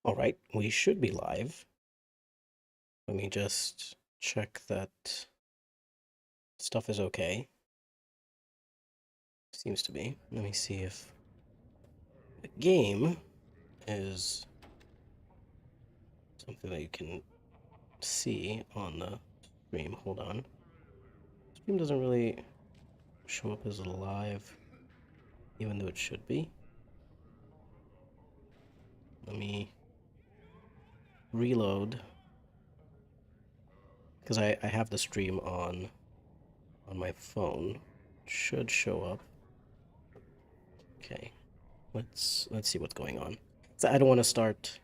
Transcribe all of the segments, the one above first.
All right, we should be live. Let me just check that stuff is okay. Seems to be. Let me see if the game is something that you can see on the stream. Hold on. Stream doesn't really show up as live, even though it should be. Let me reload, because I have the stream on my phone. It should show up. Okay, let's see what's going on. So I don't want to start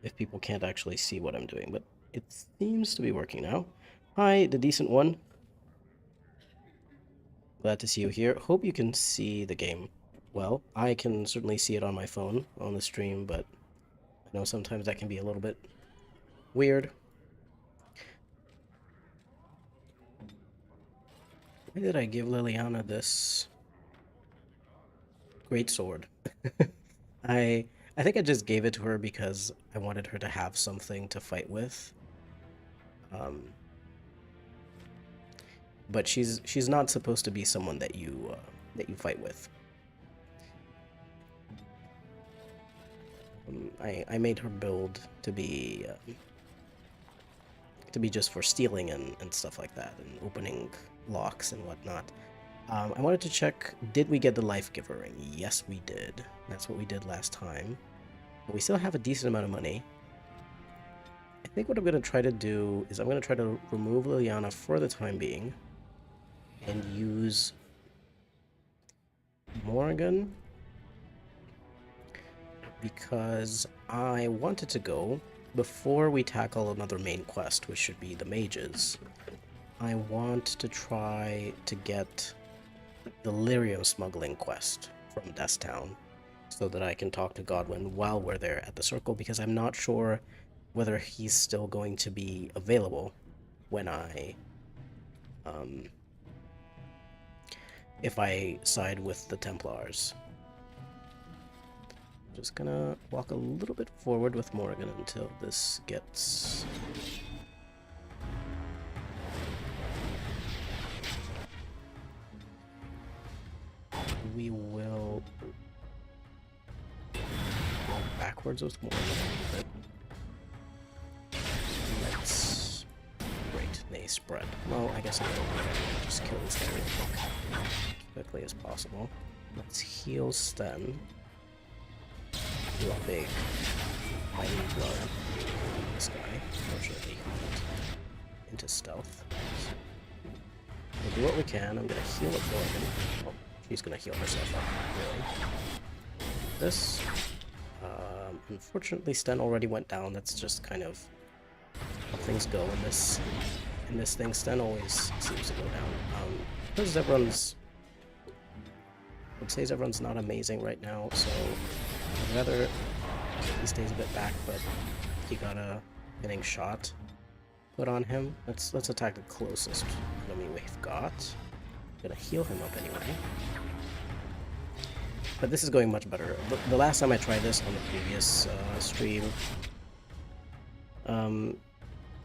if people can't actually see what I'm doing, but it seems to be working now. Hi, the decent one. Glad to see you here. Hope you can see the game well. I can certainly see it on my phone on the stream, but I know sometimes that can be a little bit weird. Why did I give Liliana this great sword? I think I just gave it to her because I wanted her to have something to fight with. But she's not supposed to be someone that you fight with. I made her build to be just for stealing and stuff like that, and opening locks and whatnot. I wanted to check, did we get the Life Giver ring? Yes, we did. That's what we did last time. But we still have a decent amount of money. I think what I'm going to try to do is I'm going to try to remove Liliana for the time being and use Morgan, because I wanted to go, before we tackle another main quest, which should be the mages, I want to try to get the lyrium smuggling quest from Deathtown, so that I can talk to Godwin while we're there at the circle, because I'm not sure whether he's still going to be available when if I side with the Templars. Just gonna walk a little bit forward with Morgan until this gets... We will go backwards with Morgan a little bit. Let's... Great, they spread. Well, I guess I don't just kill this guy as quickly as possible. Let's heal Sten. Do a big mighty blow on this guy. Unfortunately, he went into stealth. We'll do what we can. I'm gonna heal up Morgan. Oh, she's gonna heal herself up, really. This. Unfortunately, Sten already went down. That's just kind of how things go in this thing. Sten always seems to go down. Because everyone's... I would say everyone's not amazing right now, so I'd rather he stays a bit back, but he got a hitting shot put on him. Let's attack the closest enemy we've got. Gonna heal him up anyway. But this is going much better. The last time I tried this on the previous stream...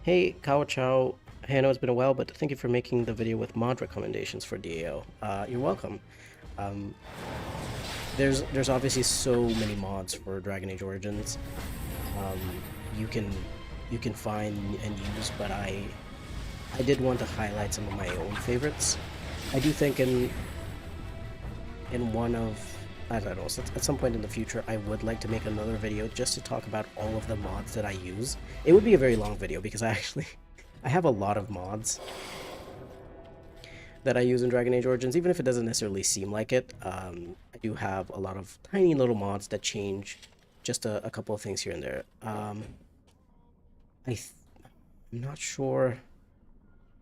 Hey, Kao Chow. Hey, I know it's been a while, but thank you for making the video with mod recommendations for DAO. You're welcome. There's obviously so many mods for Dragon Age Origins you can find and use, but I did want to highlight some of my own favorites. I do think in one of, I don't know, at some point in the future I would like to make another video just to talk about all of the mods that I use. It would be a very long video because I have a lot of mods that I use in Dragon Age Origins, even if it doesn't necessarily seem like it. I do have a lot of tiny little mods that change just a couple of things here and there. I'm not sure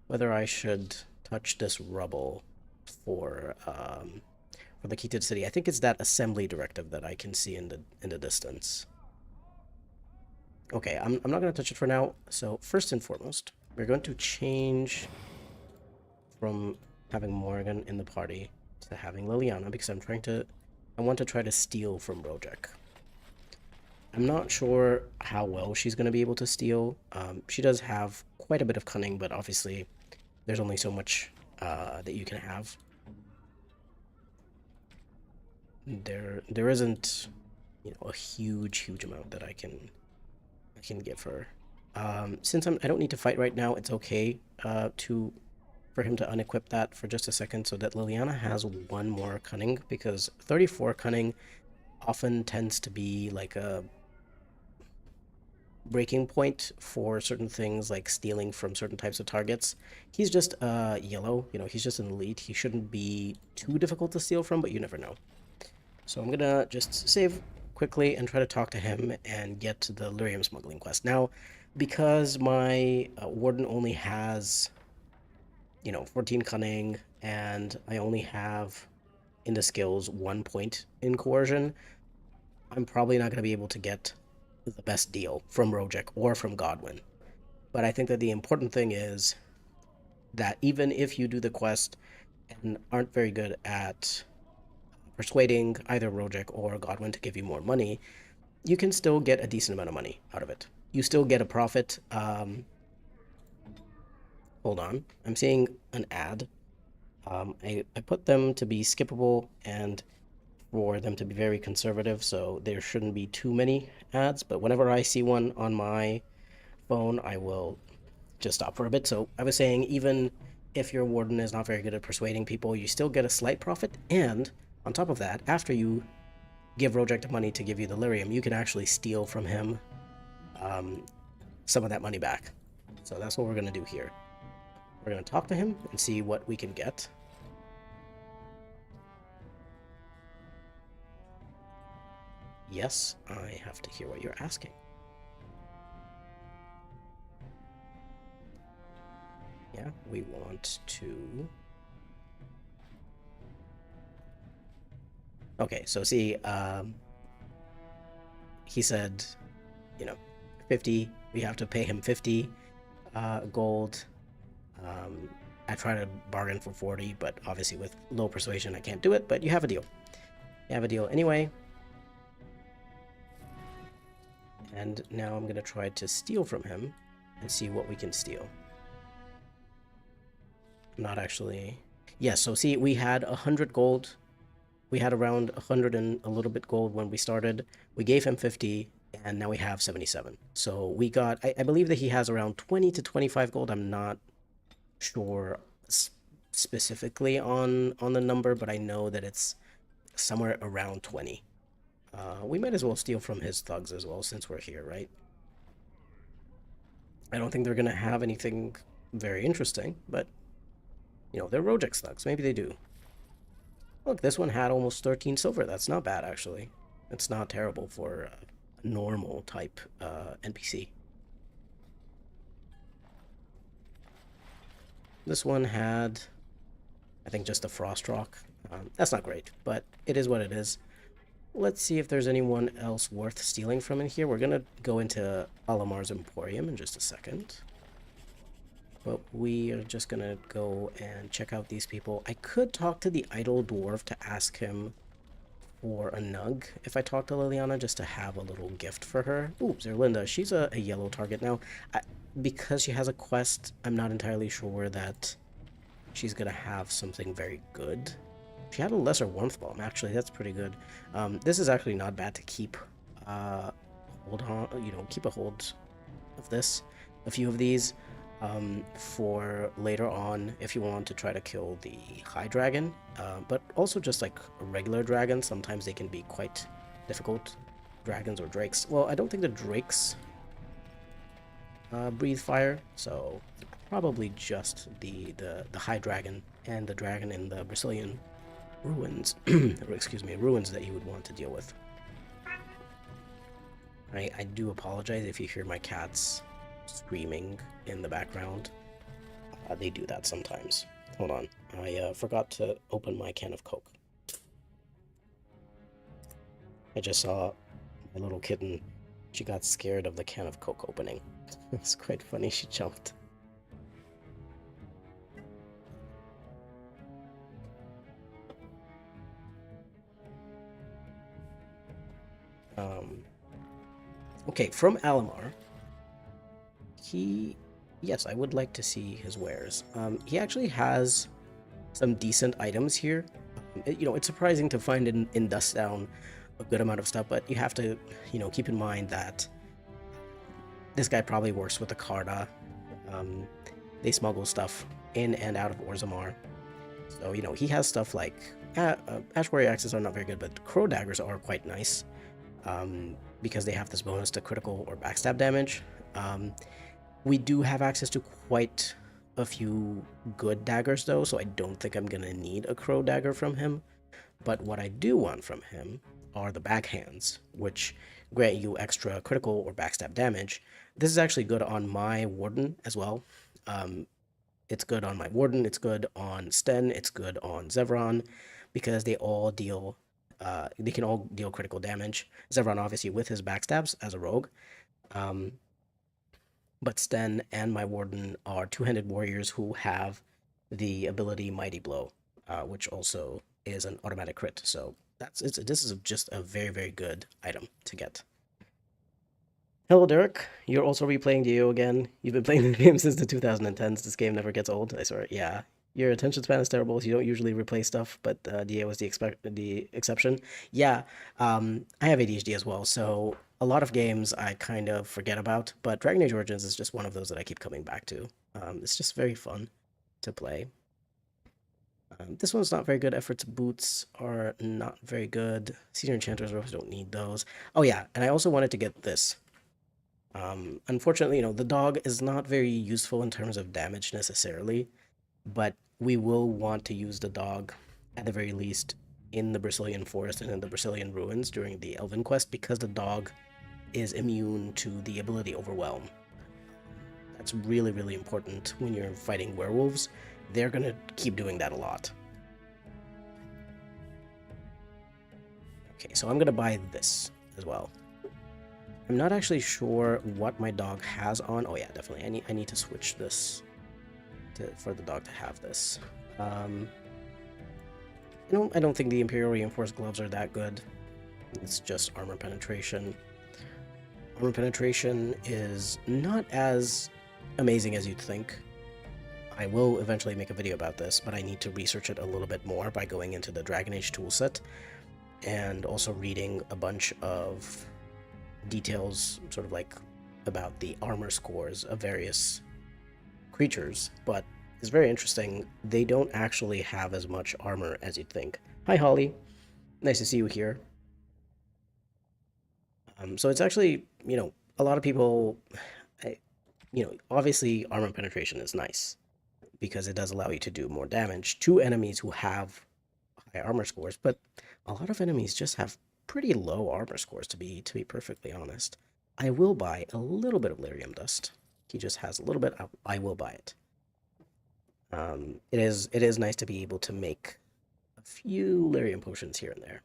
whether I should touch this rubble for the key to the city. I think it's that assembly directive that I can see in the distance. Okay, I'm not going to touch it for now. So first and foremost, we're going to change from having Morgan in the party to having Liliana, because I want to try to steal from Rojek. I'm not sure how well she's going to be able to steal. She does have quite a bit of cunning, but obviously there's only so much that you can have. There isn't, a huge amount that I can give her. Since I don't need to fight right now, it's okay for him to unequip that for just a second so that Liliana has one more cunning, because 34 cunning often tends to be like a breaking point for certain things like stealing from certain types of targets. He's just yellow, he's just an elite. He shouldn't be too difficult to steal from, but you never know. So I'm gonna just save quickly and try to talk to him and get to the lyrium smuggling quest. Now, because my warden only has, 14 cunning, and I only have in the skills 1 point in coercion, I'm probably not going to be able to get the best deal from Rojek or from Godwin. But I think that the important thing is that even if you do the quest and aren't very good at persuading either Rojek or Godwin to give you more money, you can still get a decent amount of money out of it. You still get a profit. Hold on. I'm seeing an ad. I put them to be skippable and for them to be very conservative, so there shouldn't be too many ads, but whenever I see one on my phone, I will just stop for a bit. So I was saying, even if your warden is not very good at persuading people, you still get a slight profit, and on top of that, after you give Rojek the money to give you the lyrium, you can actually steal from him some of that money back. So that's what we're going to do here. We're going to talk to him and see what we can get. Yes, I have to hear what you're asking. Yeah, we want to... Okay, so see, he said, 50, we have to pay him 50 gold. I try to bargain for 40, but obviously with low persuasion I can't do it, but you have a deal. You have a deal anyway. And now I'm going to try to steal from him and see what we can steal. Not actually... Yeah, so see, we had 100 gold. We had around 100 and a little bit gold when we started. We gave him 50, and now we have 77. So we got... I believe that he has around 20 to 25 gold. I'm not sure specifically on the number, but I know that it's somewhere around 20. We might as well steal from his thugs as well, since we're here, right? I don't think they're going to have anything very interesting, but, they're Rojek's thugs. Maybe they do. Look, this one had almost 13 silver. That's not bad, actually. It's not terrible for a normal type NPC. This one had, I think, just a frost rock. That's not great, but it is what it is. Let's see if there's anyone else worth stealing from in here. We're going to go into Orzamar's Emporium in just a second. But we are just going to go and check out these people. I could talk to the idle dwarf to ask him for a nug if I talk to Liliana, just to have a little gift for her. Ooh, Zerlinda, she's a yellow target now. Because she has a quest, I'm not entirely sure that she's going to have something very good. She had a lesser warmth bomb, actually. That's pretty good. This is actually not bad to keep hold on, keep a hold of this, a few of these, for later on if you want to try to kill the high dragon, but also just like a regular dragon. Sometimes they can be quite difficult, dragons or drakes. Well, I don't think the drakes breathe fire, so probably just the high dragon and the dragon in the Brazilian ruins, or excuse me, ruins that you would want to deal with. I do apologize if you hear my cats screaming in the background. They do that sometimes. Hold on, I forgot to open my can of Coke. I just saw my little kitten. She got scared of the can of Coke opening. It's quite funny, she jumped. Okay, from Alamar, yes, I would like to see his wares. He actually has some decent items here. It's surprising to find in Dust Down a good amount of stuff, but you have to, keep in mind that this guy probably works with the Carda. They smuggle stuff in and out of Orzammar. So, he has stuff like Ash Warrior Axes are not very good, but Crow Daggers are quite nice because they have this bonus to critical or backstab damage. We do have access to quite a few good daggers though, so I don't think I'm gonna need a Crow Dagger from him. But what I do want from him are the backhands, which grant you extra critical or backstab damage. This is actually good on my Warden as well. It's good on my Warden, it's good on Sten, it's good on Zevran, because they can all deal critical damage. Zevran obviously with his backstabs as a rogue. But Sten and my Warden are two-handed warriors who have the ability Mighty Blow, which also is an automatic crit. So this is just a very, very good item to get. Hello, Derek. You're also replaying DO again. You've been playing the game since the 2010s. This game never gets old. I swear. Yeah. Your attention span is terrible. So you don't usually replay stuff, but DO is the exception. Yeah. I have ADHD as well, so a lot of games I kind of forget about, but Dragon Age Origins is just one of those that I keep coming back to. It's just very fun to play. This one's not very good. Efforts boots are not very good. Senior Enchanter's Robes don't need those. Oh yeah, and I also wanted to get this. Unfortunately, the dog is not very useful in terms of damage necessarily, but we will want to use the dog at the very least in the Brazilian forest and in the Brazilian ruins during the Elven quest because the dog is immune to the ability Overwhelm. That's really, really important when you're fighting werewolves. They're gonna keep doing that a lot. Okay, so I'm gonna buy this as well. I'm not actually sure what my dog has on. Oh yeah, definitely. I need to switch this for the dog to have this. I don't think the Imperial Reinforced gloves are that good. It's just armor penetration. Armor penetration is not as amazing as you'd think. I will eventually make a video about this, but I need to research it a little bit more by going into the Dragon Age toolset and also reading a bunch of details sort of like about the armor scores of various creatures, but it's very interesting. They don't actually have as much armor as you'd think. Hi, Holly. Nice to see you here. So it's actually, a lot of people, obviously armor penetration is nice because it does allow you to do more damage to enemies who have high armor scores, but a lot of enemies just have pretty low armor scores, to be perfectly honest. I will buy a little bit of lyrium dust. He just has a little bit. I will buy it. It is nice to be able to make a few lyrium potions here and there.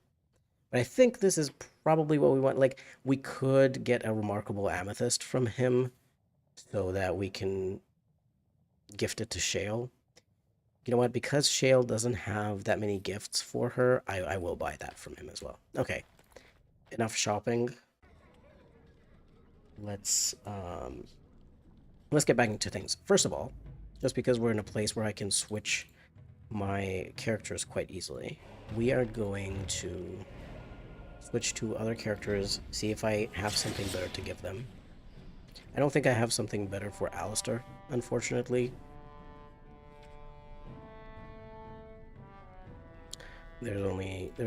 But I think this is probably what we want. Like, we could get a remarkable amethyst from him so that we can gift it to Shale. You know what? Because Shale doesn't have that many gifts for her, I will buy that from him as well. Okay. Enough shopping. Let's get back into things. First of all, just because we're in a place where I can switch my characters quite easily, we are going to switch to other characters, see if I have something better to give them. I don't think I have something better for Alistair, unfortunately. There's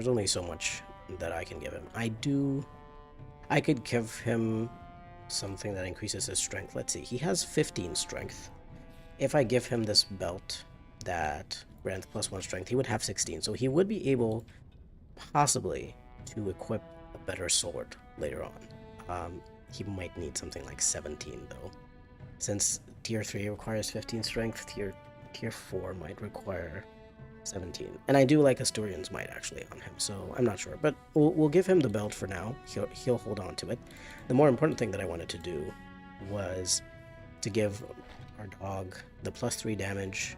only so much that I can give him. I could give him something that increases his strength. Let's see, he has 15 strength. If I give him this belt that grants +1 strength, he would have 16, so he would be able possibly to equip a better sword later on. He might need something like 17 though. Since tier 3 requires 15 strength, tier 4 might require 17. And I do like Asturian's Might actually on him, so I'm not sure. But we'll give him the belt for now. He'll hold on to it. The more important thing that I wanted to do was to give our dog the +3 damage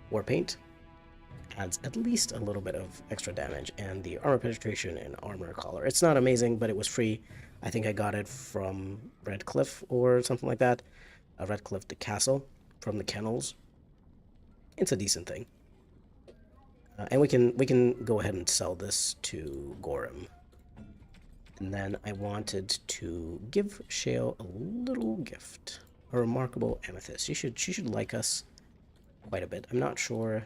War Paint. Adds at least a little bit of extra damage, and the armor penetration and armor collar. It's not amazing, but it was free. I think I got it from Redcliffe or something like that. Redcliffe the castle from the kennels. It's a decent thing. And we can go ahead and sell this to Gorham. And then I wanted to give Shale a little gift. A remarkable amethyst. She should like us quite a bit. I'm not sure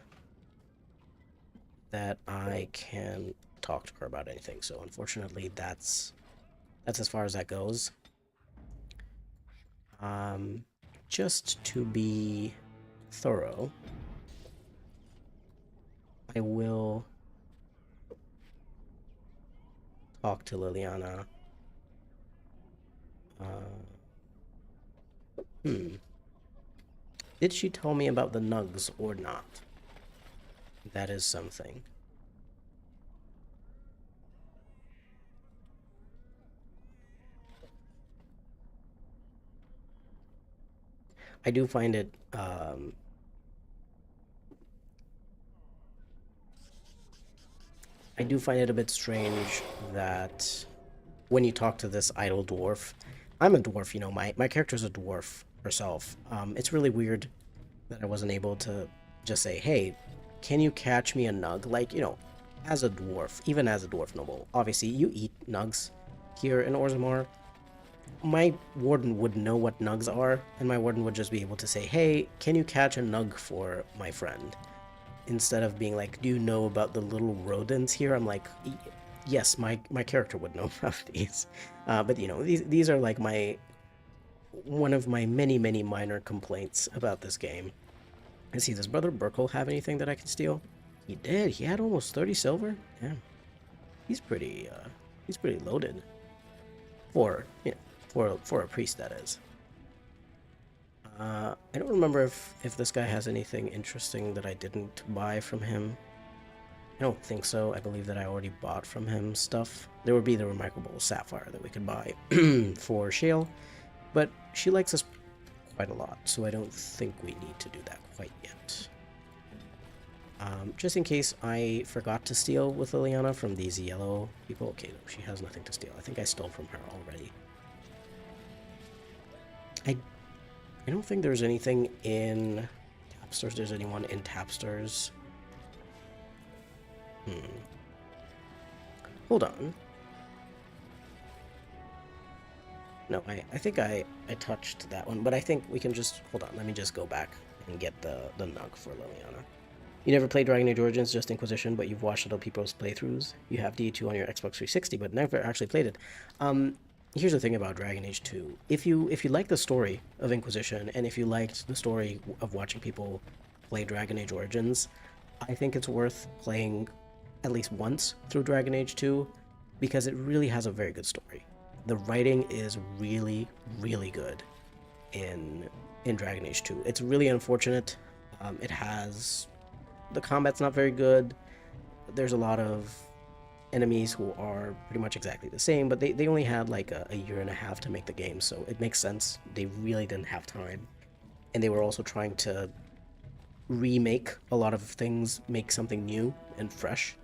that I can talk to her about anything, so unfortunately that's as far as that goes. Just to be thorough, I will talk to Liliana. Did she tell me about the nugs or not? That is something. I do find it a bit strange that when you talk to this idle dwarf, I'm a dwarf, you know, my character's a dwarf herself. It's really weird that I wasn't able to just say, hey, can you catch me a nug? Like, you know, as a dwarf, even as a dwarf noble, obviously you eat nugs here in Orzammar. My warden would know what nugs are, and my warden would just be able to say, hey, can you catch a nug for my friend? Instead of being like, do you know about the little rodents here? I'm like, yes, my character would know about these. But, you know, these are like one of my many, many minor complaints about this game. I see, does Brother Burkle have anything that I can steal? He did. He had almost 30 silver. Damn. He's pretty loaded. For, you know, for a priest, that is. I don't remember if this guy has anything interesting that I didn't buy from him. I don't think so. I believe that I already bought from him stuff. There would be the remarkable sapphire that we could buy for Shale, but she likes us quite a lot, so I don't think we need to do that quite yet. Just in case I forgot to steal with Liliana from these yellow people. Okay, no, she has nothing to steal. I think I stole from her already. I don't think there's anything in Tapsters. There's anyone in Tapsters. Hold on. No, I think I touched that one, but I think we can just... Hold on, let me just go back and get the nug for Liliana. You never played Dragon Age Origins, just Inquisition, but you've watched other people's playthroughs. You have D2 on your Xbox 360, but never actually played it. Here's the thing about Dragon Age 2. If you like the story of Inquisition, and if you liked the story of watching people play Dragon Age Origins, I think it's worth playing at least once through Dragon Age 2, because it really has a very good story. The writing is really, really good in Dragon Age 2. It's really unfortunate. It has... The combat's not very good. There's a lot of enemies who are pretty much exactly the same, but they only had like a year and a half to make the game, so it makes sense. They really didn't have time. And they were also trying to remake a lot of things, make something new and fresh.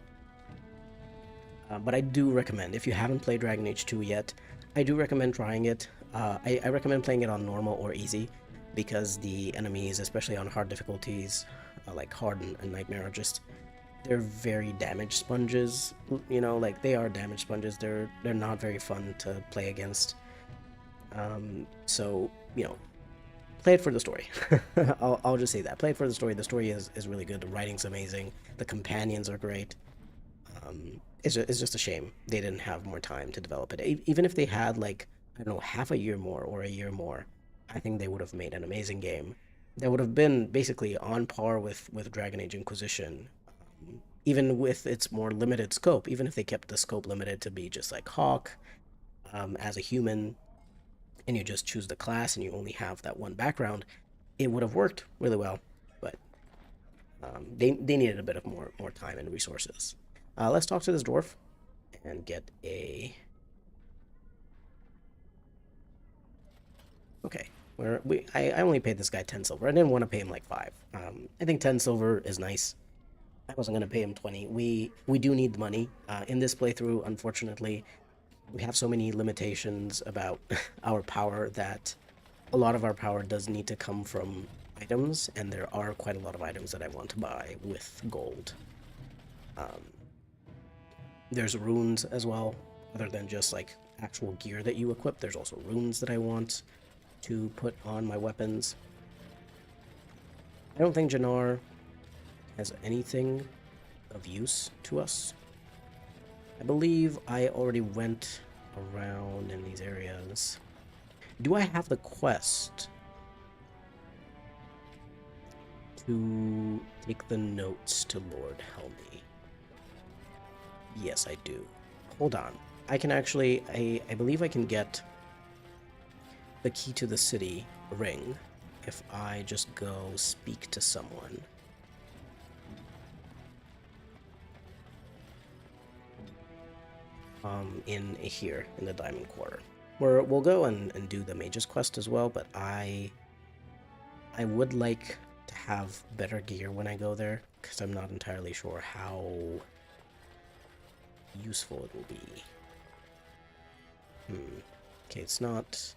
But I do recommend, if you haven't played Dragon Age 2 yet, I do recommend trying it. I recommend playing it on normal or easy, because the enemies, especially on hard difficulties, like hard and nightmare, are just... They're very damage sponges, you know, like they are damage sponges. They're not very fun to play against. So, you know, play it for the story. I'll just say that. Play it for the story. The story is really good. The writing's amazing. The companions are great. It's just a shame they didn't have more time to develop it. Even if they had, like, I don't know, half a year more or a year more, I think they would have made an amazing game. That would have been basically on par with Dragon Age Inquisition. Even with its more limited scope, even if they kept the scope limited to be just like Hawk as a human, and you just choose the class and you only have that one background, it would have worked really well. But they needed a bit of more time and resources. Let's talk to this dwarf and get a... Okay, I only paid this guy 10 silver. I didn't want to pay him like 5. I think 10 silver is nice. I wasn't going to pay him 20. We do need money. In this playthrough, unfortunately, we have so many limitations about our power that a lot of our power does need to come from items, and there are quite a lot of items that I want to buy with gold. There's runes as well, other than just like actual gear that you equip. There's also runes that I want to put on my weapons. I don't think Jannar has anything of use to us. I believe I already went around in these areas. Do I have the quest to take the notes to Lord Helmy? Yes, I do. Hold on. I can actually, I believe I can get the key to the city ring if I just go speak to someone. In here, in the Diamond Quarter. Where we'll go and do the Mage's Quest as well, but I would like to have better gear when I go there, because I'm not entirely sure how useful it will be. Okay, it's not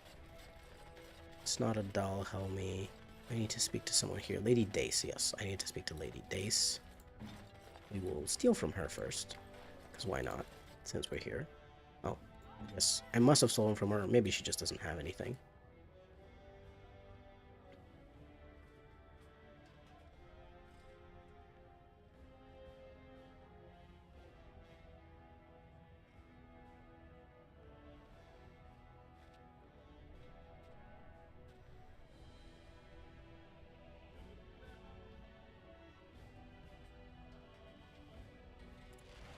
a Dal Helmy. I need to speak to someone here. Lady Dace, yes, I need to speak to Lady Dace. We will steal from her first, because why not, since we're here. Oh, yes, I must have stolen from her. Maybe she just doesn't have anything.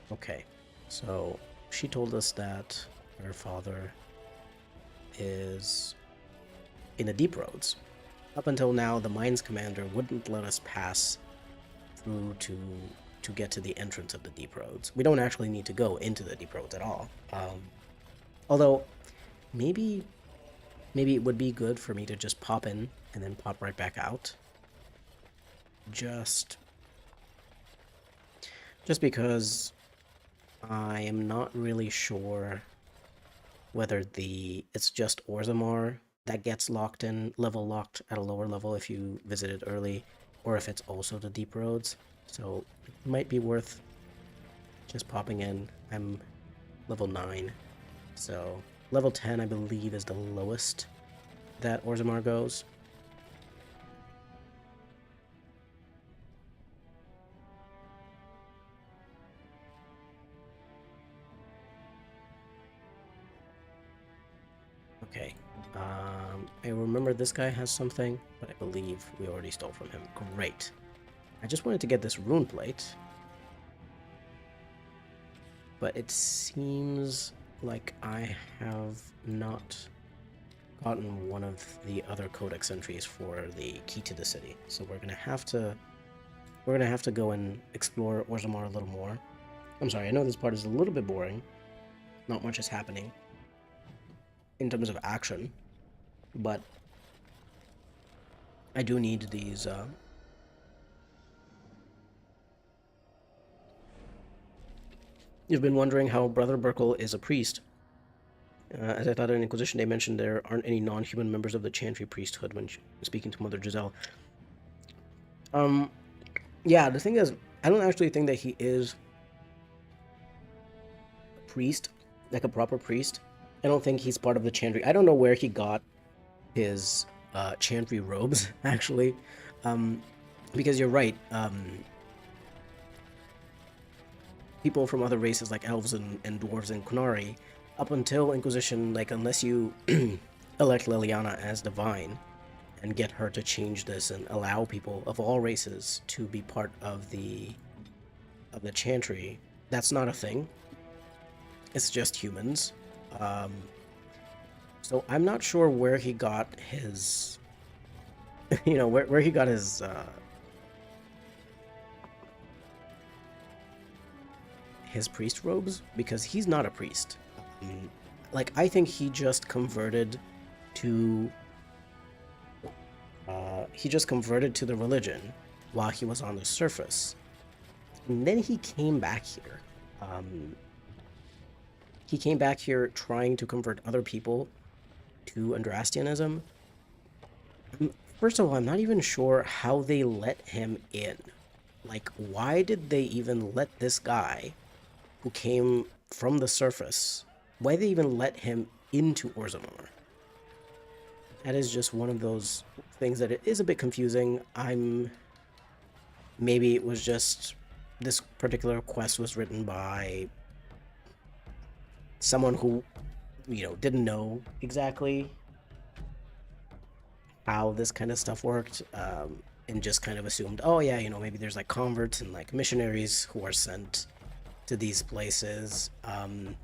Okay, so she told us that her father is in the Deep Roads. Up until now, the mines commander wouldn't let us pass through to get to the entrance of the Deep Roads. We don't actually need to go into the Deep Roads at all. Although, maybe it would be good for me to just pop in and then pop right back out. Just because I am not really sure whether it's just Orzammar that gets locked in, level locked at a lower level if you visit it early, or if it's also the Deep Roads. So it might be worth just popping in. I'm level 9, so level 10 I believe is the lowest that Orzammar goes. Okay, I remember this guy has something, but I believe we already stole from him. Great. I just wanted to get this rune plate, but it seems like I have not gotten one of the other codex entries for the key to the city. So we're gonna have to go and explore Orzammar a little more. I'm sorry, I know this part is a little bit boring. Not much is happening in terms of action, but I do need these You've been wondering how Brother Burkle is a priest. As I thought in Inquisition they mentioned there aren't any non-human members of the Chantry priesthood when speaking to Mother Giselle. Yeah, the thing is, I don't actually think that he is a priest, like a proper priest. I don't think he's part of the Chantry. I don't know where he got his Chantry robes, actually. Because you're right, people from other races like elves and dwarves and Qunari, up until Inquisition, like, unless you elect Liliana as divine and get her to change this and allow people of all races to be part of the Chantry, that's not a thing. It's just humans. So I'm not sure where he got his, where he got his priest robes, because he's not a priest. Like, I think he just converted to the religion while he was on the surface, and then he came back here. he came back here trying to convert other people to Andrastianism. First of all, I'm not even sure how they let him in. Like, why did they even let this guy who came from the surface, why did they even let him into Orzammar? That is just one of those things that it is a bit confusing. Maybe it was just this particular quest was written by someone who, didn't know exactly how this kind of stuff worked, and just kind of assumed, oh yeah, maybe there's like converts and like missionaries who are sent to these places, and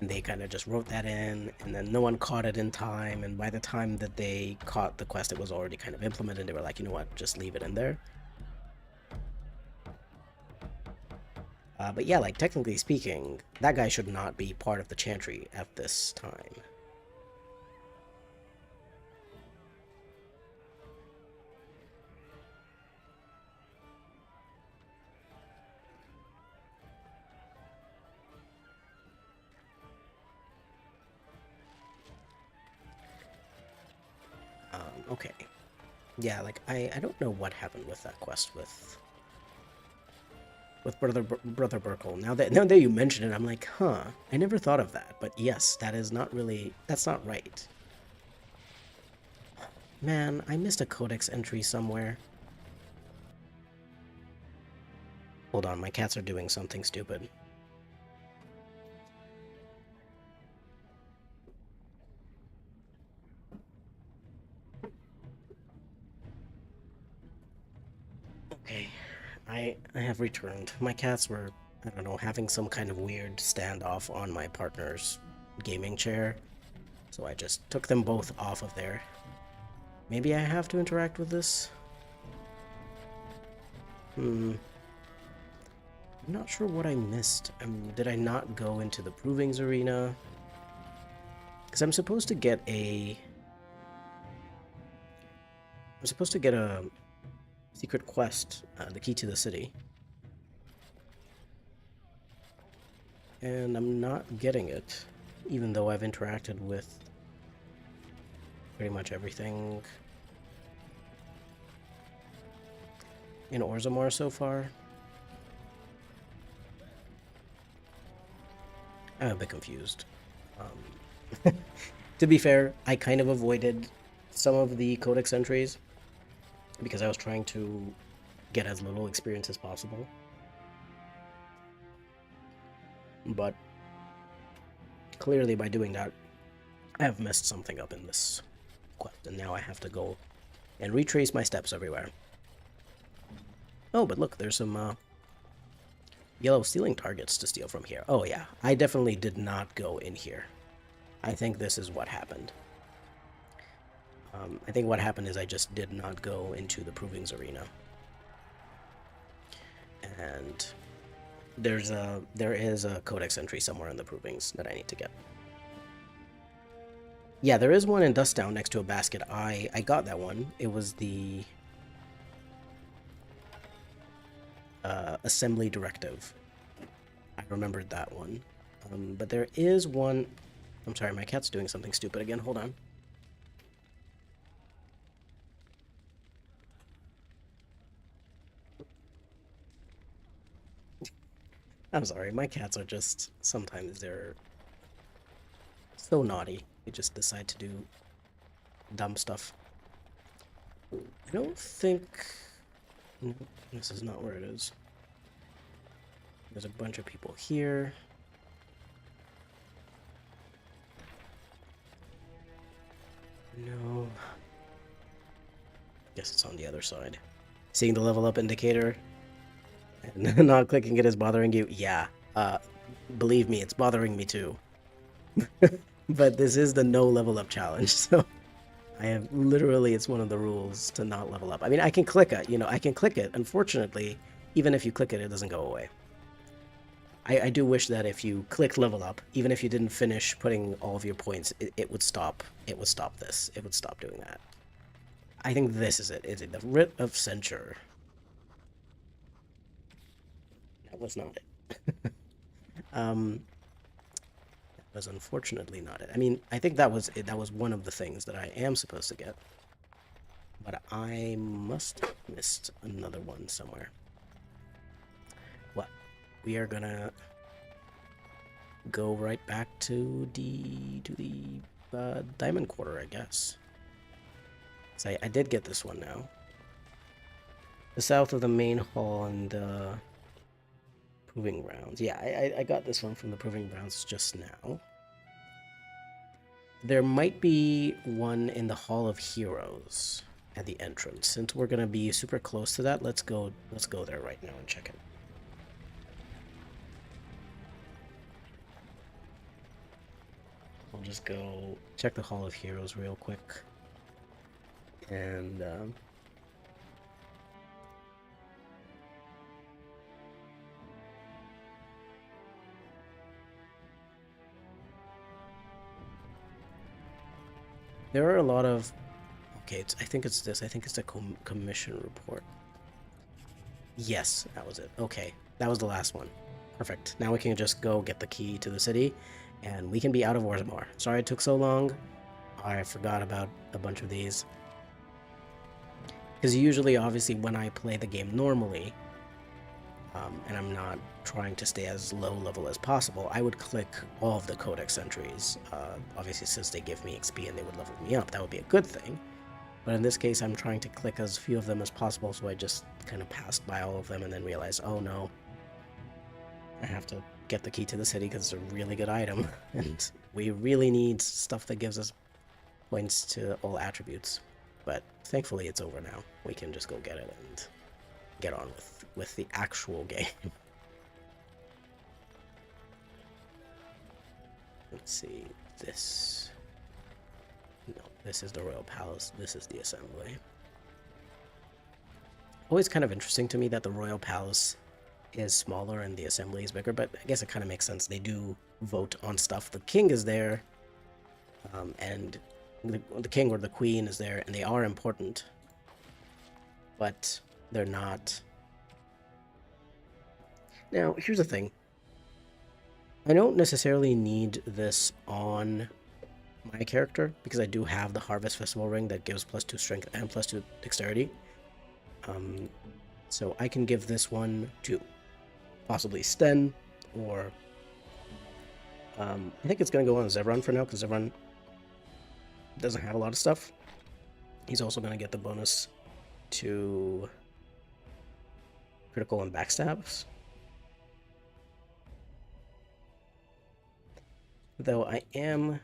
they kind of just wrote that in, and then no one caught it in time, and by the time that they caught the quest, it was already kind of implemented. They were like, you know what, just leave it in there. But yeah, like, technically speaking, that guy should not be part of the Chantry at this time. Okay. Yeah, like, I don't know what happened with that quest with Brother Burkle. Now that you mention it, I'm like, huh, I never thought of that. But yes, that's not right. Man, I missed a codex entry somewhere. Hold on, my cats are doing something stupid. Okay, I have returned. My cats were, I don't know, having some kind of weird standoff on my partner's gaming chair. So I just took them both off of there. Maybe I have to interact with this? I'm not sure what I missed. Did I not go into the Provings Arena? Because I'm supposed to get a secret quest, the key to the city. And I'm not getting it, even though I've interacted with pretty much everything in Orzammar so far. I'm a bit confused. To be fair, I kind of avoided some of the codex entries because I was trying to get as little experience as possible. But clearly by doing that, I have messed something up in this quest, and now I have to go and retrace my steps everywhere. Oh, but look, there's some yellow stealing targets to steal from here. Oh yeah, I definitely did not go in here. I think this is what happened. I think what happened is I just did not go into the Provings Arena. And there is a codex entry somewhere in the Provings that I need to get. Yeah, there is one in Dustdown next to a basket. I got that one. It was the assembly directive. I remembered that one. But there is one... I'm sorry, my cat's doing something stupid again. Hold on. I'm sorry, my cats are just... Sometimes they're so naughty. They just decide to do dumb stuff. I don't think... No, this is not where it is. There's a bunch of people here. No. Guess it's on the other side. Seeing the level up indicator and not clicking it is bothering you? Yeah. Believe me, it's bothering me too. But this is the no level up challenge, so I have literally, it's one of the rules to not level up. I mean, I can click it, I can click it. Unfortunately, even if you click it, it doesn't go away. I do wish that if you click level up, even if you didn't finish putting all of your points, it would stop. It would stop this. It would stop doing that. I think this is it. Is it the Writ of Censure? That was not it. That was unfortunately not it. I mean, I think that was it. That was one of the things that I am supposed to get. But I must have missed another one somewhere. What? We are gonna go right back to the Diamond Quarter, I guess. So I did get this one now. The south of the main hall and the Proving Grounds. Yeah, I got this one from the Proving Grounds just now. There might be one in the Hall of Heroes at the entrance. Since we're gonna be super close to that, let's go there right now and check it. I'll just go check the Hall of Heroes real quick. And there are a lot of... Okay, I think it's this. I think it's the commission report. Yes, that was it. Okay, that was the last one. Perfect. Now we can just go get the key to the city, and we can be out of Orzammar. Sorry it took so long. I forgot about a bunch of these. Because usually, obviously, when I play the game normally, and I'm not trying to stay as low level as possible, I would click all of the codex entries. Obviously, since they give me XP and they would level me up, that would be a good thing. But in this case, I'm trying to click as few of them as possible, so I just kind of passed by all of them and then realized, oh no, I have to get the key to the city because it's a really good item, and we really need stuff that gives us points to all attributes. But thankfully, it's over now. We can just go get it and get on with the actual game. Let's see, this... No, this is the Royal Palace, this is the Assembly. Always kind of interesting to me that the Royal Palace is smaller and the Assembly is bigger, but I guess it kind of makes sense. They do vote on stuff. The king is there, and the king or the queen is there, and they are important, but they're not... Now, here's the thing. I don't necessarily need this on my character, because I do have the Harvest Festival ring that gives +2 strength and +2 dexterity. So I can give this one to possibly Sten, or I think it's going to go on Zevran for now, because Zevran doesn't have a lot of stuff. He's also going to get the bonus to critical and backstabs. Though I am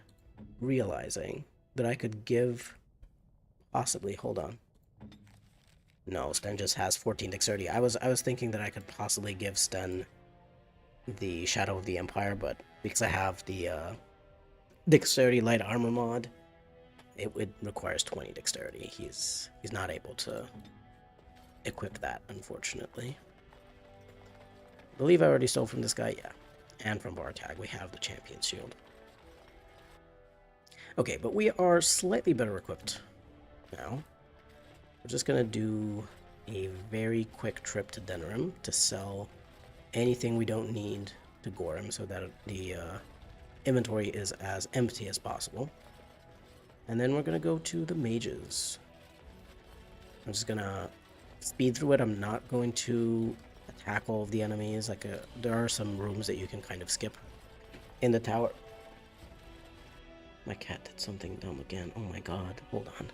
realizing that I could give possibly... Hold on. No, Sten just has 14 dexterity. I was thinking that I could possibly give Sten the Shadow of the Empire, but because I have the Dexterity Light Armor mod, it requires 20 dexterity. He's not able to equip that, unfortunately. I believe I already stole from this guy, yeah. And from Bartag, we have the Champion's Shield. Okay, but we are slightly better equipped now. We're just gonna do a very quick trip to Denerim to sell anything we don't need to Gorham so that the inventory is as empty as possible. And then we're gonna go to the mages. I'm just gonna speed through it. I'm not going to attack all of the enemies. Like there are some rooms that you can kind of skip in the tower. My cat did something dumb again. Oh my god, hold on.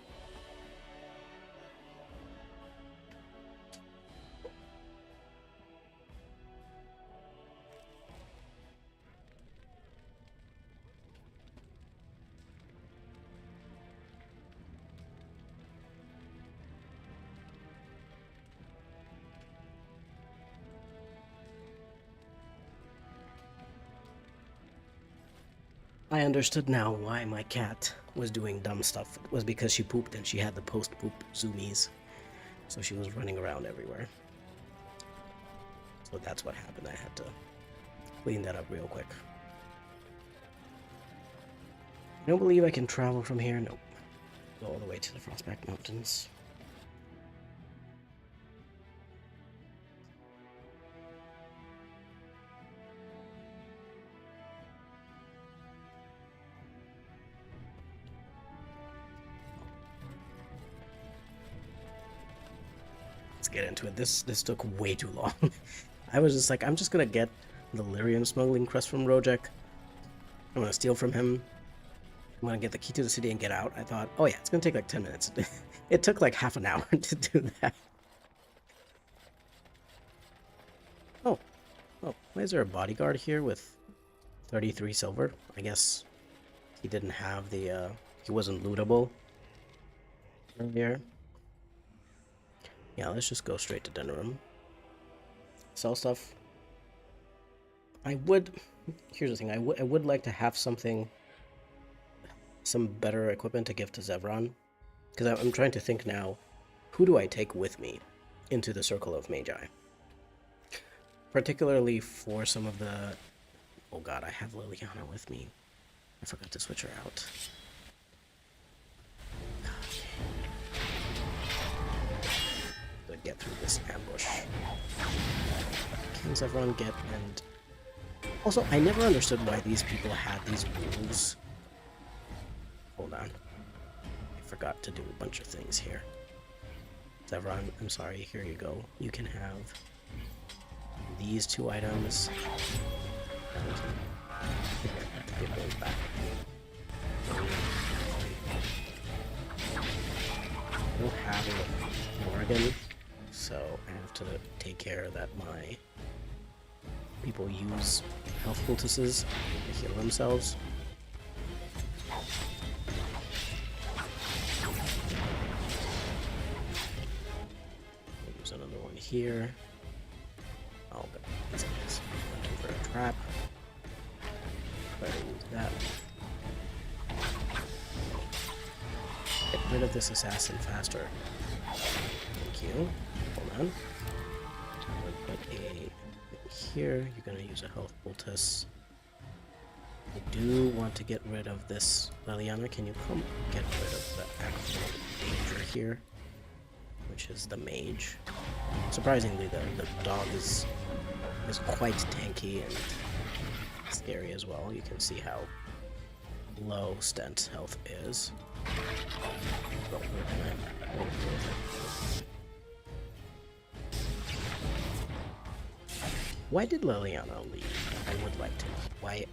I understood now why my cat was doing dumb stuff. It was because she pooped and she had the post-poop zoomies. So she was running around everywhere. So that's what happened. I had to clean that up real quick. I don't believe I can travel from here. Nope. Go all the way to the Frostback Mountains. Let's get into it. This took way too long. I was just like, I'm just gonna get the lyrium smuggling crest from Rojek. I'm gonna steal from him. I'm gonna get the key to the city and get out. I thought, oh yeah, it's gonna take like 10 minutes. It took like half an hour to do that. Oh, why is there a bodyguard here with 33 silver? I guess he didn't have the, he wasn't lootable earlier. Yeah, let's just go straight to dinner room. Sell stuff. Here's the thing, I would like to have some better equipment to give to Zevran. Because I'm trying to think now, who do I take with me into the Circle of Magi? Particularly for some of the... Oh god, I have Liliana with me. I forgot to switch her out. To get through this ambush. Can Zevran get... and... Also, I never understood why these people had these rules. Hold on. I forgot to do a bunch of things here. Zevran, I'm sorry, here you go. You can have these 2 items. Give those back. I don't have Morgan, so I have to take care that my people use health poultices to heal themselves. Use another one here. Oh, but this is looking for a trap. Better use that. Get rid of this assassin faster. Thank you. Hold on. I'm gonna put a thing here. You're gonna use a health poultice. I do want to get rid of this Liliana. Can you come get rid of the actual danger here? Which is the mage. Surprisingly, the dog is quite tanky and scary as well. You can see how low Stent's health is. But why did Liliana leave? I would like to know.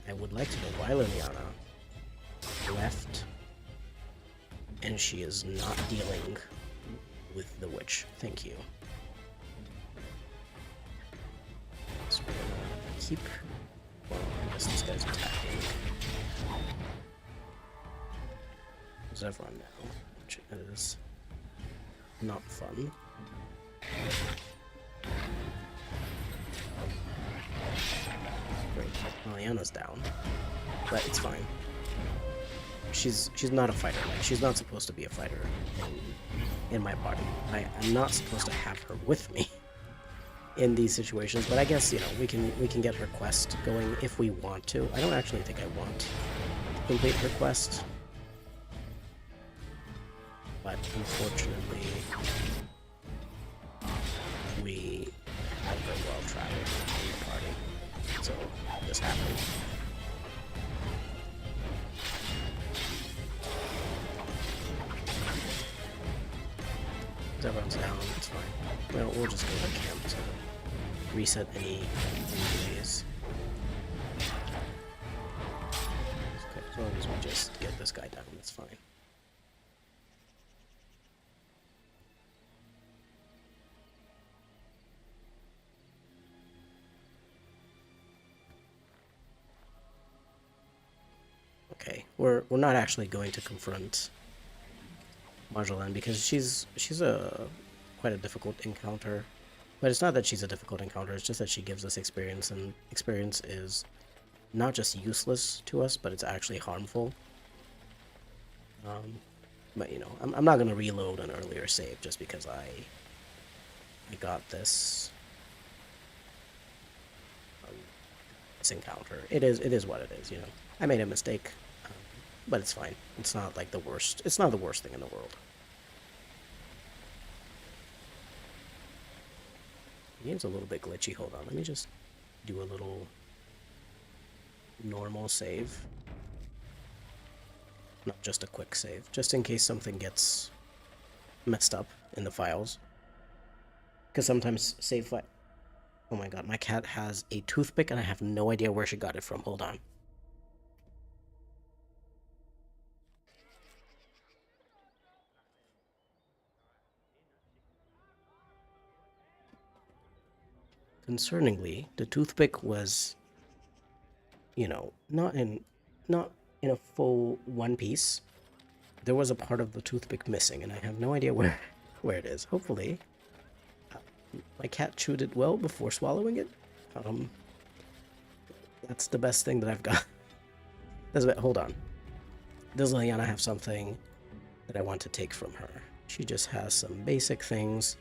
I would like to know why Liliana left and she is not dealing with the witch. Thank you. So we're gonna keep... Well, I guess this guy's attacking Zevran now, which is not fun. Great, Liliana's down, but it's fine. She's not a fighter. Like, she's not supposed to be a fighter in my party. I'm not supposed to have her with me in these situations, but I guess, you know, we can get her quest going if we want to. I don't actually think I want to complete her quest, but unfortunately we have her well traveled in the party, so this happened. Everyone's down, it's fine. Well, we'll just go to camp to reset any injuries. Okay, as long as we just get this guy down, that's fine. Okay, we're not actually going to confront Marjolaine because she's quite a difficult encounter. But it's not that she's a difficult encounter, it's just that she gives us experience, and experience is not just useless to us, but it's actually harmful. But you know, I'm not gonna reload an earlier save just because I got this encounter. It is what it is, you know. I made a mistake. But it's fine. It's not like the worst. It's not the worst thing in the world. The game's a little bit glitchy. Hold on. Let me just do a little normal save. Not just a quick save. Just in case something gets messed up in the files. Because sometimes save fight. Oh my god, my cat has a toothpick and I have no idea where she got it from. Hold on. Concerningly, the toothpick was, you know, not in a full one piece. There was a part of the toothpick missing, and I have no idea where it is. Hopefully, my cat chewed it well before swallowing it. That's the best thing that I've got. Hold on. Does Liliana have something that I want to take from her? She just has some basic things,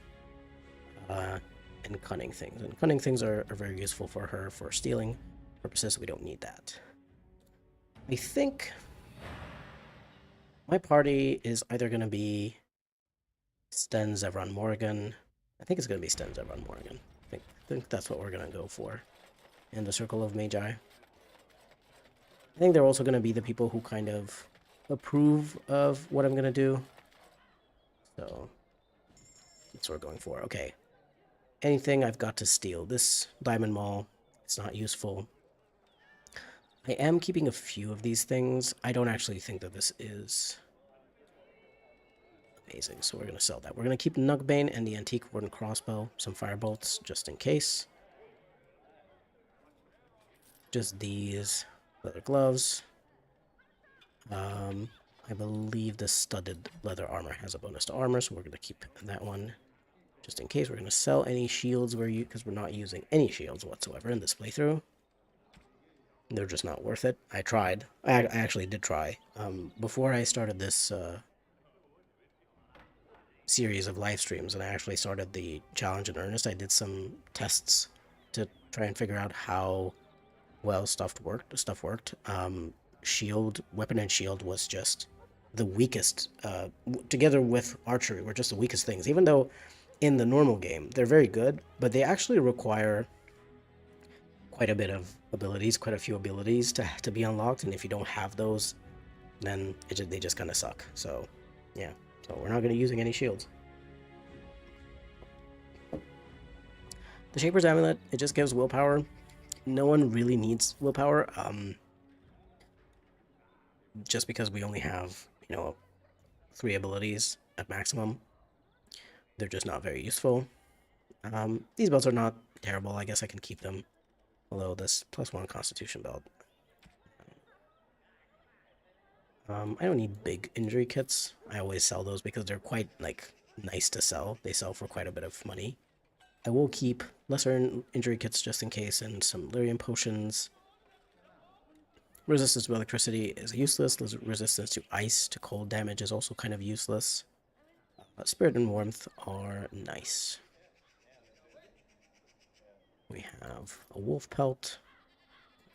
and cunning things. And cunning things are very useful for her for stealing purposes. We don't need that. I think my party is either going to be Sten, Zevran, Morgan. I think it's going to be Sten, Zevran, Morgan. I think that's what we're going to go for. And the Circle of Magi. I think they're also going to be the people who kind of approve of what I'm going to do. So that's what we're going for. Okay. Anything I've got to steal. This diamond maul, it's not useful. I am keeping a few of these things. I don't actually think that this is amazing, so we're going to sell that. We're going to keep Nugbane and the Antique Wooden Crossbow, some Firebolts, just in case. Just these leather gloves. I believe the studded leather armor has a bonus to armor, so we're going to keep that one just in case. We're going to sell any shields because we're not using any shields whatsoever in this playthrough. They're just not worth it. I tried. I actually did try. Before I started this series of live streams, and I actually started the challenge in earnest, I did some tests to try and figure out how well stuff worked. Weapon and shield was just the weakest, together with archery, were just the weakest things. Even though in the normal game, they're very good, but they actually require quite a bit of abilities, quite a few abilities to be unlocked, and if you don't have those, then they just kind of suck. So, yeah. So we're not going to be using any shields. The Shaper's Amulet, it just gives willpower. No one really needs willpower, just because we only have, 3 abilities at maximum. They're just not very useful. These belts are not terrible. I guess I can keep them. Although this +1 Constitution belt. I don't need big injury kits. I always sell those because they're quite, nice to sell. They sell for quite a bit of money. I will keep lesser injury kits just in case, and some lyrium potions. Resistance to electricity is useless. Resistance to ice, to cold damage is also kind of useless. Spirit and warmth are nice. We have a wolf pelt,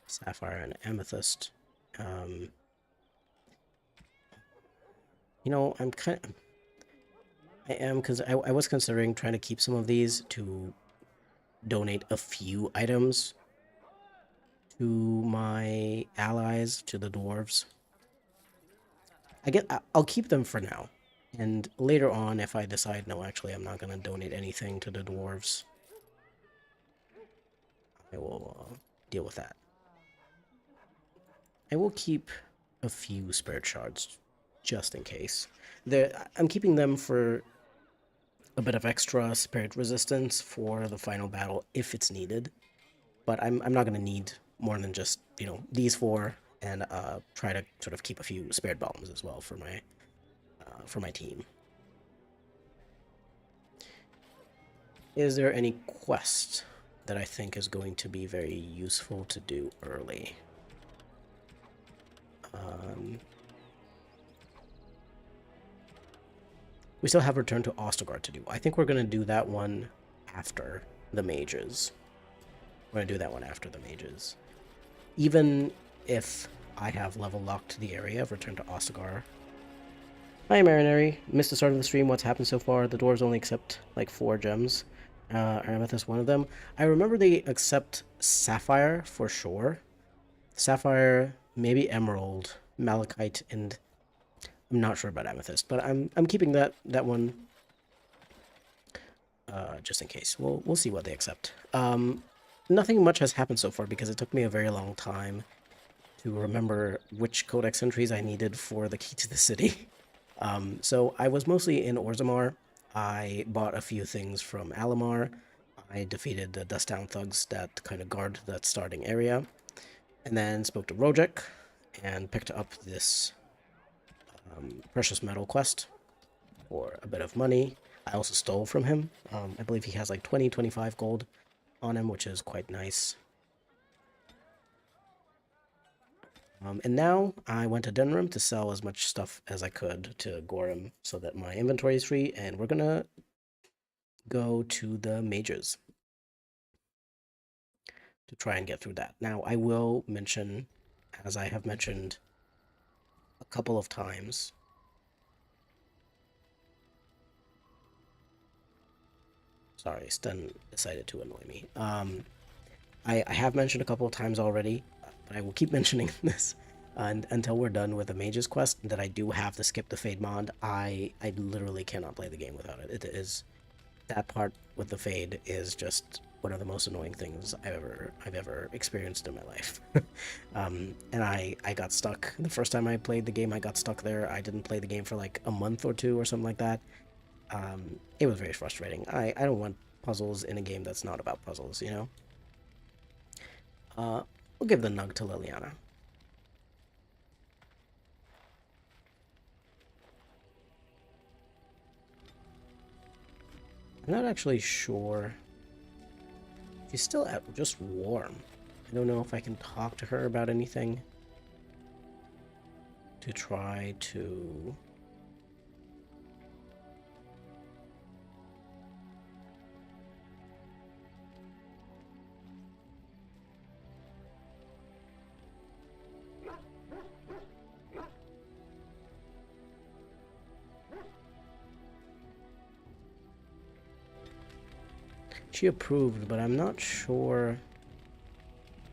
sapphire and amethyst. Because I was considering trying to keep some of these to donate a few items to my allies, to the dwarves. I'll keep them for now. And later on, if I decide, no, actually, I'm not going to donate anything to the dwarves, I will deal with that. I will keep a few spirit shards, just in case. I'm keeping them for a bit of extra spirit resistance for the final battle, if it's needed. But I'm not going to need more than just, these 4, and try to sort of keep a few spirit bombs as well for my team. Is there any quest that I think is going to be very useful to do early? We still have Return to Ostergard to do. I think we're going to do that one after the mages. We're going to do that one after the mages. Even if I have level locked the area of Return to Ostergard. Hi, Marinary. Missed the start of the stream. What's happened so far? The dwarves only accept, 4 gems. Amethyst, one of them. I remember they accept Sapphire for sure. Sapphire, maybe Emerald, Malachite, and I'm not sure about Amethyst, but I'm keeping that one just in case. We'll see what they accept. Nothing much has happened so far because it took me a very long time to remember which codex entries I needed for the key to the city. So I was mostly in Orzammar. I bought a few things from Alamar. I defeated the Dusttown thugs that kind of guard that starting area. And then spoke to Rojek and picked up this precious metal quest for a bit of money. I also stole from him. I believe he has like 25 gold on him, which is quite nice. And now I went to Denram to sell as much stuff as I could to Gorham so that my inventory is free, and we're gonna go to the mages to try and get through that. Now, I will mention, as I have mentioned a couple of times, sorry, Sten decided to annoy me. I have mentioned a couple of times already, but I will keep mentioning this until we're done with the Mage's Quest, that I do have to skip the Fade mod. I literally cannot play the game without it. It is, that part with the Fade is just one of the most annoying things I've ever experienced in my life. And I got stuck. The first time I played the game, I got stuck there. I didn't play the game for like a month or two or something like that. It was very frustrating. I don't want puzzles in a game that's not about puzzles, you know? We'll give the nug to Liliana. I'm not actually sure. She's still just warm. I don't know if I can talk to her about anything to try to... She approved, but I'm not sure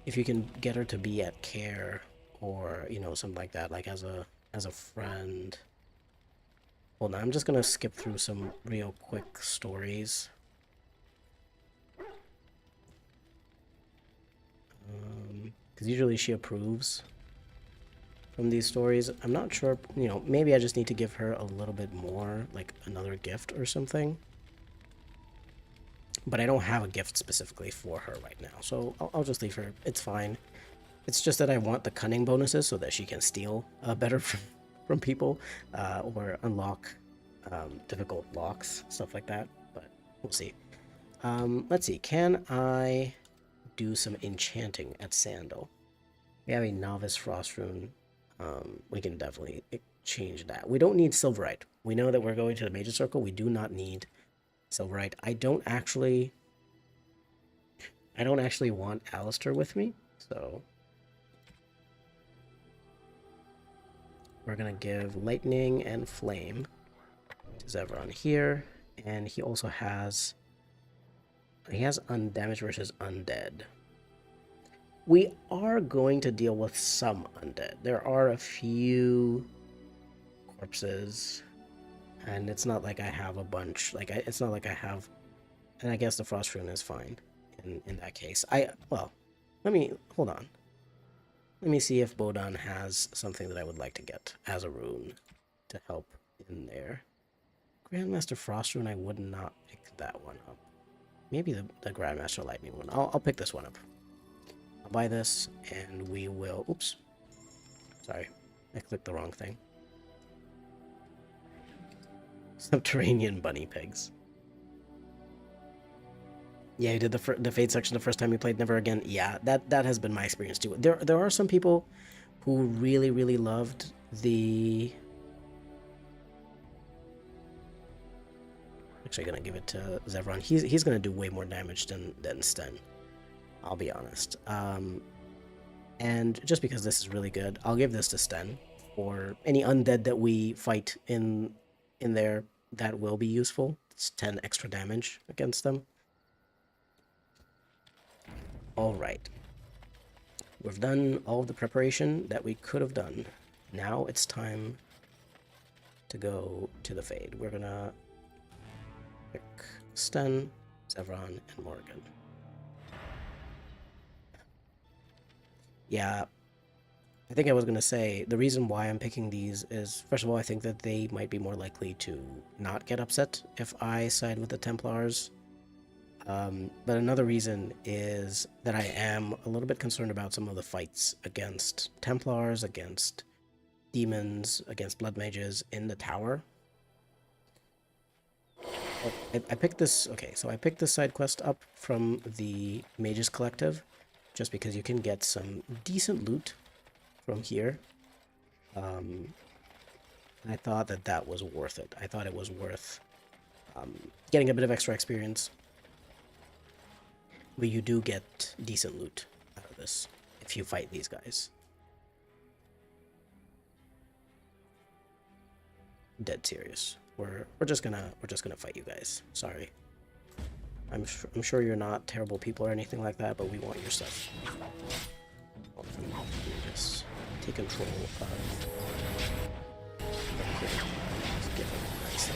if you can get her to be at care or, you know, something like that, like as a friend. Hold on, I'm just gonna skip through some real quick stories. Because usually she approves from these stories. I'm not sure, you know, maybe I just need to give her a little bit more, like another gift or something. But I don't have a gift specifically for her right now, so I'll just leave her. It's fine. It's just that I want the cunning bonuses so that she can steal better from people or unlock difficult locks, stuff like that. But we'll see. Let's see. Can I do some enchanting at Sandal? We have a novice frost rune. We can definitely change that. We don't need silverite. We know that we're going to the major circle. We do not need silverite. I don't actually want Alistair with me, so we're gonna give lightning and flame to Zevron here, and he also has undamaged versus undead. We are going to deal with some undead. There are a few corpses, and it's not like I have a bunch. Like it's not like I have, and I guess the frost rune is fine in that case. Well, let me hold on. Let me see if Bodan has something that I would like to get as a rune to help in there. Grandmaster Frost rune, I would not pick that one up. Maybe the Grandmaster Lightning one. I'll pick this one up. I'll buy this, and we will... Oops. Sorry. I clicked the wrong thing. Subterranean bunny pigs. Yeah, you did the Fate section the first time you played Never Again. Yeah, that has been my experience too. There are some people who really, really loved the... Actually gonna give it to Zevron. He's gonna do way more damage than Sten. I'll be honest. And just because this is really good, I'll give this to Sten. For any undead that we fight in there, that will be useful. It's 10 extra damage against them. Alright. We've done all of the preparation that we could have done. Now it's time to go to the Fade. We're gonna pick Sten, Zevran, and Morgan. Yeah, I think I was going to say, the reason why I'm picking these is, first of all, I think that they might be more likely to not get upset if I side with the Templars. But another reason is that I am a little bit concerned about some of the fights against Templars, against demons, against blood mages in the tower. I picked this, okay, so I picked this side quest up from the Mages Collective, just because you can get some decent loot from here. And I thought that that was worth it. I thought it was worth getting a bit of extra experience. But you do get decent loot out of this if you fight these guys. Dead serious. We're just gonna fight you guys. Sorry. I'm sure you're not terrible people or anything like that, but we want your stuff. Just take control of Let's give him a nice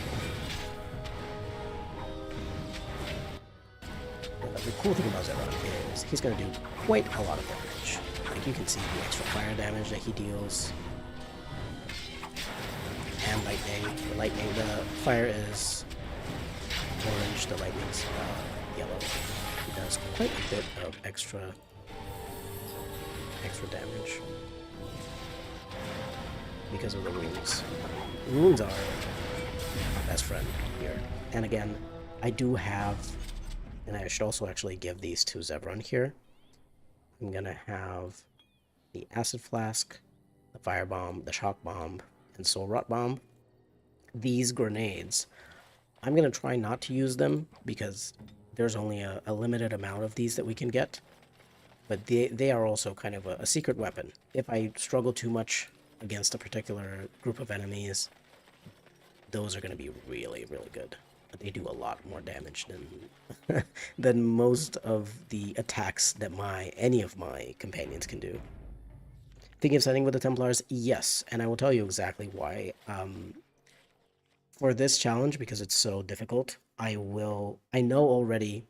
the cool thing about Zevran is he's going to do quite a lot of damage. Like, you can see the extra fire damage that he deals. And lightning. The fire is orange, the lightning's yellow. He does quite a bit of extra damage because of the runes. Runes are my best friend here. And again, I do have, and I should also actually give these to Zevran here. I'm gonna have the acid flask, the fire bomb, the shock bomb, and soul rot bomb. These grenades, I'm gonna try not to use them because there's only a limited amount of these that we can get. But they are also kind of a secret weapon. If I struggle too much against a particular group of enemies, those are going to be really, really good. But they do a lot more damage than than most of the attacks that any of my companions can do. Thinking of siding with the Templars? Yes, and I will tell you exactly why. For this challenge, because it's so difficult, I know already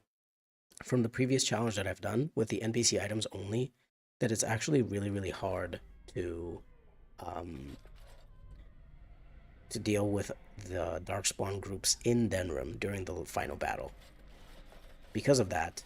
from the previous challenge that I've done with the NPC items only, that it's actually really, really hard to deal with the Darkspawn groups in Denrim during the final battle. Because of that,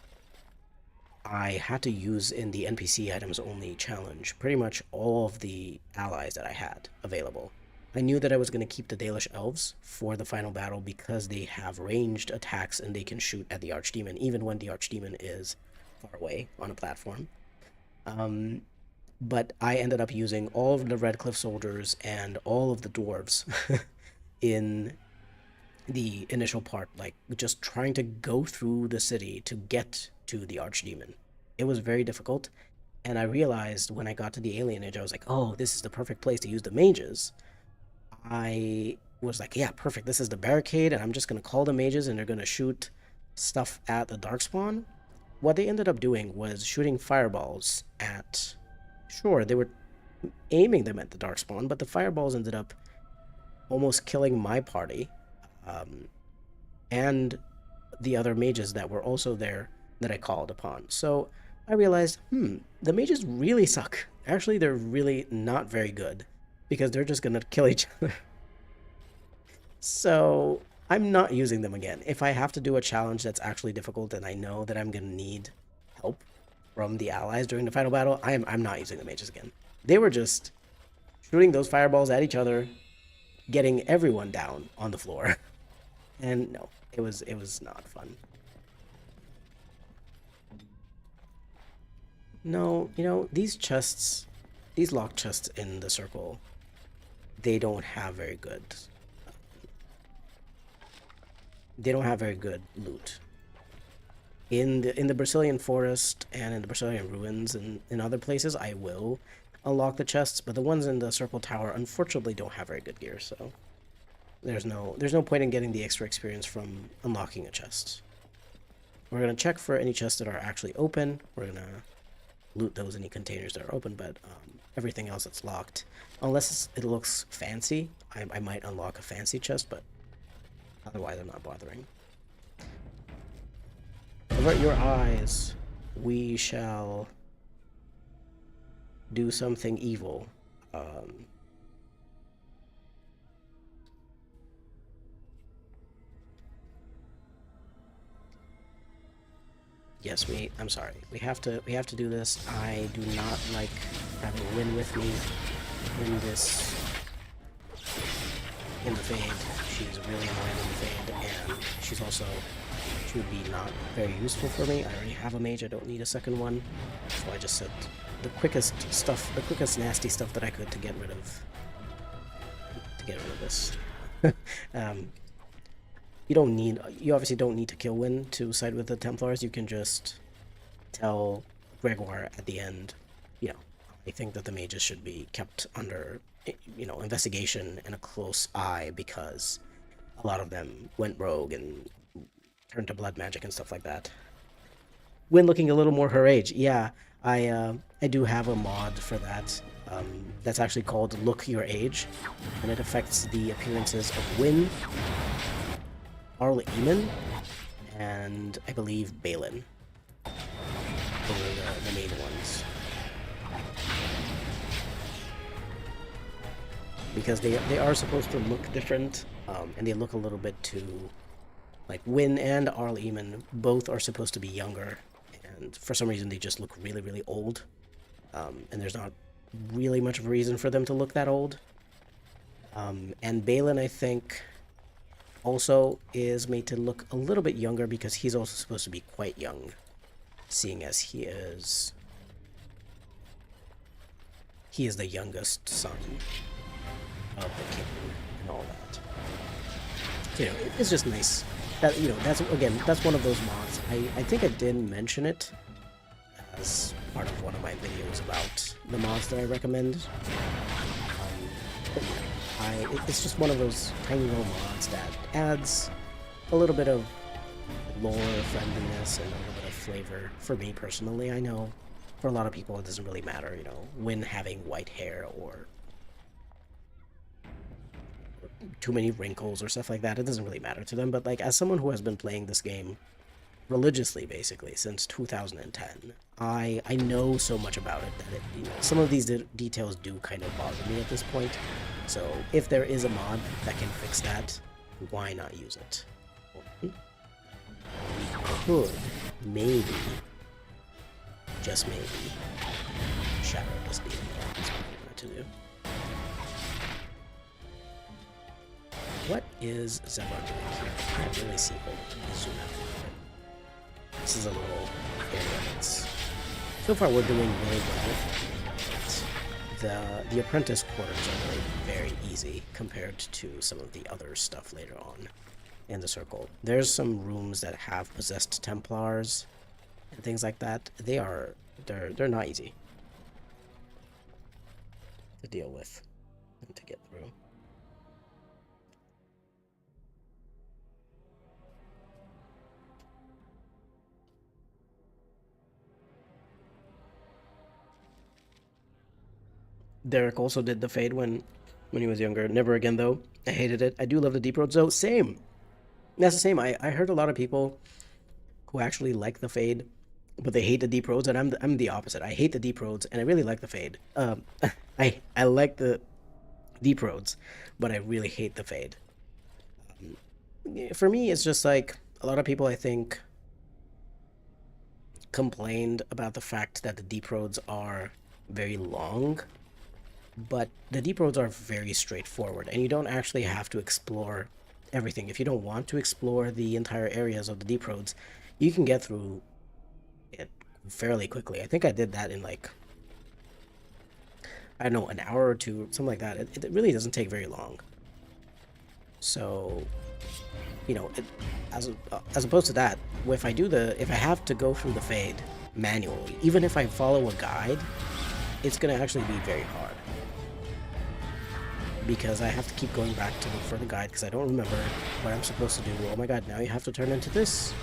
I had to use in the NPC items only challenge pretty much all of the allies that I had available. I knew that I was going to keep the Dalish Elves for the final battle because they have ranged attacks and they can shoot at the Archdemon, even when the Archdemon is far away on a platform. But I ended up using all of the Redcliffe soldiers and all of the dwarves in the initial part, like just trying to go through the city to get to the Archdemon. It was very difficult, and I realized when I got to the Alienage, I was like, oh, this is the perfect place to use the mages. I was like, yeah, perfect, this is the barricade, and I'm just going to call the mages, and they're going to shoot stuff at the Darkspawn. What they ended up doing was shooting fireballs at... Sure, they were aiming them at the Darkspawn, but the fireballs ended up almost killing my party, and the other mages that were also there that I called upon. So I realized, the mages really suck. Actually, they're really not very good, because they're just gonna kill each other. So I'm not using them again. If I have to do a challenge that's actually difficult and I know that I'm gonna need help from the allies during the final battle, I'm not using the mages again. They were just shooting those fireballs at each other, getting everyone down on the floor. And no, it was not fun. No, you know, these chests, these locked chests in the circle, they don't have very good loot. In the Brazilian forest and in the Brazilian ruins and in other places, I will unlock the chests, but the ones in the circle tower unfortunately don't have very good gear, so there's no point in getting the extra experience from unlocking a chest. We're gonna check for any chests that are actually open. We're gonna loot those any containers that are open, but everything else that's locked, unless it looks fancy, I might unlock a fancy chest, but otherwise I'm not bothering. Avert your eyes. We shall do something evil. Yes, I'm sorry. We have to do this. I do not like having Qwinn with me in this in the Fade. She's really annoying in the Fade, and she would be not very useful for me. I already have a mage, I don't need a second one. So I just said the quickest nasty stuff that I could to get rid of this. You obviously don't need to kill Qwinn to side with the Templars. You can just tell Gregoire at the end, I think that the mages should be kept under, investigation and a close eye because a lot of them went rogue and turned to blood magic and stuff like that. Qwinn looking a little more her age. Yeah, I do have a mod for that. That's actually called Look Your Age, and it affects the appearances of Qwinn, Eamon, and I believe Balin. Those are the main ones. Because they are supposed to look different, and they look a little bit too... Like, Qwinn and Eamon both are supposed to be younger, and for some reason they just look really, really old. And there's not really much of a reason for them to look that old. And Balin, I think, also is made to look a little bit younger because he's also supposed to be quite young, seeing as he is the youngest son of the king and all that. So, it's just nice. That, that's one of those mods. I think I did mention it as part of one of my videos about the mods that I recommend. But it's just one of those tiny little mods that adds a little bit of lore, friendliness, and a little bit of flavor. For me personally, I know for a lot of people it doesn't really matter, when having white hair or too many wrinkles or stuff like that, it doesn't really matter to them. But like, as someone who has been playing this game religiously basically since 2010, I know so much about it that some of these details do kind of bother me at this point. So if there is a mod that can fix that, why not use it? We could maybe, just maybe, shadow this demon. That's what we want to do. What is Zevon doing here? I can't really see. Zoom out. This is a little area that's... So far we're doing really well. But the apprentice quarters are really very easy compared to some of the other stuff later on in the circle. There's some rooms that have possessed Templars and things like that. They're not easy to deal with and to get through. Derek also did the Fade when he was younger. Never again, though. I hated it. I do love the Deep Roads, though. Same. That's the same. I heard a lot of people who actually like the Fade, but they hate the Deep Roads, and I'm the opposite. I hate the Deep Roads, and I really like the Fade. I like the Deep Roads, but I really hate the Fade. For me, it's just like a lot of people, I think, complained about the fact that the Deep Roads are very long. But the Deep Roads are very straightforward, and you don't actually have to explore everything. If you don't want to explore the entire areas of the Deep Roads, you can get through it fairly quickly. I think I did that in, like, I don't know, an hour or two, something like that. It really doesn't take very long. So, as opposed to that, if I have to go through the Fade manually, even if I follow a guide, it's going to actually be very hard. Because I have to keep going back to look for the guide because I don't remember what I'm supposed to do. Oh my god, now you have to turn into this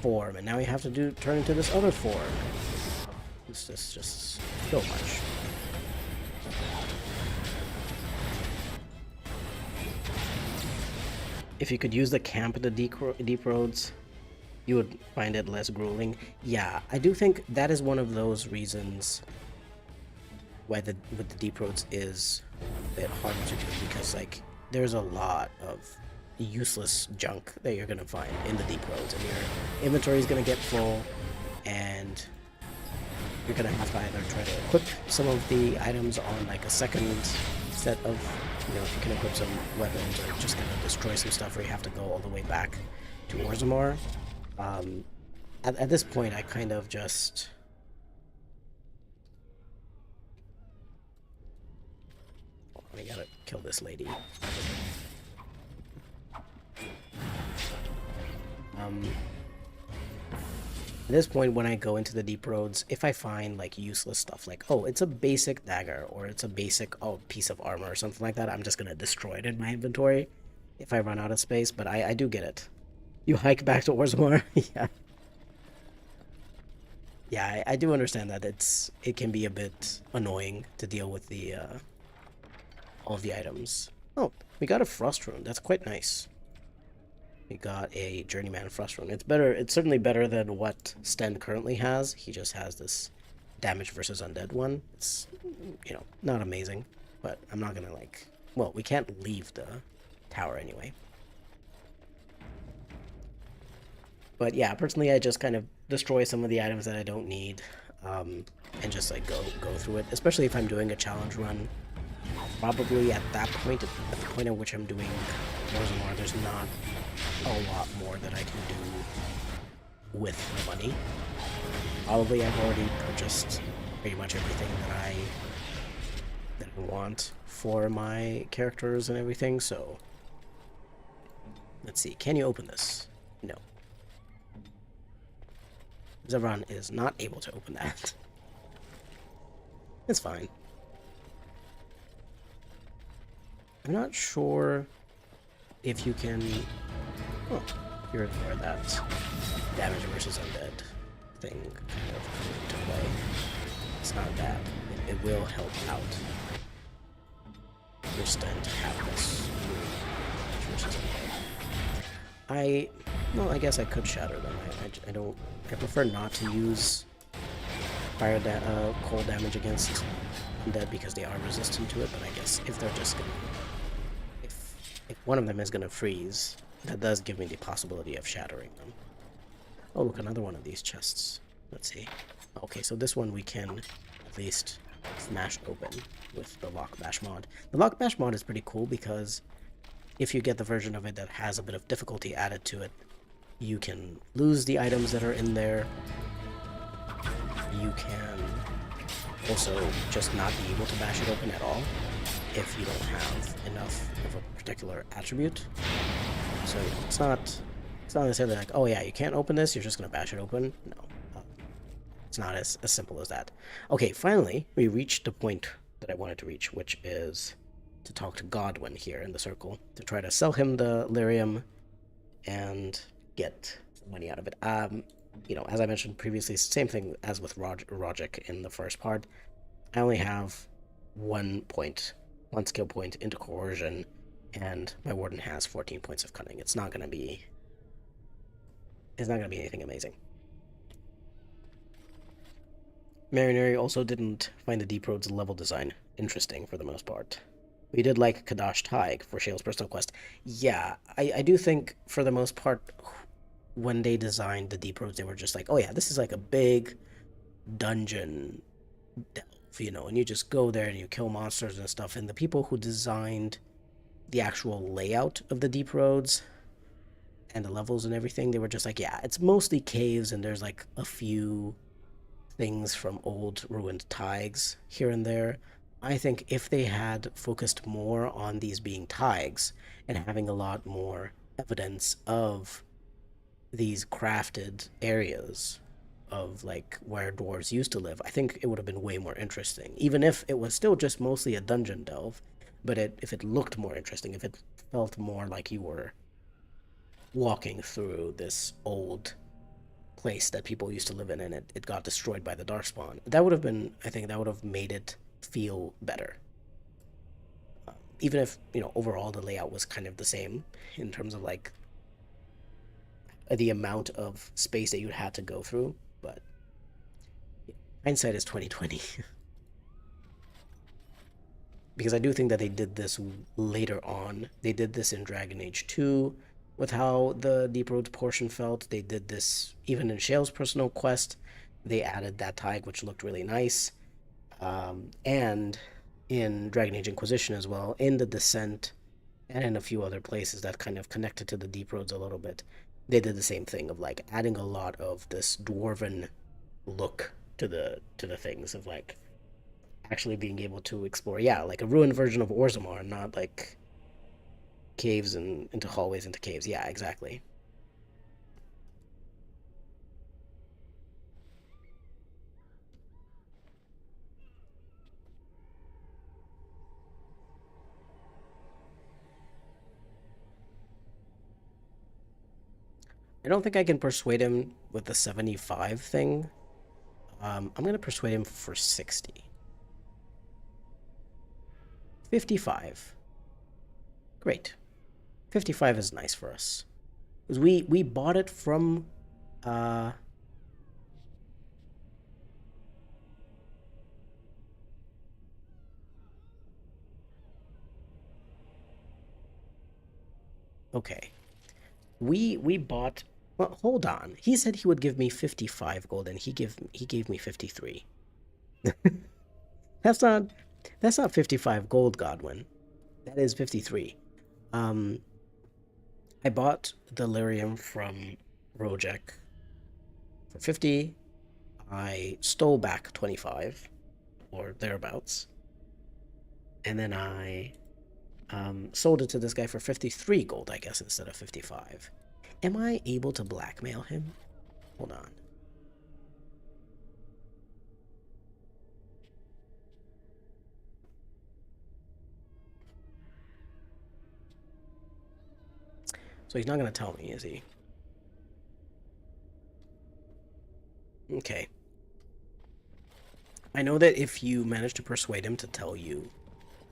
form, and now you have to turn into this other form. It's just so much. If you could use the camp at the Deep Roads, You would find it less grueling. Yeah, I do think that is one of those reasons why the with the deep roads is a bit harder to do, because like there's a lot of useless junk that you're gonna find in the deep roads, and your inventory is gonna get full, and you're gonna have to either try to equip some of the items on like a second set of, you know, if you can equip some weapons, or just gonna destroy some stuff where you have to go all the way back to Orzammar. At this point, I kind of just... I gotta kill this lady. At this point, when I go into the deep roads, if I find like useless stuff, like, oh, it's a basic dagger, or it's a basic, oh, piece of armor or something like that, I'm just gonna destroy it in my inventory if I run out of space. But I do get it. You hike back to Orzammar? Yeah. Yeah, I do understand that it can be a bit annoying to deal with the all of the items. Oh, we got a frost rune. That's quite nice. We got a journeyman frost rune. It's better. It's certainly better than what Sten currently has. He just has this damage versus undead one. It's, you know, not amazing, but I'm not gonna like... Well, we can't leave the tower anyway. But yeah, personally, I just kind of destroy some of the items that I don't need, and just like go through it. Especially if I'm doing a challenge run. Probably at that point, at the point at which I'm doing Orzammar, there's not a lot more that I can do with the money. Probably I've already purchased pretty much everything that I want for my characters and everything, so... Let's see, can you open this? No. Zevran is not able to open that. It's fine. I'm not sure if you can... Oh, here's where that damage versus undead thing kind of comes into play. It's not bad. It will help out. You're starting to have this versus undead. Well, I guess I could shatter them. I don't... I prefer not to use cold damage against undead because they are resistant to it, but I guess if they're just gonna... If one of them is gonna freeze, that does give me the possibility of shattering them. Oh, look, another one of these chests. Let's see. Okay, so this one we can at least smash open with the Lock Bash mod. The Lock Bash mod is pretty cool because if you get the version of it that has a bit of difficulty added to it, you can lose the items that are in there. You can also just not be able to bash it open at all if you don't have enough of a particular attribute. So it's not necessarily like, oh yeah, you can't open this, you're just gonna bash it open. No, it's not as simple as that. Okay, finally we reached the point that I wanted to reach, which is to talk to Godwin here in the circle to try to sell him the lyrium and get money out of it. You know, as I mentioned previously, same thing as with Rogic in the first part. I only have one skill point into coercion, and my warden has 14 points of cunning. It's not gonna be anything amazing. Marinari also didn't find the Deep Roads level design interesting for the most part. We did like Kadash Taig for Shale's personal quest. Yeah, I do think for the most part, when they designed the Deep Roads, they were just like, oh yeah, this is like a big dungeon delve, you know, and you just go there and you kill monsters and stuff. And the people who designed the actual layout of the Deep Roads and the levels and everything, they were just like, yeah, it's mostly caves and there's like a few things from old ruined taigs here and there. I think if they had focused more on these being taigs and having a lot more evidence of these crafted areas of like where dwarves used to live, I think it would have been way more interesting, even if it was still just mostly a dungeon delve. But if it looked more interesting, if it felt more like you were walking through this old place that people used to live in and it got destroyed by the Darkspawn, that would have been, I think that would have made it feel better. Even if, you know, overall the layout was kind of the same in terms of like the amount of space that you'd have to go through, but hindsight is 2020. Because I do think that they did this later on. They did this in Dragon Age 2 with how the Deep Roads portion felt. They did this even in Shale's personal quest. They added that tag, which looked really nice. And in Dragon Age Inquisition as well, in the Descent, and in a few other places that kind of connected to the Deep Roads a little bit, they did the same thing of like adding a lot of this dwarven look to the things of like actually being able to explore, yeah, like a ruined version of Orzammar, not like caves and into hallways into caves. Yeah, exactly. I don't think I can persuade him with the 75 thing. I'm gonna persuade him for 60. 55. Great. 55 is nice for us. Because we bought it from uh okay. We bought, well, hold on. He said he would give me 55 gold and he gave me 53. That's not that's not 55 gold, Godwin. That is 53. Um I bought the lyrium from Rojek for 50. I stole back 25 or thereabouts. And then I sold it to this guy for 53 gold, I guess, instead of 55. Am I able to blackmail him? Hold on. So he's not going to tell me, is he? Okay. I know that if you manage to persuade him to tell you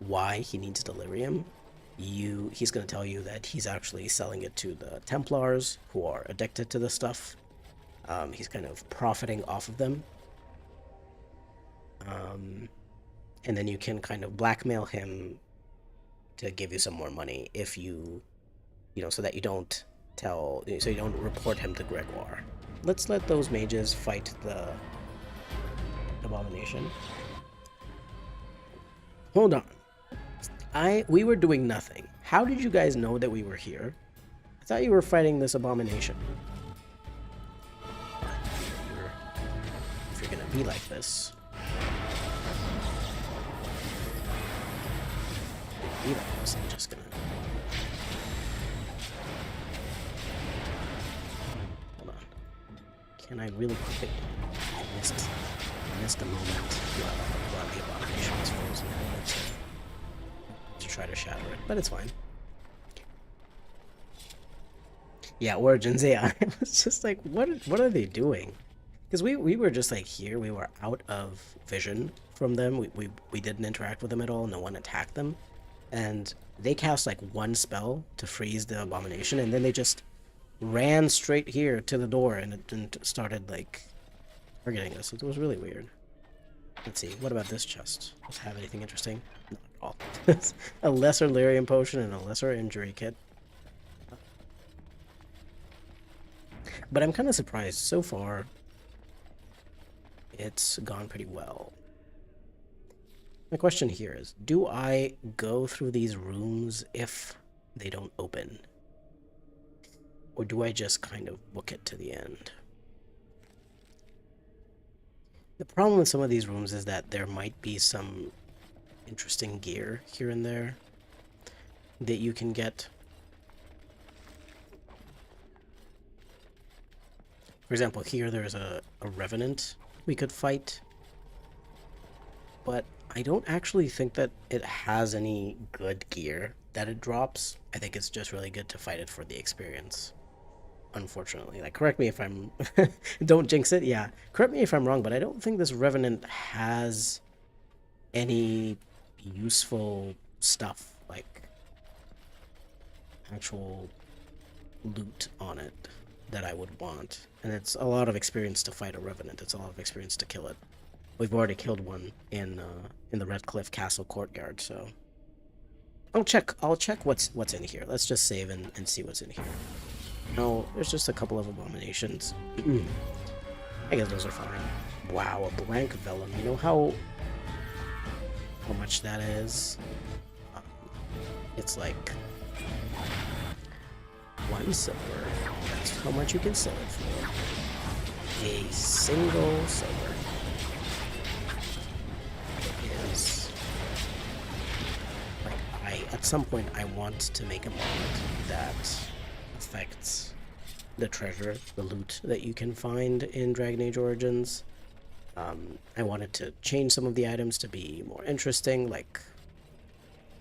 why he needs delirium, he's going to tell you that he's actually selling it to the Templars who are addicted to the stuff. He's kind of profiting off of them. And then you can kind of blackmail him to give you some more money if you know, so that you don't so you don't report him to Gregoire. Let's let those mages fight the abomination. Hold on. We were doing nothing. How did you guys know that we were here? I thought you were fighting this abomination. If you're gonna be like this. I'm just gonna. Hold on. Can I really quickly? I missed a moment while the abomination was frozen. I wanted to try to shatter it, but it's fine. Yeah, Origins. Yeah, it was just like, what are they doing? Because we were just like here, we were out of vision from them. We didn't interact with them at all. No one attacked them, and they cast like one spell to freeze the abomination, and then they just ran straight here to the door and started like targeting us. It was really weird. Let's see, what about this chest? Does it have anything interesting? Not at all. A lesser lyrium potion and a lesser injury kit. But I'm kind of surprised. So far, it's gone pretty well. My question here is, do I go through these rooms if they don't open? Or do I just kind of book it to the end? The problem with some of these rooms is that there might be some interesting gear here and there that you can get. For example, here there's a revenant we could fight, but I don't actually think that it has any good gear that it drops. I think it's just really good to fight it for the experience. Unfortunately, like, correct me if I'm don't jinx it. Yeah, correct me if I'm wrong, but I don't think this revenant has any useful stuff like actual loot on it. that I would want. And it's a lot of experience to fight a Revenant. It's a lot of experience to kill it. We've already killed one in the Red Cliff Castle courtyard, so I'll check what's in here. Let's just save and see what's in here. No, there's just a couple of abominations. I guess those are fine. Wow, a blank vellum. You know how much that is? It's like 1 silver. That's how much you can sell it for. A single silver is like at some point I want to make a mod that affects the treasure, the loot that you can find in Dragon Age Origins. I wanted to change some of the items to be more interesting, like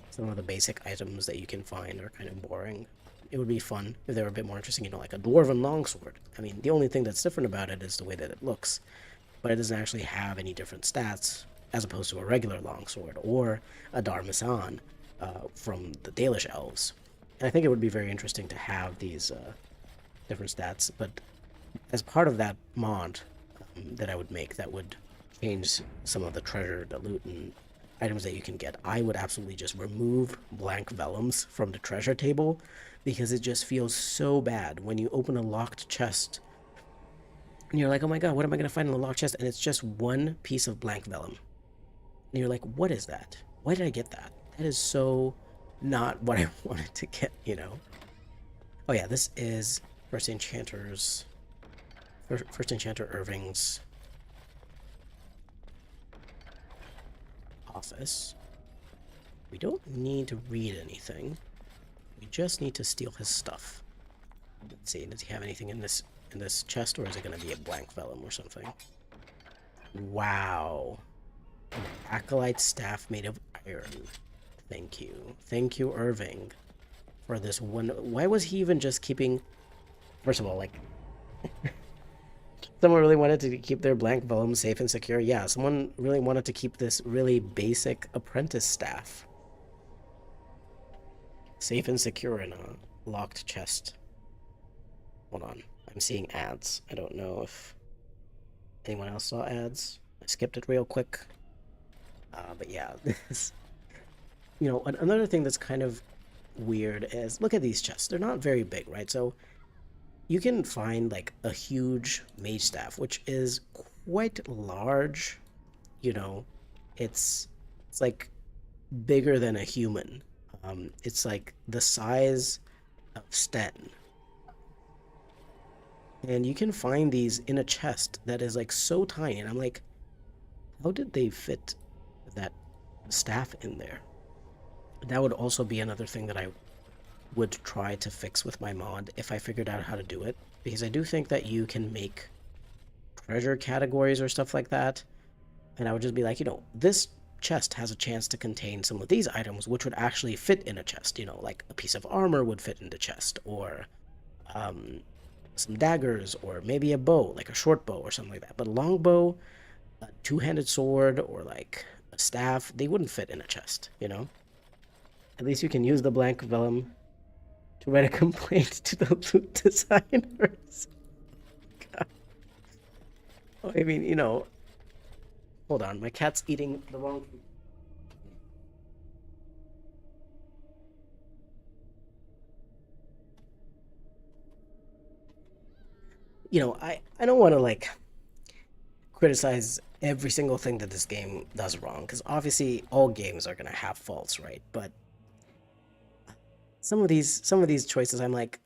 some of the basic items that you can find are kind of boring. It would be fun if they were a bit more interesting, you know, like a dwarven longsword. I mean, the only thing that's different about it is the way that it looks, but it doesn't actually have any different stats as opposed to a regular longsword or a Darmasan from the Dalish elves. And I think it would be very interesting to have these different stats, but as part of that mod that I would make that would change some of the treasure, the loot, and items that you can get, I would absolutely just remove blank vellums from the treasure table, because it just feels so bad when you open a locked chest and you're like, oh my god, what am I going to find in the locked chest? And it's just one piece of blank vellum. And you're like, what is that? Why did I get that? That is so not what I wanted to get, you know? Oh yeah, this is First Enchanter Irving's office. We don't need to read anything. We just need to steal his stuff. Let's see, does he have anything in this chest, or is it going to be a blank vellum or something? Wow. An acolyte staff made of iron. Thank you. Thank you, Irving, for this one. Why was he even just keeping... First of all, like... Someone really wanted to keep their blank vellum safe and secure. Yeah, someone really wanted to keep this really basic apprentice staff safe and secure in a locked chest. Hold on. I'm seeing ads. I don't know if anyone else saw ads. I skipped it real quick. But yeah, this... You know, another thing that's kind of weird is, look at these chests. They're not very big, right? So you can find like a huge mage staff, which is quite large. You know, it's like bigger than a human. It's like the size of Sten. And you can find these in a chest that is like so tiny. And I'm like, how did they fit that staff in there? That would also be another thing that I would try to fix with my mod if I figured out how to do it. Because I do think that you can make treasure categories or stuff like that. And I would just be like, you know, this chest has a chance to contain some of these items which would actually fit in a chest. You know, like a piece of armor would fit in the chest, or some daggers, or maybe a bow, like a short bow or something like that. But a long bow, a two-handed sword, or like a staff, they wouldn't fit in a chest, you know? At least you can use the blank vellum to write a complaint to the loot designers. God. Oh, I mean, you know... Hold on, my cat's eating the wrong food. You know, I don't want to, like, criticize every single thing that this game does wrong, because obviously all games are going to have faults, right? But some of these choices, I'm like,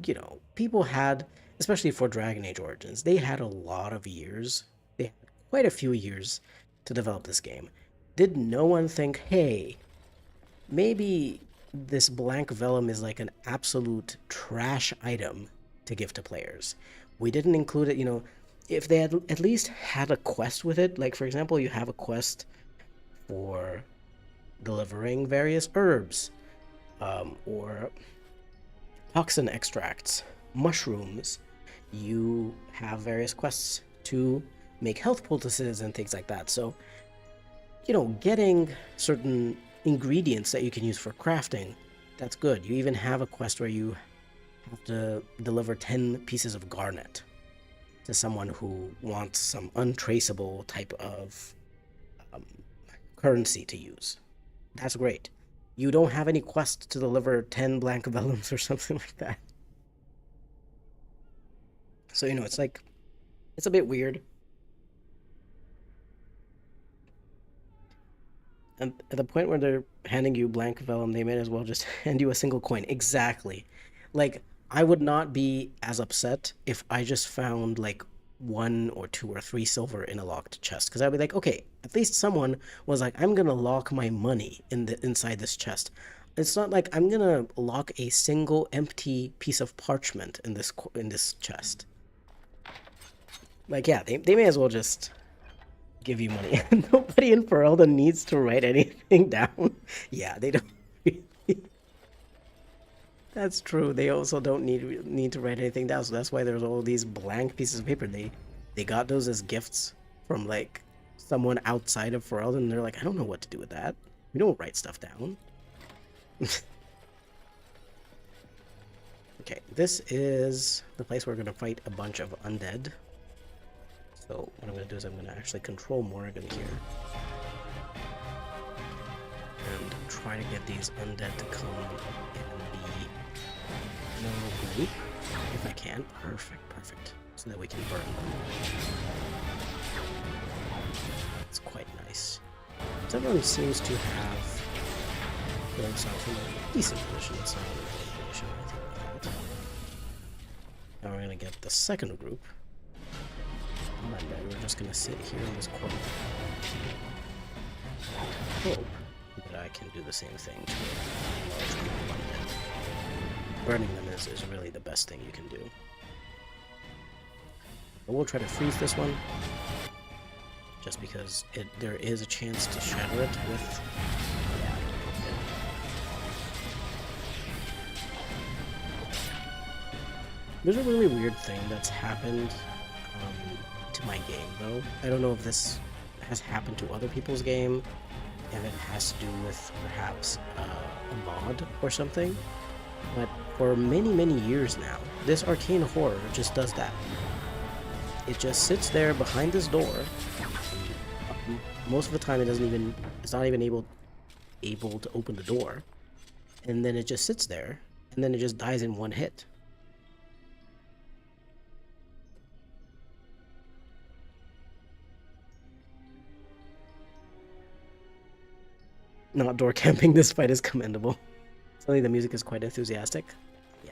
you know, people had, especially for Dragon Age Origins, they had a lot of years. They had quite a few years to develop this game. Did no one think, hey, maybe this blank vellum is like an absolute trash item to give to players? We didn't include it, you know, if they had at least had a quest with it. Like, for example, you have a quest for delivering various herbs, or toxin extracts, mushrooms. You have various quests to make health poultices and things like that. So, you know, getting certain ingredients that you can use for crafting, that's good. You even have a quest where you have to deliver 10 pieces of garnet to someone who wants some untraceable type of currency to use. That's great. You don't have any quest to deliver 10 blank vellums or something like that. So, you know, it's like, it's a bit weird. And at the point where they're handing you blank vellum, they may as well just hand you a single coin. Exactly. Like, I would not be as upset if I just found like 1 or 2 or 3 silver in a locked chest, because I'd be like, okay, at least someone was like, I'm gonna lock my money inside this chest. It's not like I'm gonna lock a single empty piece of parchment in this chest. Like, yeah, they may as well just give you money. Nobody in Ferelden needs to write anything down. Yeah, they don't. That's true. They also don't need to write anything down. So that's why there's all these blank pieces of paper. They got those as gifts from like someone outside of Ferelden. And they're like, I don't know what to do with that. We don't write stuff down. Okay, this is the place where we're gonna fight a bunch of undead. So what I'm gonna do is I'm gonna actually control Morrigan here. And try to get these undead to come in the group, if I can. Perfect. So that we can burn them. It's quite nice. So everyone seems to have themselves in a decent position. It's not really a position or anything like that. Now we're gonna get the second group. And then we're just gonna sit here in this corner. Hope that I can do the same thing to a large group of undead. Burning them is really the best thing you can do. But we'll try to freeze this one, just because there is a chance to shatter it with... Yeah. There's a really weird thing that's happened to my game, though. I don't know if this has happened to other people's game, if it has to do with perhaps a mod or something, but for many years now, this arcane horror just does that. It just sits there behind this door. Most of the time it's not even able to open the door, and then it just sits there, and then it just dies in one hit. Not door camping, this fight is commendable. Suddenly the music is quite enthusiastic. Yeah.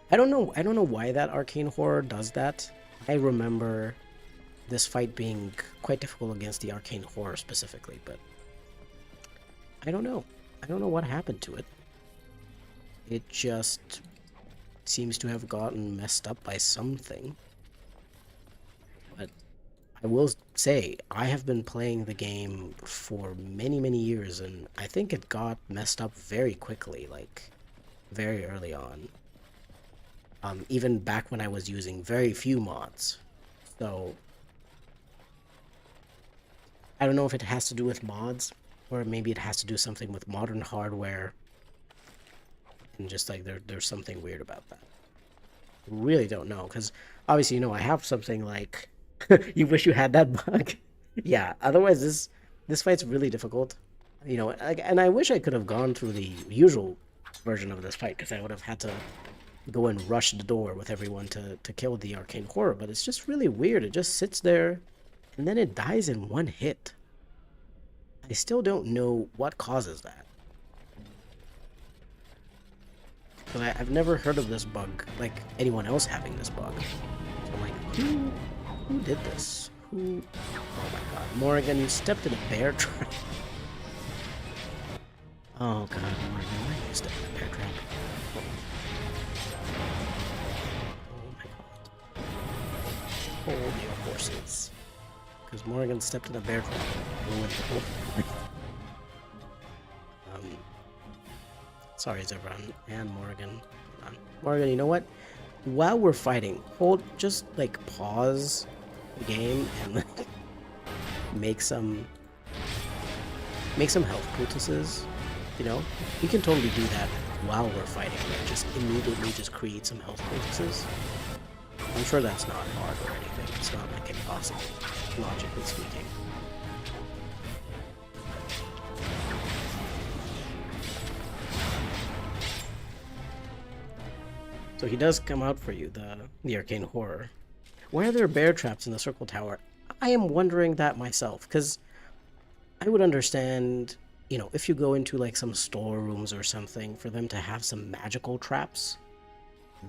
I don't know why that arcane horror does that. I remember this fight being quite difficult against the arcane horror specifically, but I don't know. I don't know what happened to it. It just seems to have gotten messed up by something. But I will say, I have been playing the game for many years, and I think it got messed up very quickly, like, very early on. Even back when I was using very few mods. So, I don't know if it has to do with mods, or maybe it has to do something with modern hardware, and just, like, there's something weird about that. I really don't know, because, obviously, you know, I have something like... You wish you had that bug. Yeah, otherwise this fight's really difficult. You know, and I wish I could have gone through the usual version of this fight, because I would have had to go and rush the door with everyone to kill the arcane horror, but it's just really weird. It just sits there, and then it dies in one hit. I still don't know what causes that. Because I've never heard of this bug, like anyone else having this bug. So I'm like, who did this? Who? Oh my god. Morrigan, you stepped in a bear trap. Oh god, Morrigan, why did you step in a bear trap? Oh my god. Hold your horses. Because Morrigan stepped in a bear trap and ruined the whole thing. Sorry, Zebron and Morrigan. Morrigan, you know what? While we're fighting, just like pause the game and like make some health poultices You know, we can totally do that while we're fighting. Like just immediately just create some health poultices. I'm sure that's not hard or anything. It's not like impossible, logically speaking. So he does come out for you, the arcane horror. Why are there bear traps in the circle tower? I am wondering that myself, because I would understand, you know, if you go into like some storerooms or something, for them to have some magical traps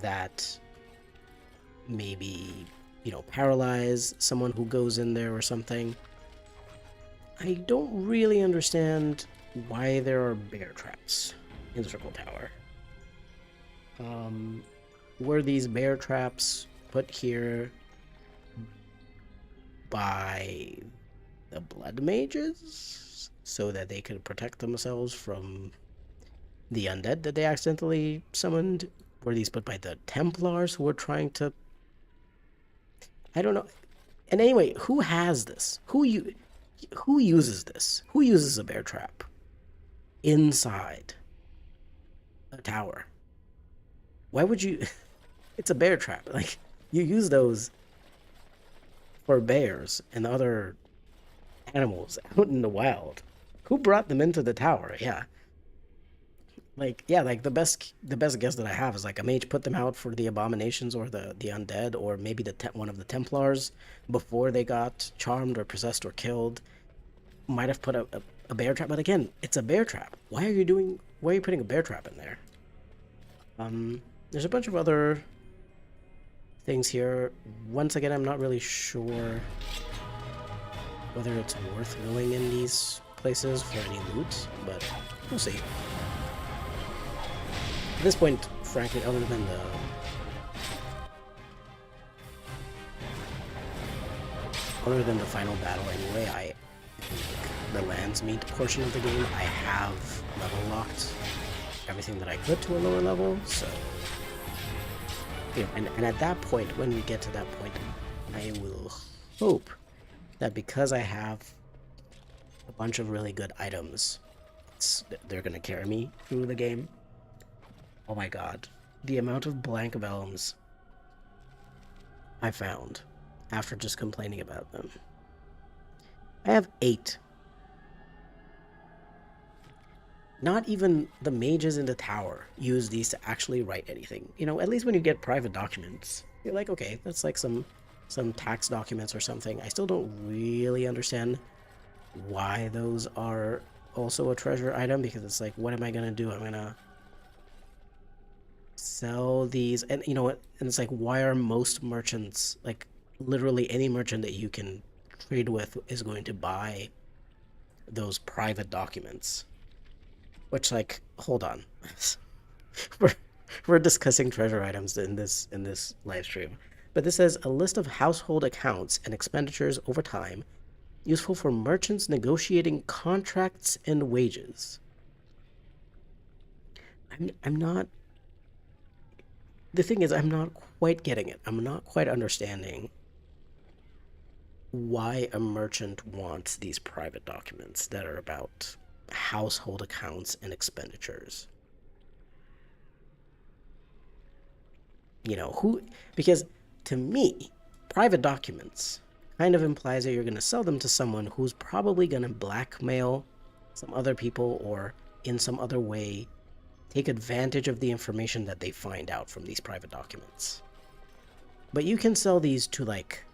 that maybe, you know, paralyze someone who goes in there or something. I don't really understand why there are bear traps in the circle tower. Were these bear traps put here by the blood mages so that they could protect themselves from the undead that they accidentally summoned? Were these put by the Templars who were trying to... I don't know. And anyway, who has this? Who uses this? Who uses a bear trap inside a tower? Why would you... It's a bear trap. Like, you use those for bears and other animals out in the wild. Who brought them into the tower? Yeah. Like, yeah, like the best guess that I have is like a mage put them out for the abominations or the undead, or maybe one of the Templars before they got charmed or possessed or killed might have put a bear trap. But again, it's a bear trap. Why are you putting a bear trap in there? There's a bunch of other things here. Once again, I'm not really sure whether it's worth going in these places for any loot, but we'll see. At this point, frankly, other than the final battle anyway, I think the lands meet portion of the game, I have level locked everything that I could to a lower level, so you know, and at that point, when we get to that point, I will hope that because I have a bunch of really good items, they're gonna carry me through the game. Oh my god, the amount of blank vellums I found after just complaining about them. I have 8. Not even the mages in the tower use these to actually write anything. You know, at least when you get private documents, you're like, okay, that's like some tax documents or something. I still don't really understand why those are also a treasure item, because it's like, what am I gonna do? I'm gonna sell these, and you know what? And it's like, why are most merchants, like literally any merchant that you can trade with is going to buy those private documents? Which, like, hold on, we're discussing treasure items in this live stream, but this says a list of household accounts and expenditures over time, useful for merchants negotiating contracts and wages. I'm not. The thing is, I'm not quite getting it. I'm not quite understanding why a merchant wants these private documents that are about household accounts and expenditures. You know, because to me, private documents kind of implies that you're going to sell them to someone who's probably going to blackmail some other people or in some other way take advantage of the information that they find out from these private documents. But you can sell these to like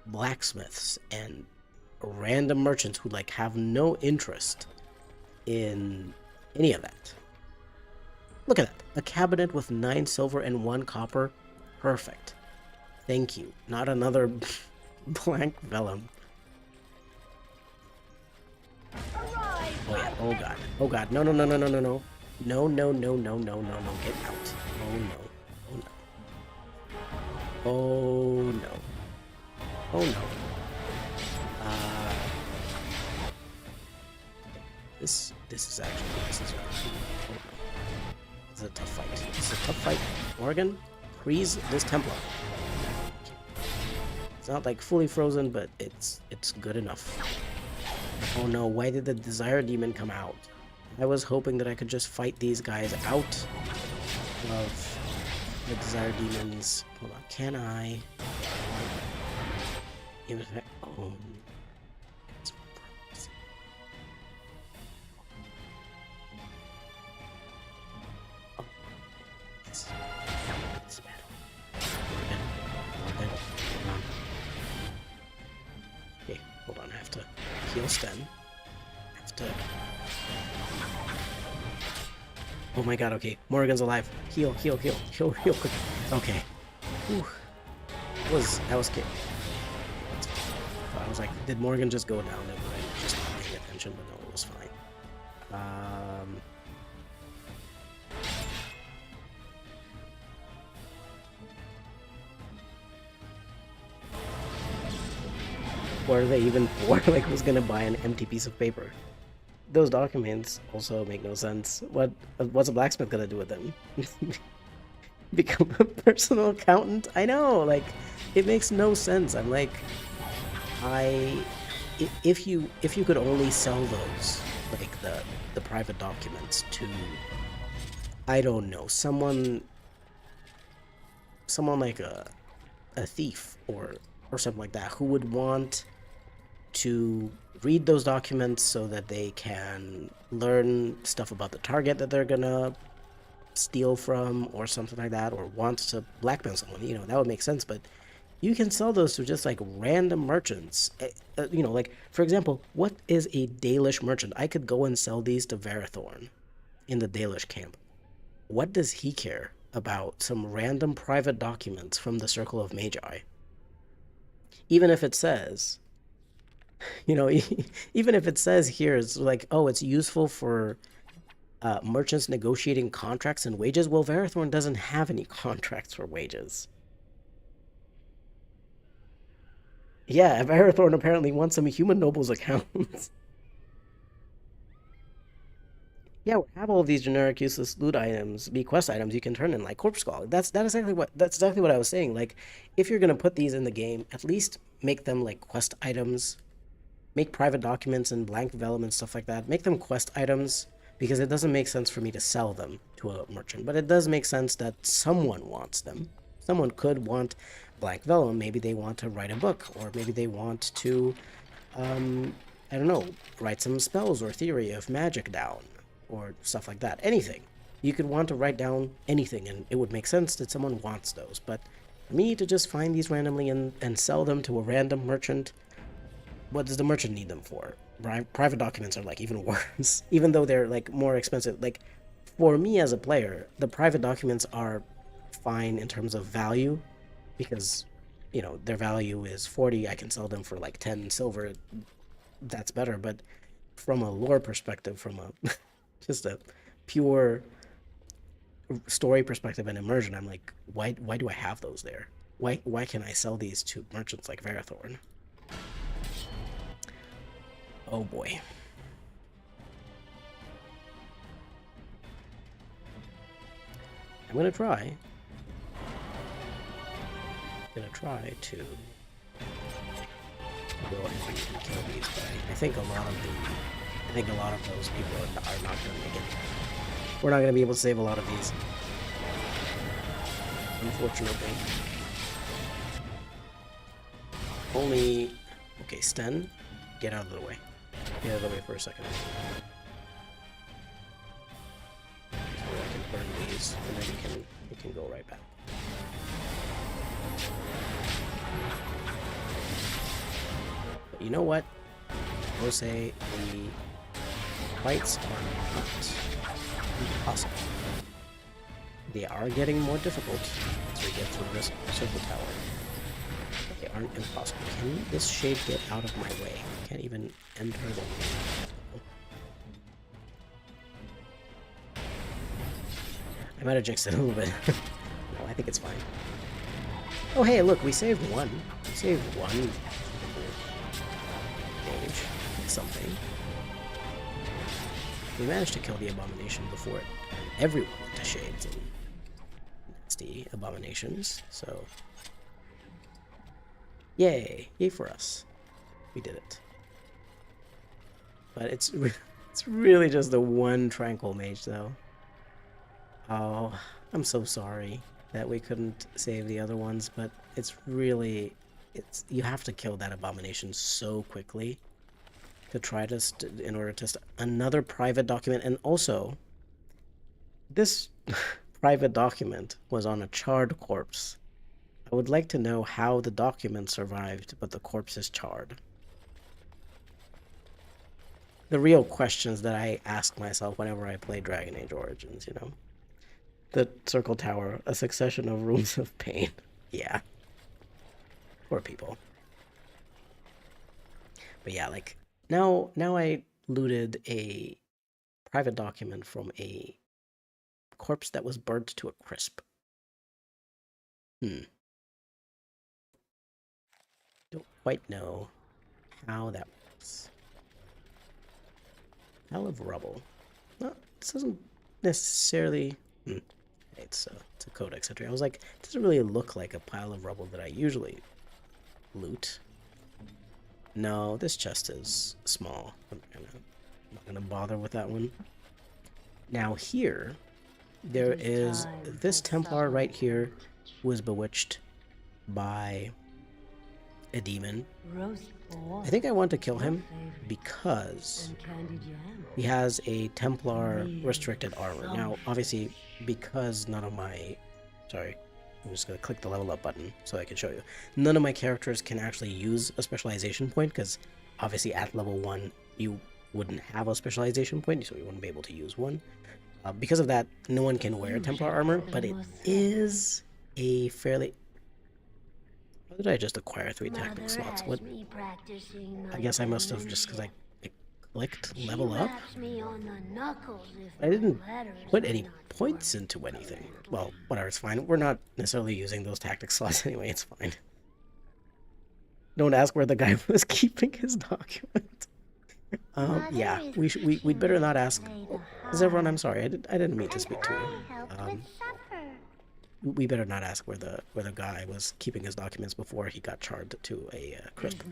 blacksmiths and random merchants who like have no interest in any of that. Look at that. A cabinet with 9 silver and 1 copper. Perfect. Thank you. Not another blank vellum. Oh yeah. Oh god. Oh god. No, no, no, no, no, no, no. No, no, no, no, no, no, no. Get out. Oh no. Oh no. Oh no. Oh no. This is oh no. This is a tough fight. This is a tough fight. Morgan, freeze this Templar. It's not like fully frozen, but it's good enough. Oh no, why did the Desire Demon come out? I was hoping that I could just fight these guys out of the Desire Demons. Hold on, can I? Oh. Okay, hold on, I have to heal Sten. I have to... Oh my god, okay, Morrigan's alive. Heal, heal, heal, heal, heal quick. Okay. Whew. That was scary. I was like, did Morrigan just go down? And I just not paying attention, but no, it was fine. What are they even for? Like, who's gonna buy an empty piece of paper? Those documents also make no sense. What's a blacksmith gonna do with them? Become a personal accountant? I know, like, it makes no sense. I'm like, if you could only sell those, like the private documents to, I don't know, someone like a thief or something like that, who would want to read those documents so that they can learn stuff about the target that they're gonna steal from or something like that, or wants to blackmail someone, you know, that would make sense. But you can sell those to just like random merchants. You know, like, for example, what is a Dalish merchant? I could go and sell these to Varathorn in the Dalish camp. What does he care about some random private documents from the Circle of Magi? Even if it says, you know, even if it says here, it's like, oh, it's useful for merchants negotiating contracts and wages. Well, Varathorn doesn't have any contracts for wages. Yeah, Varathorn apparently wants some human nobles accounts. Yeah, we have all of these generic useless loot items, be quest items you can turn in, like Corpse Skull. That's exactly what I was saying. Like, if you're gonna put these in the game, at least make them like quest items. Make private documents and blank vellum and stuff like that. Make them quest items, because it doesn't make sense for me to sell them to a merchant. But it does make sense that someone wants them. Someone could want blank vellum. Maybe they want to write a book, or maybe they want to, I don't know, write some spells or theory of magic down, or stuff like that. Anything. You could want to write down anything, and it would make sense that someone wants those. But for me to just find these randomly and sell them to a random merchant, what does the merchant need them for? Private documents are like even worse, even though they're like more expensive. Like, for me as a player, the private documents are fine in terms of value, because, you know, their value is 40. I can sell them for like 10 silver. That's better. But from a lore perspective, from a just a pure story perspective and immersion, I'm like, why do I have those there? Why can I sell these to merchants like Varathorn? Oh boy. I'm gonna try to go ahead and kill these, but I think a lot of those people are not gonna make it. We're not gonna be able to save a lot of these, unfortunately. Only, okay, Sten, get out of the way. Get out of the way for a second. So I can burn these, and then we can go right back. But you know what? I will say the fights are not impossible. They are getting more difficult as we get through this circle tower. They aren't impossible. Can this shade get out of my way? I can't even enter the way. I might have jinxed it a little bit. No, I think it's fine. Oh hey, look, we saved one. We saved one damage. Something. We managed to kill the abomination before everyone went to shades and nasty abominations, so yay for us. We did it. But It's really just the one Tranquil Mage, though. Oh, I'm so sorry that we couldn't save the other ones, but it's really... you have to kill that abomination so quickly to try to... in order to... another private document, and also... this private document was on a charred corpse. I would like to know how the document survived, but the corpse is charred. The real questions that I ask myself whenever I play Dragon Age Origins, you know? The Circle Tower, a succession of rooms of pain. Yeah. Poor people. But yeah, like, now I looted a private document from a corpse that was burnt to a crisp. Don't quite know how that works. Pile of rubble. No, this doesn't necessarily... It's a codex entry. I was like, it doesn't really look like a pile of rubble that I usually loot. No, this chest is small. I'm not gonna bother with that one. Now here, there is this Templar right here who is bewitched by a demon. I think I want to kill him because he has a Templar restricted armor. Now, obviously, because none of my... Sorry, I'm just going to click the level up button so I can show you. None of my characters can actually use a specialization point because obviously at level 1 you wouldn't have a specialization point, so you wouldn't be able to use one. Because of that, no one can wear Templar armor, but it is a fairly... How did I just acquire 3 tactic slots? What? I guess I must have just because I clicked level up. I didn't put any points into anything. Well, whatever, it's fine. We're not necessarily using those tactic slots anyway, it's fine. Don't ask where the guy was keeping his document. Yeah, we'd better not ask. Is everyone? I'm sorry, I didn't mean to speak to you. We better not ask where the guy was keeping his documents before he got charred to a crisp.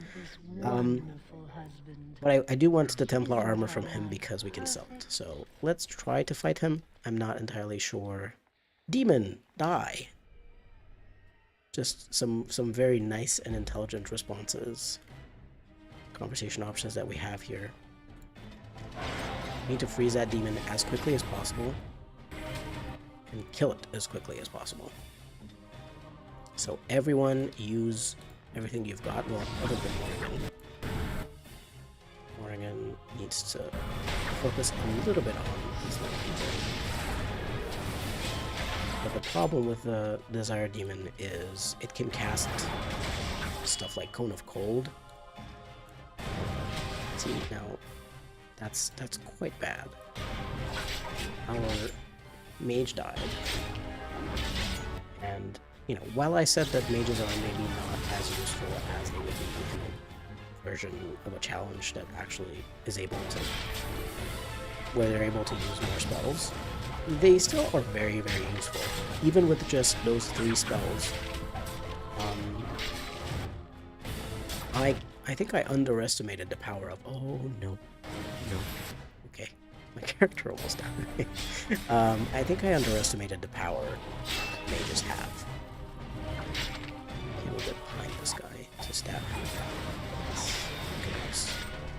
But I do want the Templar armor from him because we can sell it. So let's try to fight him. I'm not entirely sure. Demon, die. Just some very nice and intelligent responses. Conversation options that we have here. We need to freeze that demon as quickly as possible. And kill it as quickly as possible. So everyone use everything you've got. Well, other than Morrigan. Morrigan needs to focus a little bit on these little people. But the problem with the Desire Demon is it can cast stuff like Cone of Cold. See, now that's quite bad. Our mage died, and you know, while I said that mages are maybe not as useful as they would be in a version of a challenge that actually is able to, where they're able to use more spells, they still are very, very useful, even with just those 3 spells. I think I underestimated the power of... Oh no, okay. My character almost died. I think I underestimated the power mages have. Okay, we'll get behind this guy to stab him. Look at those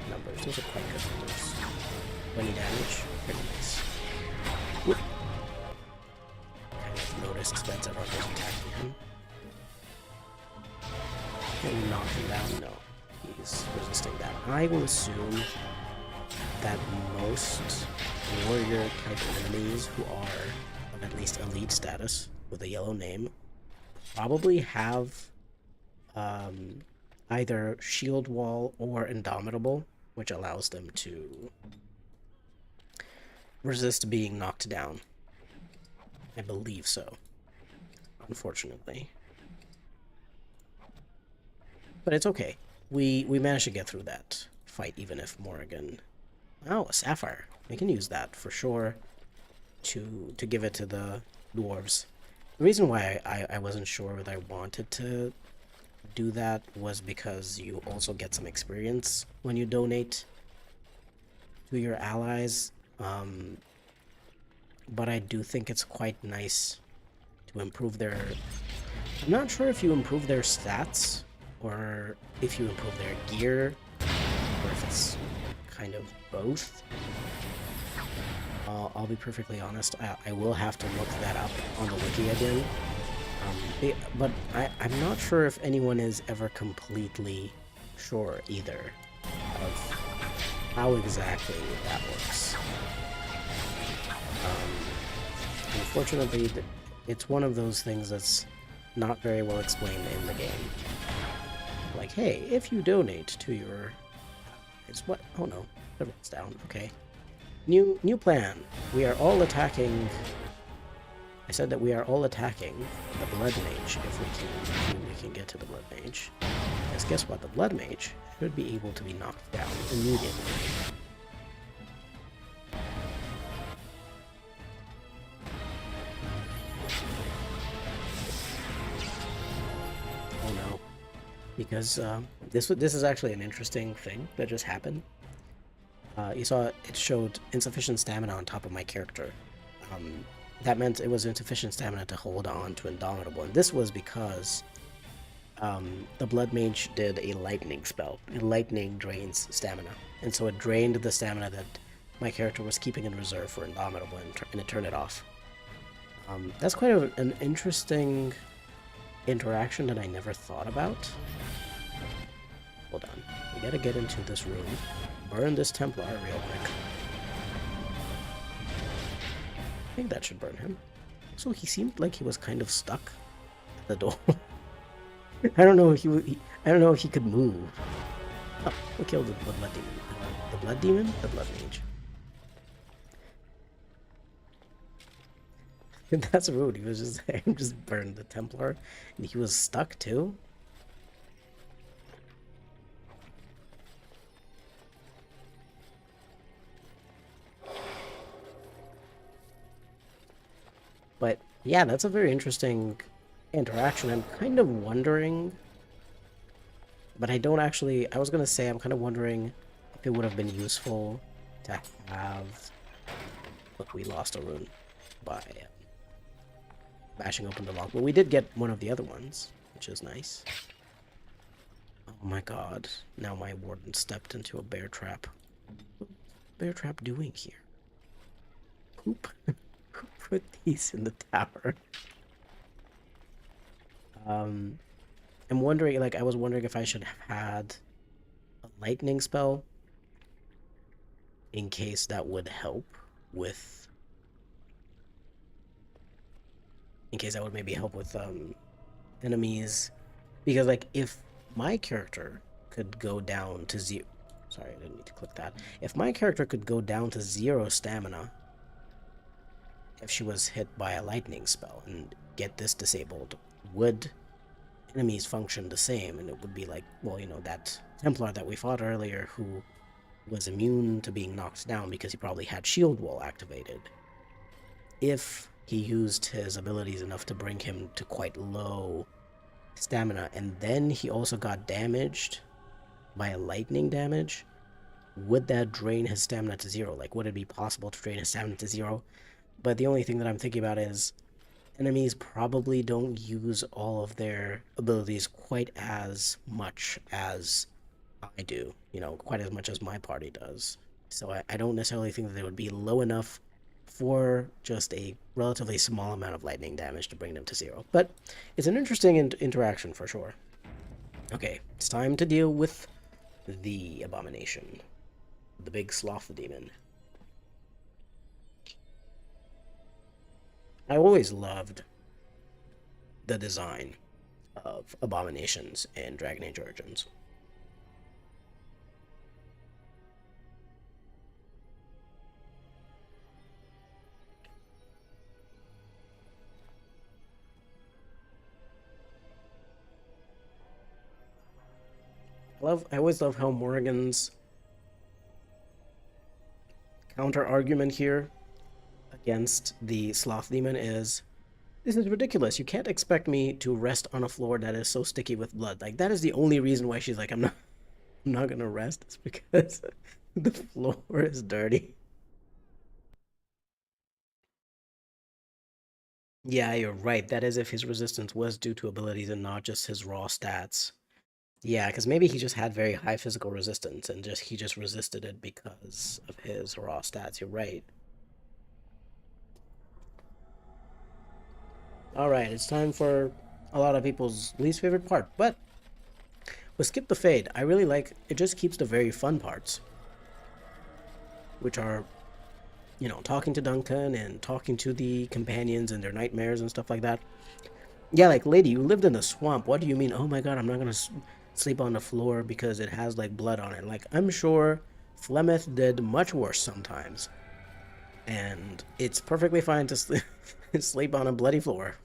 numbers. Those are quite good numbers. 20 damage. Pretty nice. Whoop. Kind of noticed that everyone was attacking him. Can we knock him down? No. He's resisting that. I will assume that most warrior type enemies who are of at least elite status with a yellow name probably have either shield wall or indomitable, which allows them to resist being knocked down. I believe so, unfortunately. But it's okay. We managed to get through that fight, even if Morrigan... Oh, a sapphire. We can use that for sure to give it to the dwarves. The reason why I wasn't sure that I wanted to do that was because you also get some experience when you donate to your allies, but I do think it's quite nice to improve their... I'm not sure if you improve their stats, or if you improve their gear, or if it's kind of both. I'll be perfectly honest, I will have to look that up on the wiki again. But I'm not sure if anyone is ever completely sure either of how exactly that works. Unfortunately, it's one of those things that's not very well explained in the game. Like, hey, if you donate to your... It's what? Oh no, everyone's down. Okay. New plan. We are all attacking... I said that we are all attacking the Blood Mage if we can get to the Blood Mage. Because guess what? The Blood Mage should be able to be knocked down immediately. Oh no. Because this is actually an interesting thing that just happened. You saw it showed insufficient stamina on top of my character. That meant it was insufficient stamina to hold on to Indomitable, and this was because the Blood Mage did a lightning spell, and lightning drains stamina, and so it drained the stamina that my character was keeping in reserve for Indomitable, and it turned it off. That's quite an interesting interaction that I never thought about. Hold on, we gotta get into this room, burn this Templar real quick. I think that should burn him. So he seemed like he was kind of stuck at the door. I don't know if I don't know if he could move. Oh, we killed the blood demon. The blood demon? The blood mage. That's rude. He was just just burned the Templar, and he was stuck too. But yeah, that's a very interesting interaction. I'm kind of wondering, but I don't actually... I was gonna say I'm kind of wondering if it would have been useful to have... Look, we lost a rune by bashing open the lock, but we did get one of the other ones, which is nice. Oh my god, now my warden stepped into a bear trap. What's bear trap doing here? Poop. Who put these in the tower? I'm wondering, like, I was wondering if I should have had a lightning spell in case that would help with... In case that would maybe help with enemies, because like if my character could go down to zero, sorry, I didn't need to click that. If my character could go down to 0 stamina if she was hit by a lightning spell and get this disabled, would enemies function the same? And it would be like, well, you know, that Templar that we fought earlier who was immune to being knocked down because he probably had shield wall activated. If he used his abilities enough to bring him to quite low stamina, and then he also got damaged by a lightning damage, would that drain his stamina to 0? Like, would it be possible to drain his stamina to 0? But the only thing that I'm thinking about is enemies probably don't use all of their abilities quite as much as I do, you know, quite as much as my party does. So I don't necessarily think that they would be low enough for just a relatively small amount of lightning damage to bring them to 0. But it's an interesting interaction for sure. Okay, it's time to deal with the abomination. The big sloth demon. I always loved the design of abominations in Dragon Age Origins. I always love how Morrigan's counter argument here against the sloth demon is, this is ridiculous. You can't expect me to rest on a floor that is so sticky with blood. Like, that is the only reason why she's like, I'm not gonna rest. It's because The floor is dirty. Yeah, you're right. That is if his resistance was due to abilities and not just his raw stats. Yeah, because maybe he just had very high physical resistance and he just resisted it because of his raw stats. You're right. All right, it's time for a lot of people's least favorite part, but we'll skip the fade. I really like it. Just keeps the very fun parts, which are talking to Duncan and talking to the companions and their nightmares and stuff like that. Yeah, like, lady, you lived in a swamp. What do you mean? Oh my god, I'm not gonna sleep on the floor because it has, like, blood on it. Like, I'm sure Flemeth did much worse sometimes. And it's perfectly fine to sleep on a bloody floor.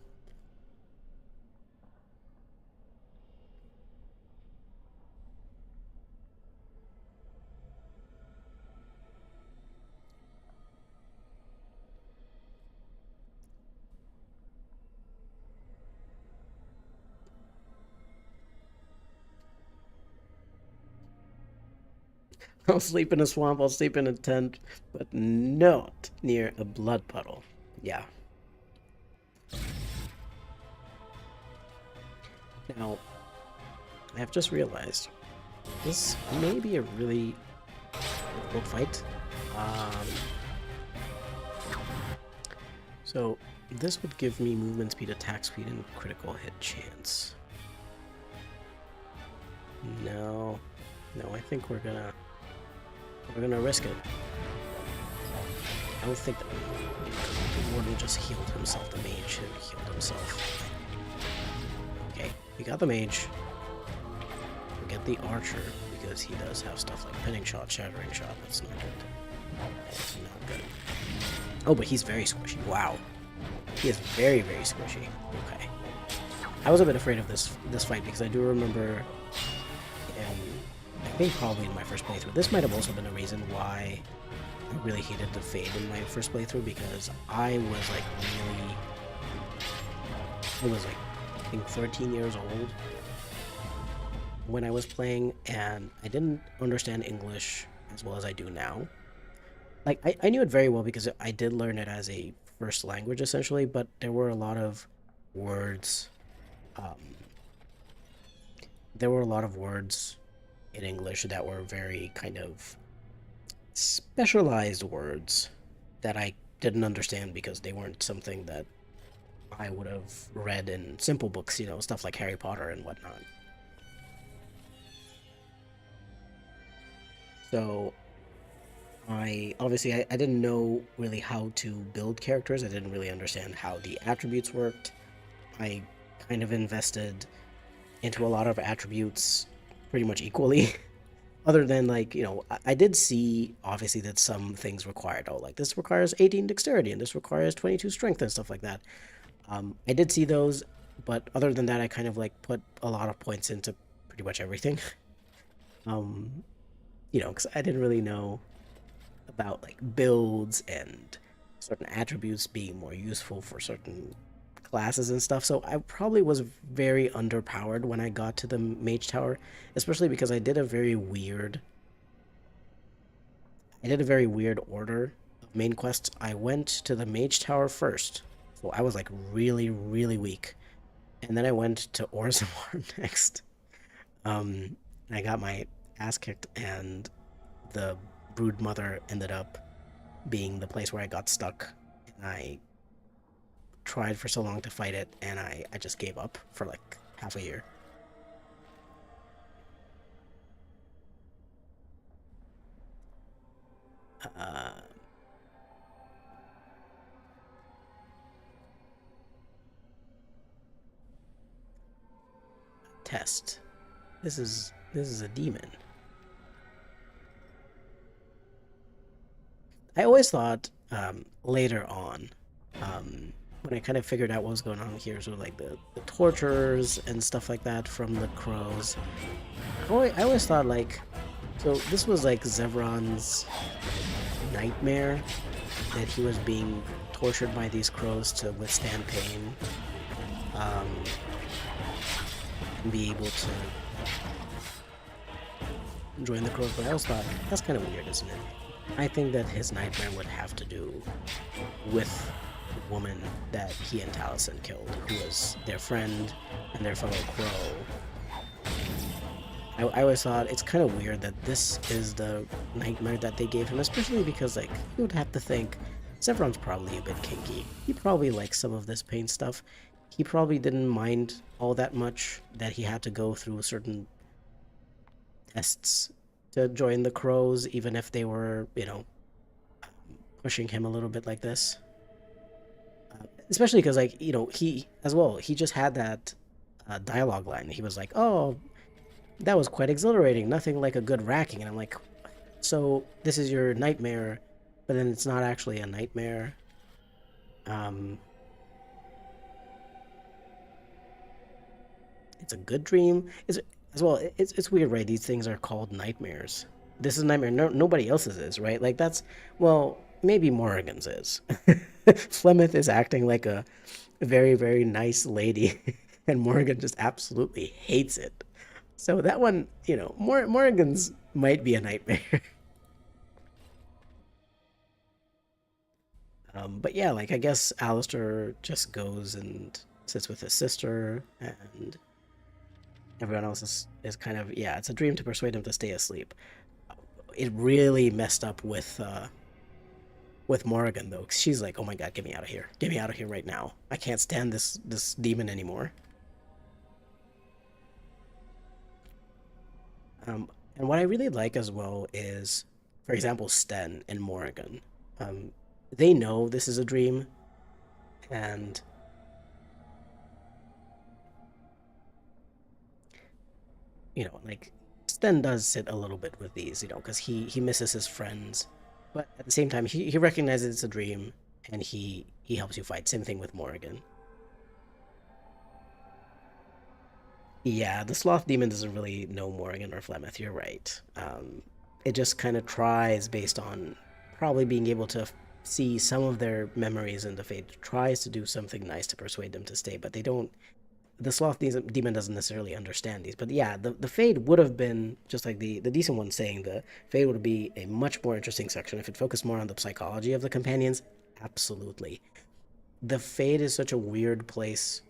I'll sleep in a swamp, I'll sleep in a tent, but not near a blood puddle. Yeah. Now, I've just realized this may be a really difficult fight. Um, so, this would give me movement speed, attack speed, and critical hit chance. No. No, I think we're gonna risk it. I don't think that the warden just healed himself. The mage had healed himself. Okay, we got the mage. We get the archer, because he does have stuff like pinning shot, shattering shot. That's not good. That's not good. Oh, but he's very squishy. Wow. He is very, very squishy. Okay. I was a bit afraid of this fight because I do remember, I think probably in my first playthrough, this might have also been a reason why I really hated the fade in my first playthrough, because I was like I think 13 years old when I was playing, and I didn't understand English as well as I do now. Like, I knew it very well because I did learn it as a first language essentially, but there were a lot of words, um, there were a lot of words in English that were very kind of specialized words that I didn't understand because they weren't something that I would have read in simple books, stuff like Harry Potter and whatnot. So I didn't know really how to build characters. I didn't really understand how the attributes worked. I kind of invested into a lot of attributes pretty much equally. Other than, like, I did see obviously that some things required, oh, like this requires 18 dexterity and this requires 22 strength and stuff like that. I did see those, but other than that, I kind of like put a lot of points into pretty much everything. um, because I didn't really know about like builds and certain attributes being more useful for certain classes and stuff. So I probably was very underpowered when I got to the mage tower, especially because I did a very weird order of main quests. I went to the mage tower first, so I was like really, really weak, and then I went to Orzammar next. I got my ass kicked, and the brood mother ended up being the place where I got stuck, and I tried for so long to fight it, and I just gave up for like half a year. Uh, Test. This is a demon. I always thought, later on, when I kind of figured out what was going on here, so like the tortures and stuff like that from the crows, I always thought, like, so this was like Zevron's nightmare, that he was being tortured by these crows to withstand pain, um, and be able to join the Crows, but I also thought, that's kind of weird, isn't it? I think that his nightmare would have to do with the woman that he and Taliesin killed, who was their friend and their fellow Crow. I always thought it's kind of weird that this is the nightmare that they gave him, especially because, like, you would have to think Sevron's probably a bit kinky. He probably likes some of this pain stuff. He probably didn't mind all that much that he had to go through certain tests to join the Crows, even if they were, you know, pushing him a little bit like this. Especially because, like, you know, he, as well, he just had that dialogue line. He was like, oh, that was quite exhilarating. Nothing like a good racking. And I'm like, so this is your nightmare, but then it's not actually a nightmare. It's a good dream. It's, as well, it's weird, right? These things are called nightmares. This is a nightmare. No, nobody else's is, right? Like, that's, well, maybe Morrigan's is. Flemeth is acting like a very, very nice lady, and Morrigan just absolutely hates it. So that one, you know, Morrigan's might be a nightmare. But yeah, like, I guess Alistair just goes and sits with his sister, and everyone else is kind of, yeah, it's a dream to persuade him to stay asleep. It really messed up with Morrigan, though, 'cause she's like, oh my god, get me out of here. Get me out of here right now. I can't stand this demon anymore. And what I really like as well is, for example, Sten and Morrigan. They know this is a dream, and you know, like, Sten does sit a little bit with these, you know, because he misses his friends, but at the same time, he recognizes it's a dream, and he helps you fight. Same thing with Morrigan. Yeah, the Sloth Demon doesn't really know Morrigan or Flemeth, you're right. It just kind of tries, based on probably being able to see some of their memories in the Fate, tries to do something nice to persuade them to stay, but they don't. The Sloth Demon doesn't necessarily understand these. But yeah, the Fade would have been, just like the decent one saying, the Fade would be a much more interesting section if it focused more on the psychology of the companions. Absolutely. The Fade is such a weird place,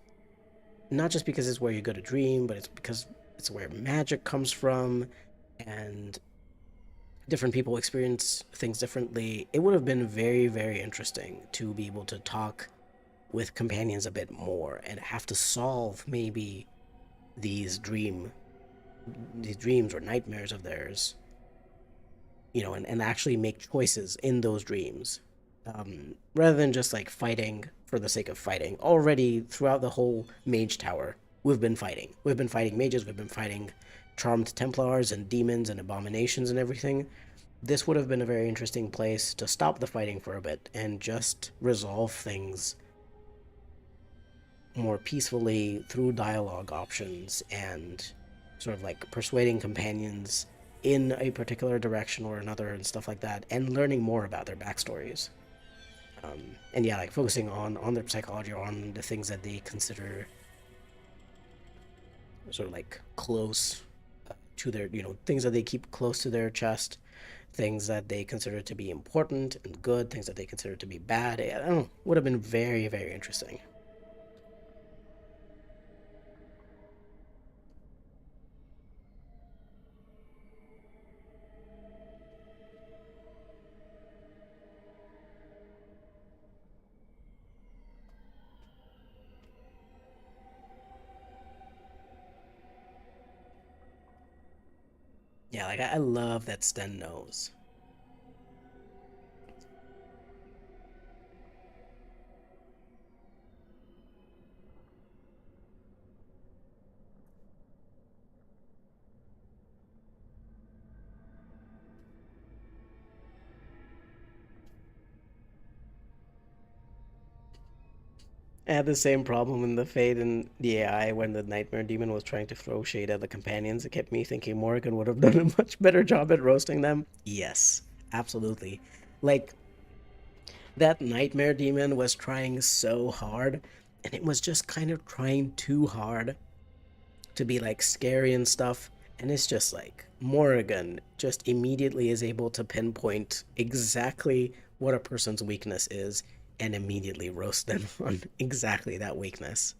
not just because it's where you go to dream, but it's because it's where magic comes from, and different people experience things differently. It would have been very, very interesting to be able to talk with companions a bit more and have to solve maybe these dreams or nightmares of theirs, you know, and actually make choices in those dreams, rather than just like fighting for the sake of fighting. Already throughout the whole Mage Tower, we've been fighting mages, we've been fighting charmed Templars and demons and abominations and everything. This would have been a very interesting place to stop the fighting for a bit and just resolve things more peacefully through dialogue options and sort of like persuading companions in a particular direction or another and stuff like that, and learning more about their backstories. And yeah, like focusing on their psychology, on the things that they consider sort of like close to their, you know, things that they keep close to their chest, things that they consider to be important and good, things that they consider to be bad. I don't know, would have been very, very interesting. Yeah, like I love that Sten knows. I had the same problem in the Fate and the AI when the Nightmare Demon was trying to throw shade at the companions. It kept me thinking Morrigan would have done a much better job at roasting them. Yes, absolutely. Like, that Nightmare Demon was trying so hard, and it was just kind of trying too hard to be like scary and stuff. And it's just like Morrigan just immediately is able to pinpoint exactly what a person's weakness is and immediately roast them on exactly that weakness.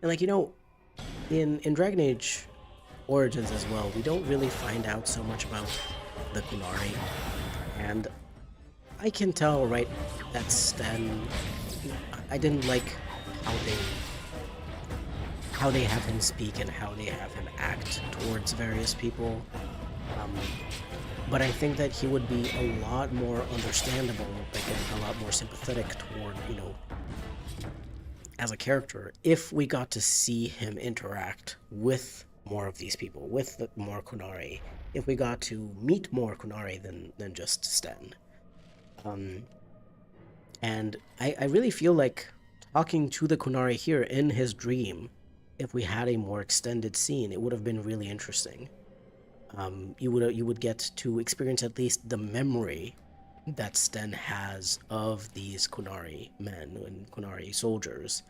And like, in Dragon Age Origins as well, we don't really find out so much about the Qunari. And I can tell, right, that Sten, I didn't like how they have him speak and how they have him act towards various people. Um, but I think that he would be a lot more understandable, like a lot more sympathetic toward, as a character, if we got to see him interact with more of these people, with more Qunari, if we got to meet more Qunari than just Sten. And I really feel like talking to the Qunari here in his dream, if we had a more extended scene, it would have been really interesting. You would get to experience at least the memory that Sten has of these Qunari men and Qunari soldiers,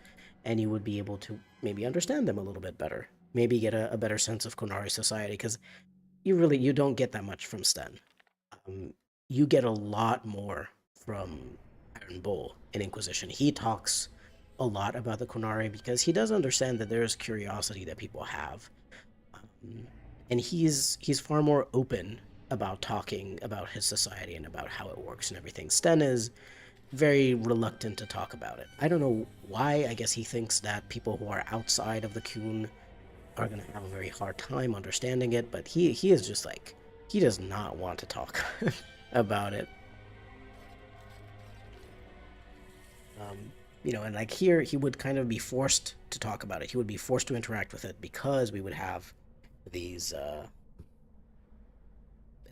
and you would be able to maybe understand them a little bit better, maybe get a better sense of Qunari society, because you don't get that much from Sten. Um, you get a lot more from Iron Bull in Inquisition. He talks a lot about the Qunari because he does understand that there's curiosity that people have. Um, and he's far more open about talking about his society and about how it works and everything. Sten is very reluctant to talk about it. I don't know why. I guess he thinks that people who are outside of the Qwinn are going to have a very hard time understanding it, but he is just like, he does not want to talk about it. And like here, he would kind of be forced to talk about it. He would be forced to interact with it because we would have these, at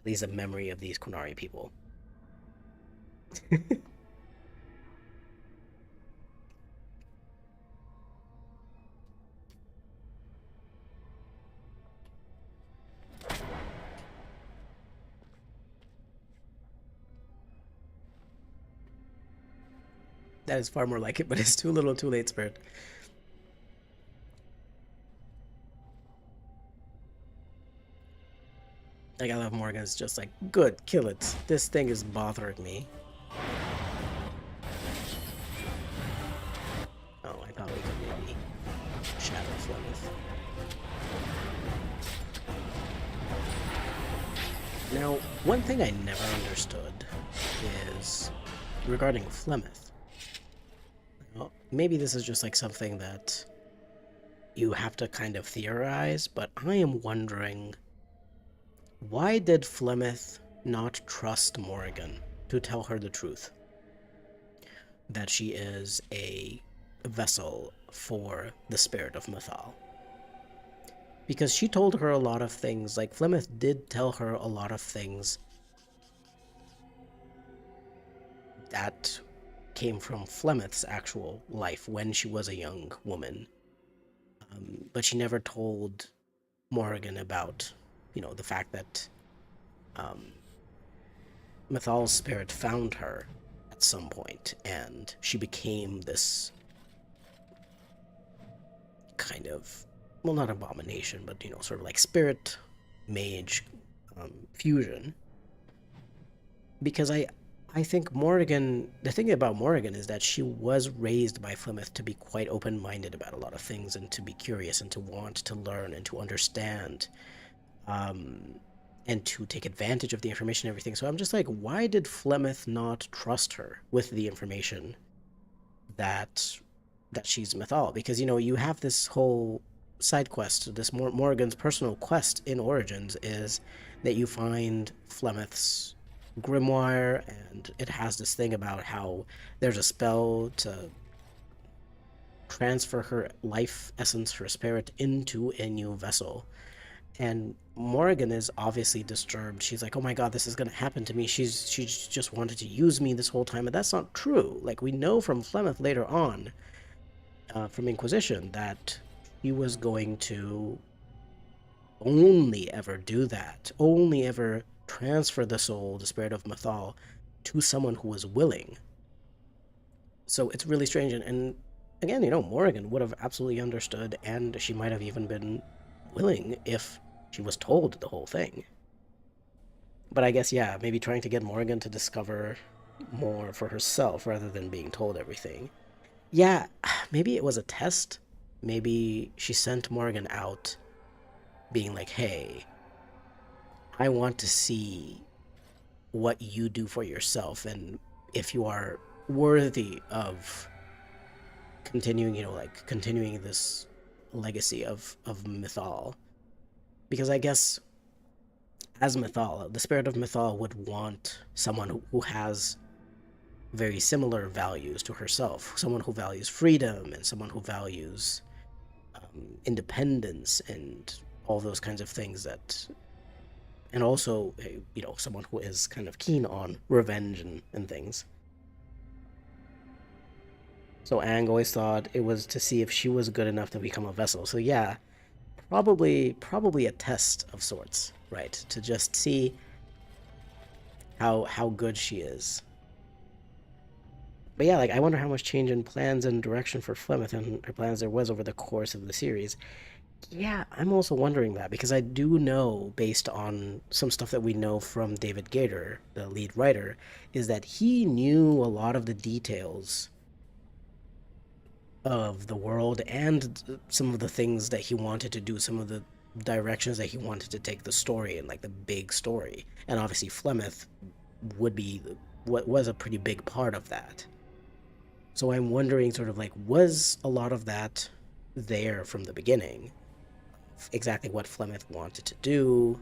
least a memory of these Qunari people. That is far more like it, but it's too little, too late, Spirit. Like, I love Morgan's just like, good, kill it. This thing is bothering me. Oh, I thought we could maybe shadow Flemeth. Now, one thing I never understood is regarding Flemeth. Well, maybe this is just like something that you have to kind of theorize, but I am wondering, why did Flemeth not trust Morrigan to tell her the truth? That she is a vessel for the spirit of Mythal. Because she told her a lot of things, like Flemeth did tell her a lot of things that came from Flemeth's actual life when she was a young woman. But she never told Morrigan about, the fact that Mythal's spirit found her at some point, and she became this kind of, well, not abomination, but, sort of like spirit mage fusion. Because I think Morrigan, the thing about Morrigan is that she was raised by Flemeth to be quite open-minded about a lot of things and to be curious and to want to learn and to understand and to take advantage of the information and everything. So I'm just like, why did Flemeth not trust her with the information that she's Mythal? Because, you have this whole side quest, this Morrigan's personal quest in Origins is that you find Flemeth's grimoire, and it has this thing about how there's a spell to transfer her life essence, her spirit, into a new vessel. And Morrigan is obviously disturbed. She's like, "Oh my god, this is gonna happen to me." She's just wanted to use me this whole time, and that's not true. Like we know from Flemeth later on, from Inquisition, that he was going to only ever do that, only ever transfer the soul, the spirit of Mythal, to someone who was willing. So it's really strange, and again, Morrigan would have absolutely understood, and she might have even been willing if she was told the whole thing. But I guess, yeah, maybe trying to get Morrigan to discover more for herself rather than being told everything. Yeah, maybe it was a test. Maybe she sent Morrigan out being like, hey, I want to see what you do for yourself and if you are worthy of continuing, like continuing this legacy of Mythal. Because I guess as Mythal, the spirit of Mythal would want someone who has very similar values to herself, someone who values freedom and someone who values independence and all those kinds of things that, and also someone who is kind of keen on revenge and things. So Aang always thought it was to see if she was good enough to become a vessel. So yeah, probably a test of sorts, right? To just see how good she is. But yeah, like I wonder how much change in plans and direction for Flemeth and her plans there was over the course of the series. Yeah, I'm also wondering that because I do know, based on some stuff that we know from David Gator, the lead writer, is that he knew a lot of the details of the world and some of the things that he wanted to do, some of the directions that he wanted to take the story in, like the big story. And obviously Flemeth would be what was a pretty big part of that. So I'm wondering sort of like, was a lot of that there from the beginning? Exactly what Flemeth wanted to do?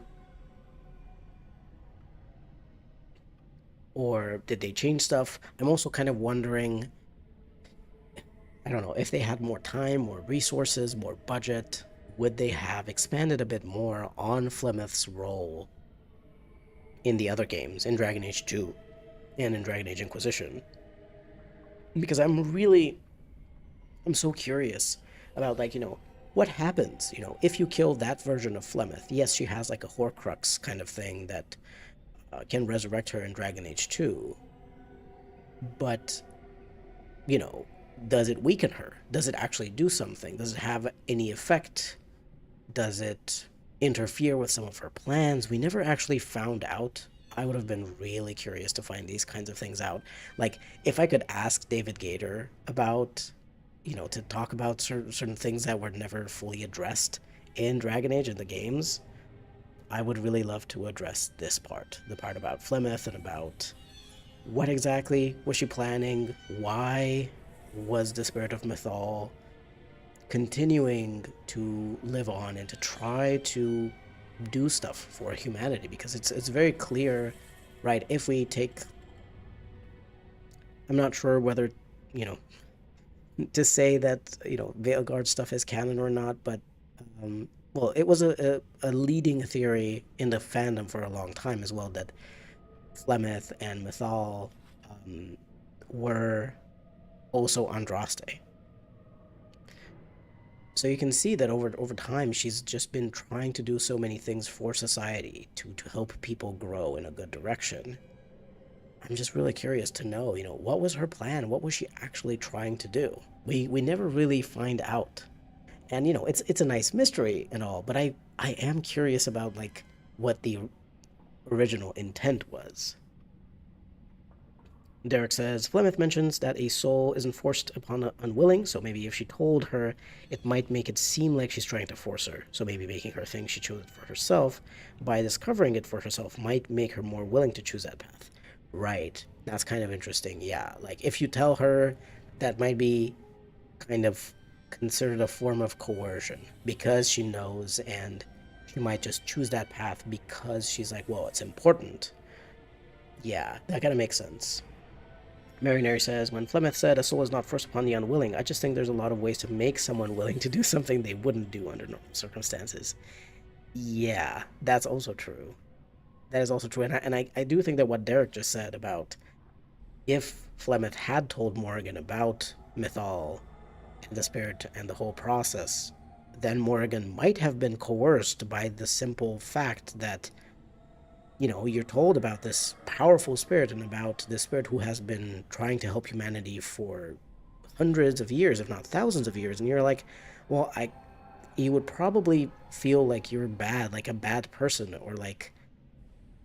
Or did they change stuff? I'm also kind of wondering, I don't know, if they had more time, more resources, more budget, would they have expanded a bit more on Flemeth's role in the other games, in Dragon Age 2 and in Dragon Age Inquisition? Because I'm so curious about, like, what happens, if you kill that version of Flemeth. Yes, she has like a Horcrux kind of thing that can resurrect her in Dragon Age 2, but, does it weaken her? Does it actually do something? Does it have any effect? Does it interfere with some of her plans? We never actually found out. I would have been really curious to find these kinds of things out. Like, if I could ask David Gator about, to talk about certain things that were never fully addressed in Dragon Age and the games, I would really love to address this part, the part about Flemeth and about what exactly was she planning, why was the spirit of Mythal continuing to live on and to try to do stuff for humanity, because it's very clear, right? If we take, I'm not sure whether, to say that, Veilguard stuff is canon or not, but well, it was a leading theory in the fandom for a long time as well, that Flemeth and Mythal were also Andraste. So you can see that over time, she's just been trying to do so many things for society to help people grow in a good direction. I'm just really curious to know, what was her plan? What was she actually trying to do? We never really find out. And, it's a nice mystery and all, but I am curious about, like, what the original intent was. Derek says, Flemeth mentions that a soul isn't forced upon an unwilling, so maybe if she told her, it might make it seem like she's trying to force her. So maybe making her think she chose it for herself by discovering it for herself might make her more willing to choose that path. Right. That's kind of interesting. Yeah. Like, if you tell her, that might be kind of considered a form of coercion because she knows, and she might just choose that path because she's like, well, it's important. Yeah, that kind of makes sense. Marinary says, when Flemeth said a soul is not forced upon the unwilling, I just think there's a lot of ways to make someone willing to do something they wouldn't do under normal circumstances. Yeah, that's also true. That is also true, and I do think that what Derek just said about if Flemeth had told Morrigan about Mythal and the spirit and the whole process, then Morrigan might have been coerced by the simple fact that, you're told about this powerful spirit and about this spirit who has been trying to help humanity for hundreds of years, if not thousands of years, and you're like, well, you would probably feel like you're bad, like a bad person, or like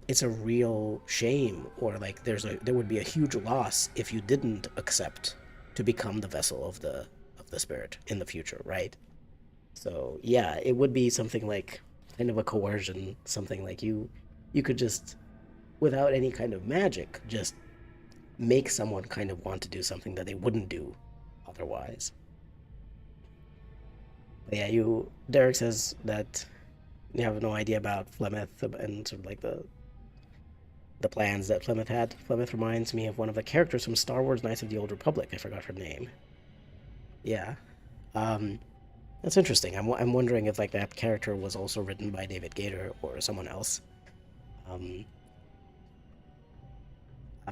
it's a real shame, or like there would be a huge loss if you didn't accept to become the vessel of the spirit in the future, right? So yeah, it would be something like kind of a coercion, something like you could just, without any kind of magic, just make someone kind of want to do something that they wouldn't do otherwise. But yeah, Derek says that you have no idea about Flemeth and sort of like the plans that Flemeth had. Flemeth reminds me of one of the characters from Star Wars Knights of the Old Republic. I forgot her name. Yeah. Um, that's interesting. I'm wondering if like that character was also written by David Gator or someone else. Um,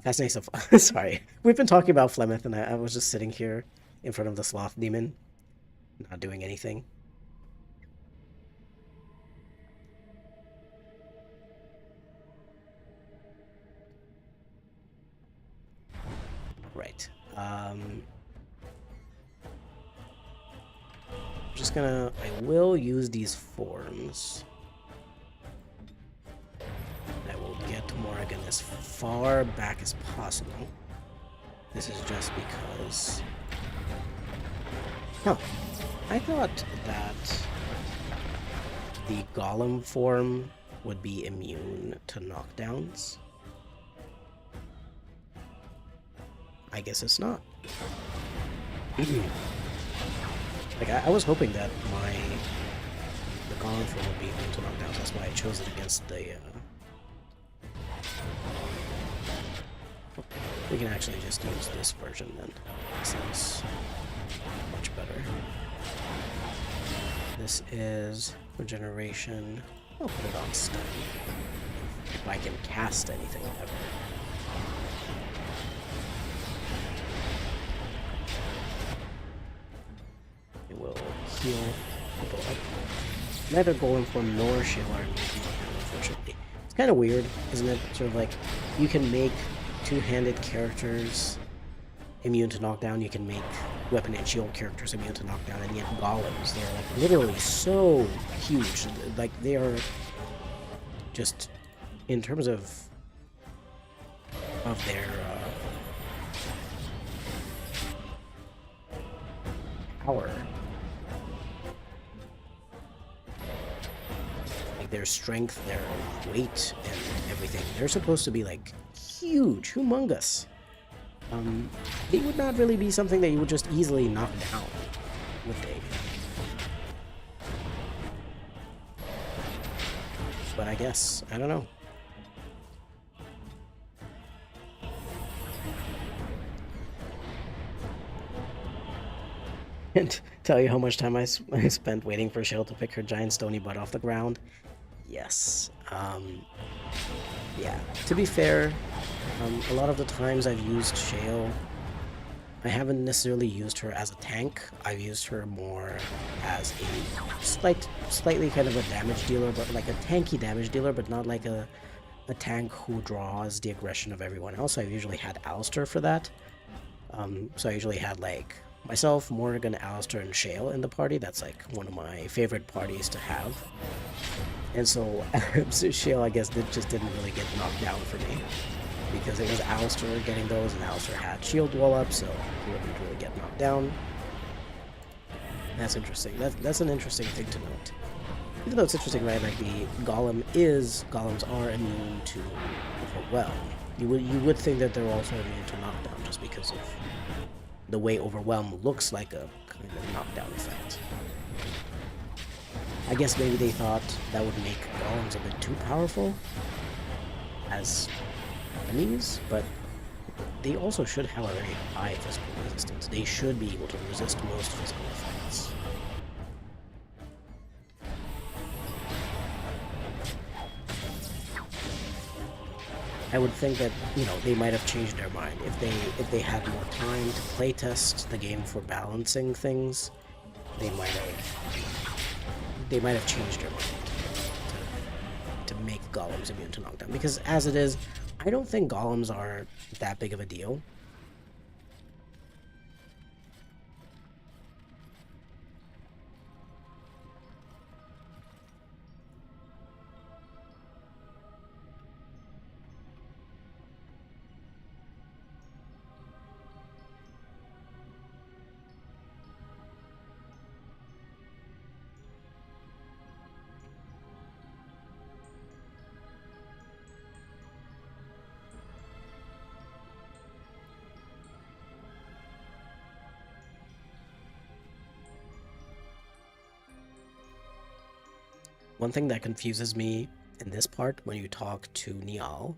Fascinating stuff. Sorry, we've been talking about Flemeth, and I was just sitting here in front of the sloth demon, not doing anything. Right. I will use these forms. I will get Morrigan as far back as possible. This is just because... Huh. I thought that the Golem form would be immune to knockdowns. I guess it's not. Like, I was hoping that the Golem form would be immune to knockdowns. That's why I chose it against the... We can actually just use this version then. This is much better. This is regeneration. I'll put it on stun. If I can cast anything ever. It will heal people up. Neither Golem form nor Shield are immune to knockdown, unfortunately. It's kind of weird, isn't it? Sort of like, you can make two-handed characters immune to knockdown, you can make weapon and shield characters immune to knockdown, and yet golems, they're like literally so huge. Like, they are just, in terms of their power, like their strength, their weight, and everything, they're supposed to be like huge, humongous. They would not really be something that you would just easily knock down, would they? But I guess, I don't know. And tell you how much time I spent waiting for Shale to pick her giant stony butt off the ground? Yes. Yeah, to be fair, a lot of the times I've used Shale, I haven't necessarily used her as a tank. I've used her more as a slightly kind of a damage dealer, but like a tanky damage dealer, but not like a tank who draws the aggression of everyone else. I've usually had Alistair for that. So I usually had like myself, Morrigan, Alistair, and Shale in the party. That's like one of my favorite parties to have. And so Shale, I guess, just didn't really get knocked down for me, because it was Alistair getting those, and Alistair had shield wall up, so he wouldn't really get knocked down. That's interesting. That's an interesting thing to note. Even though it's interesting, right? Like the golems are immune to overwhelm. You would think that they're also immune to knockdown, just because of the way overwhelm looks like a kind of knockdown effect. I guess maybe they thought that would make golems a bit too powerful as enemies, but they also should have a very high physical resistance. They should be able to resist most physical effects. I would think that, you know, they might have changed their mind if they had more time to playtest the game for balancing things. They might have changed their mind to make golems immune to knockdown. Because as it is, I don't think golems are that big of a deal. One thing that confuses me in this part when you talk to Niall,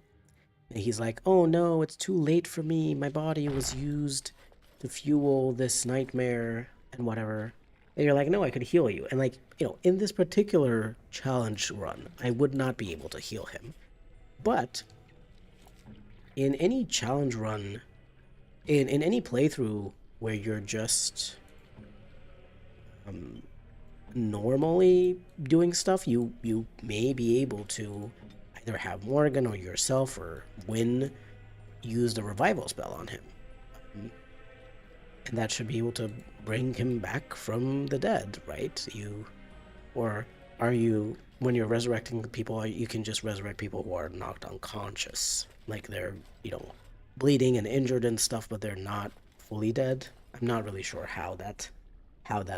and he's like, oh no, it's too late for me, my body was used to fuel this nightmare and whatever. And you're like, no, I could heal you. And like, you know, in this particular challenge run, I would not be able to heal him. But in any challenge run, in any playthrough where you're just normally doing stuff, you may be able to either have Morgan or yourself or Qwinn use the revival spell on him. And that should be able to bring him back from the dead, right? Or are you, when you're resurrecting people, you can just resurrect people who are knocked unconscious. Like they're, you know, bleeding and injured and stuff, but they're not fully dead. I'm not really sure how that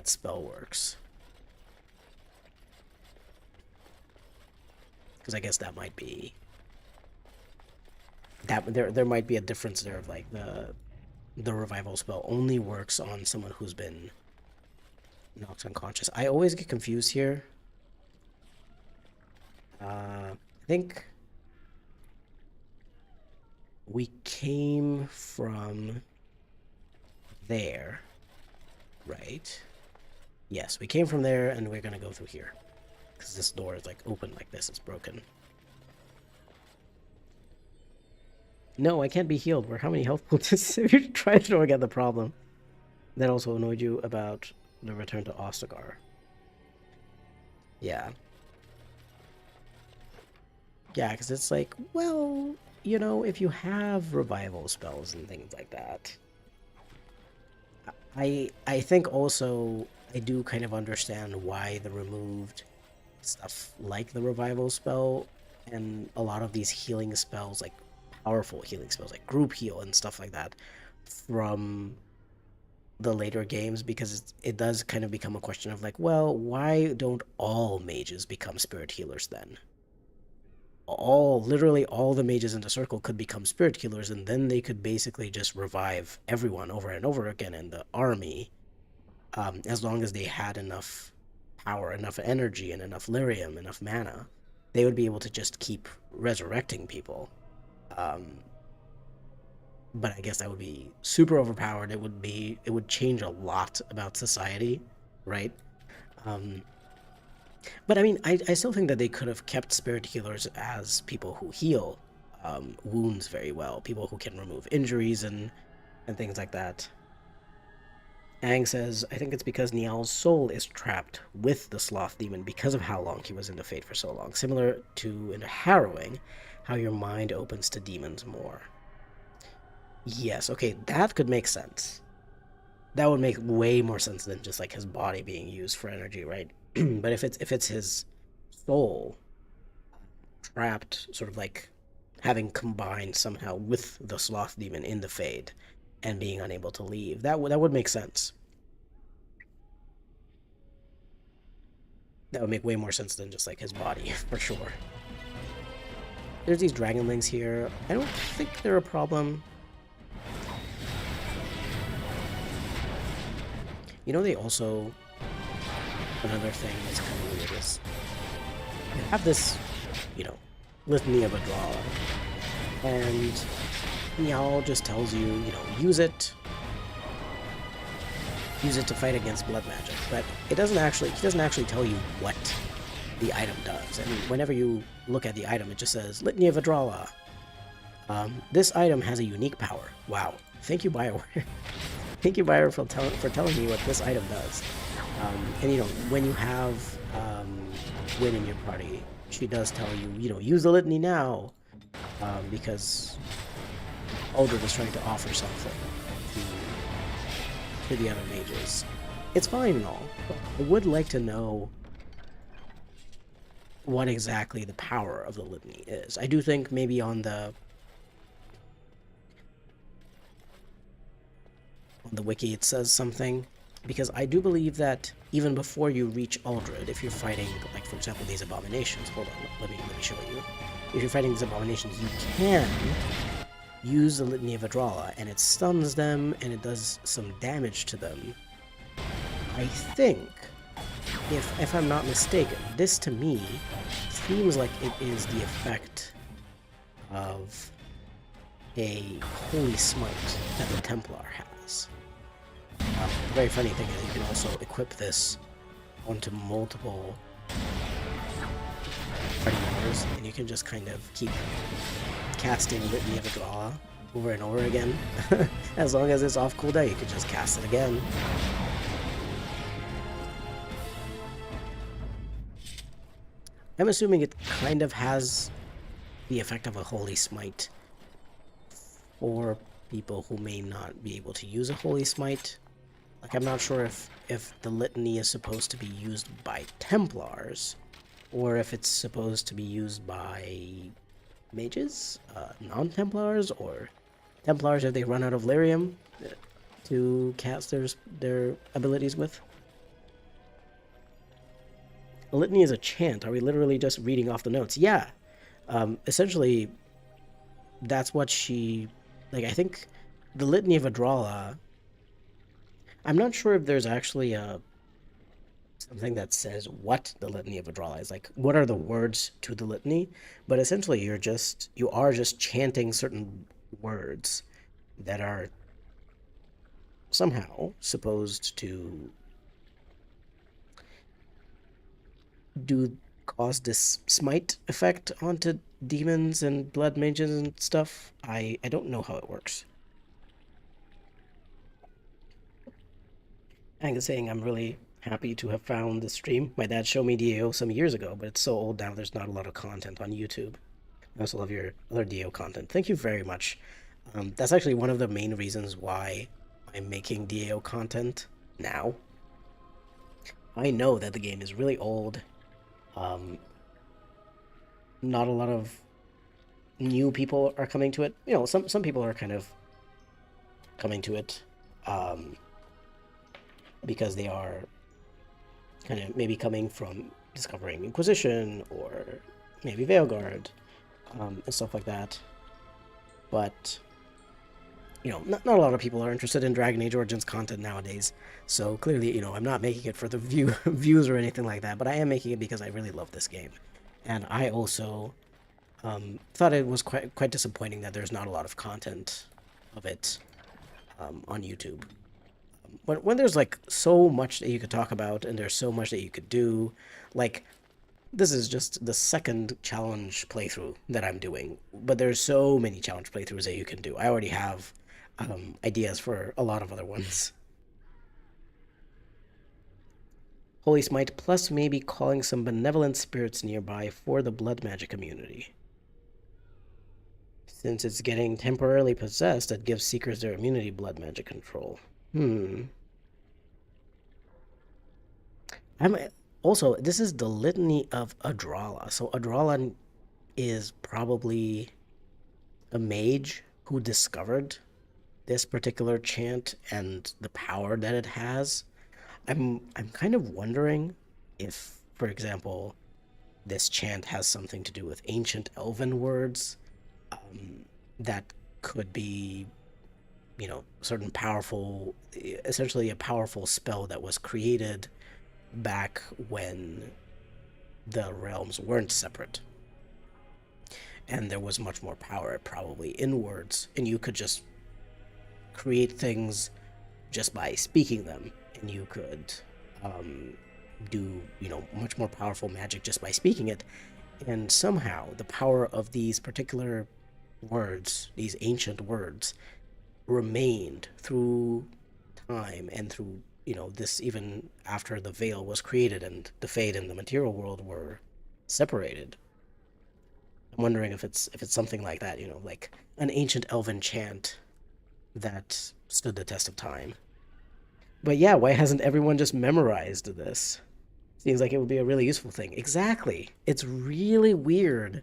spell works. Because I guess that might be that there might be a difference there of like the revival spell only works on someone who's been knocked unconscious. I always get confused here. I think we came from there, right? Yes, we came from there, and we're gonna go through here. Because this door is like open like this, it's broken. No, I can't be healed. How many health points have you tried to get the problem? That also annoyed you about the return to Ostagar. Yeah. Yeah, because it's like, well, you know, if you have revival spells and things like that. I think also I do kind of understand why the removed stuff like the revival spell and a lot of these healing spells, like powerful healing spells like group heal and stuff like that from the later games, because it does kind of become a question of like, well, why don't all mages become spirit healers then? Literally all the mages in the circle could become spirit healers, and then they could basically just revive everyone over and over again in the army, as long as they had enough power, enough energy, and enough lyrium, enough mana. They would be able to just keep resurrecting people. But I guess that would be super overpowered. It would change a lot about society, right? But I mean, I still think that they could have kept spirit healers as people who heal wounds very well, people who can remove injuries and things like that. Aang says, I think it's because Niall's soul is trapped with the sloth demon because of how long he was in the Fate for so long. Similar to in Harrowing, how your mind opens to demons more. Yes, okay, that could make sense. That would make way more sense than just like his body being used for energy, right? But if it's his soul trapped, sort of like having combined somehow with the sloth demon in the Fade and being unable to leave, that would make sense. That would make way more sense than just like his body, for sure. There's these dragonlings here. I don't think they're a problem. You know, they also, another thing that's kind of weird is they have this, you know, litany of Adrala, and Niall just tells you, you know, use it to fight against blood magic, but he doesn't actually tell you what the item does. I mean, whenever you look at the item, it just says Litany of Adrala. This item has a unique power. Wow. Thank you, BioWare. Thank you, BioWare, for telling me what this item does. And, you know, when you have Qwinn in your party, she does tell you, you know, use the litany now, because Uldred is trying to offer something to the other mages. It's fine and all, but I would like to know what exactly the power of the litany is. I do think maybe on the wiki it says something, because I do believe that even before you reach Uldred, if you're fighting, like for example, these abominations, hold on, let me show you. If you're fighting these abominations, you can use the Litany of Adralla, and it stuns them, and it does some damage to them. I think, if I'm not mistaken, this to me seems like it is the effect of a Holy Smite that the Templar has. The very funny thing is you can also equip this onto multiple party members, and you can just kind of keep casting Litany of Adralla over and over again. As long as it's off cooldown, you can just cast it again. I'm assuming it kind of has the effect of a Holy Smite for people who may not be able to use a Holy Smite. Like, I'm not sure if the Litany is supposed to be used by Templars, or if it's supposed to be used by mages, non-Templars, or Templars if they run out of lyrium to cast their abilities with. A litany is a chant. Are we literally just reading off the notes? Yeah. Essentially, that's what she... Like, I think the Litany of Adralla... I'm not sure if there's actually something that says what the Litany of Adralla is. Like, what are the words to the litany? But essentially, you are just chanting certain words that are somehow supposed to cause this smite effect onto demons and blood mages and stuff. I don't know how it works. I'm saying I'm really happy to have found this stream. My dad showed me DAO some years ago, but it's so old now there's not a lot of content on YouTube. I also love your other DAO content. Thank you very much. That's actually one of the main reasons why I'm making DAO content now. I know that the game is really old. Not a lot of new people are coming to it. You know, some people are kind of coming to it because they are kind of maybe coming from discovering Inquisition or maybe Veilguard and stuff like that. But, you know, not a lot of people are interested in Dragon Age Origins content nowadays. So clearly, you know, I'm not making it for the views or anything like that, but I am making it because I really love this game. And I also thought it was quite disappointing that there's not a lot of content of it on YouTube. When there's like so much that you could talk about and there's so much that you could do, like this is just the second challenge playthrough that I'm doing, but there's so many challenge playthroughs that you can do. I already have ideas for a lot of other ones. Holy Smite, plus maybe calling some benevolent spirits nearby for the blood magic community. Since it's getting temporarily possessed, that gives seekers their immunity blood magic control. Also, this is the Litany of Adralla. So Adralla is probably a mage who discovered this particular chant and the power that it has. I'm kind of wondering if, for example, this chant has something to do with ancient elven words that could be, you know, certain powerful, essentially a powerful spell that was created back when the realms weren't separate. And there was much more power probably in words, and you could just create things just by speaking them, and you could do, you know, much more powerful magic just by speaking it. And somehow the power of these particular words, these ancient words, remained through time and through, this, even after the veil was created and the Fade and the material world were separated. I'm wondering if it's something like that, like an ancient elven chant that stood the test of time. But yeah, why hasn't everyone just memorized this? Seems like it would be a really useful thing. Exactly. It's really weird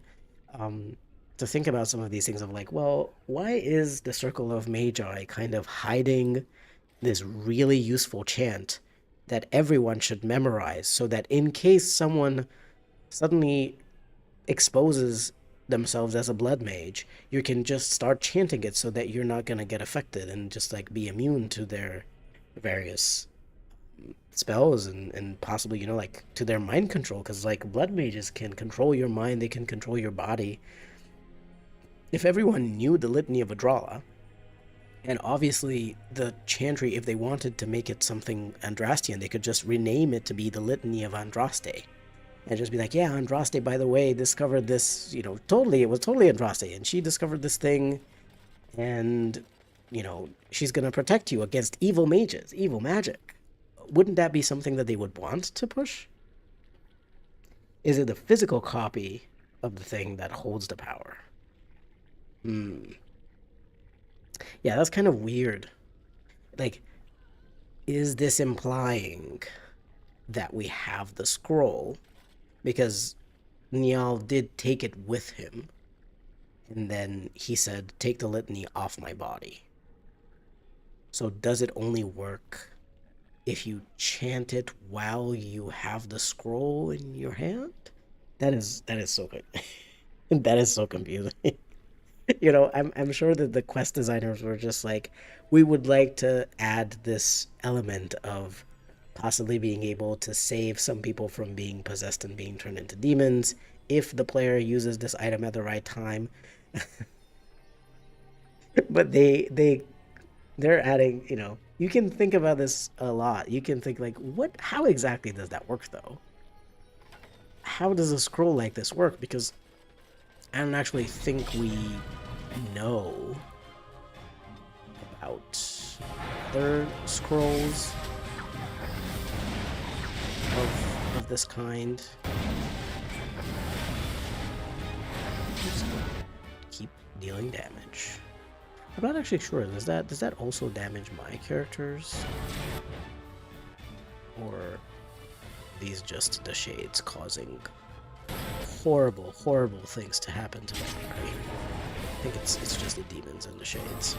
um, to think about some of these things of like, well, why is the Circle of Magi kind of hiding this really useful chant that everyone should memorize so that in case someone suddenly exposes themselves as a blood mage, you can just start chanting it so that you're not going to get affected and just like be immune to their various spells and possibly, like to their mind control, because like blood mages can control your mind, they can control your body. If everyone knew the Litany of Adralla, and obviously the chantry, if they wanted to make it something Andrastian, they could just rename it to be the Litany of Andraste. And just be like, yeah, Andraste, by the way, discovered this, it was totally Andraste, and she discovered this thing, and, she's gonna protect you against evil mages, evil magic. Wouldn't that be something that they would want to push? Is it the physical copy of the thing that holds the power? Yeah, that's kind of weird. Like, is this implying that we have the scroll? Because Niall did take it with him, and then he said, take the litany off my body. So does it only work if you chant it while you have the scroll in your hand? That is so good. That is so confusing. I'm sure that the quest designers were just like, we would like to add this element of possibly being able to save some people from being possessed and being turned into demons if the player uses this item at the right time. But they're adding, you can think about this a lot. You can think like, how exactly does that work though? How does a scroll like this work? Because I don't actually think we know about other scrolls of this kind. Just keep dealing damage. I'm not actually sure. Does that also damage my characters? Or these just the shades causing horrible, horrible things to happen to my party? I think it's just the demons and the shades.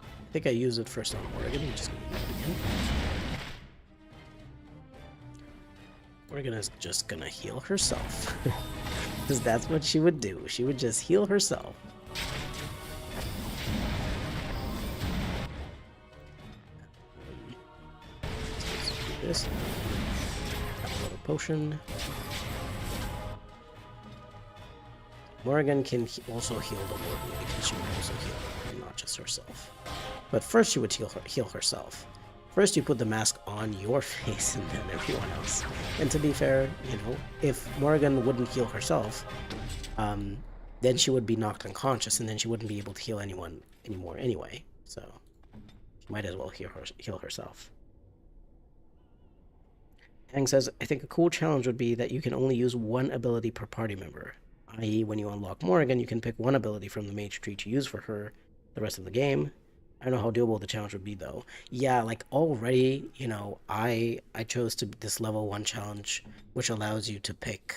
I think I used it first on Morgan. I'm just gonna use it again. Morgan is just gonna heal herself. Because that's what she would do. She would just heal herself. Let's do this. Have a little potion. Morgan can also heal the warden because she would also heal her, not just herself. But first she would heal herself. First you put the mask on your face and then everyone else. And to be fair, if Morgan wouldn't heal herself, then she would be knocked unconscious and then she wouldn't be able to heal anyone anymore anyway. So she might as well heal herself. Hang says, I think a cool challenge would be that you can only use one ability per party member. I.e., when you unlock Morrigan, you can pick one ability from the mage tree to use for her the rest of the game. I don't know how doable the challenge would be, though. Yeah, like, already, I chose this level 1 challenge, which allows you to pick...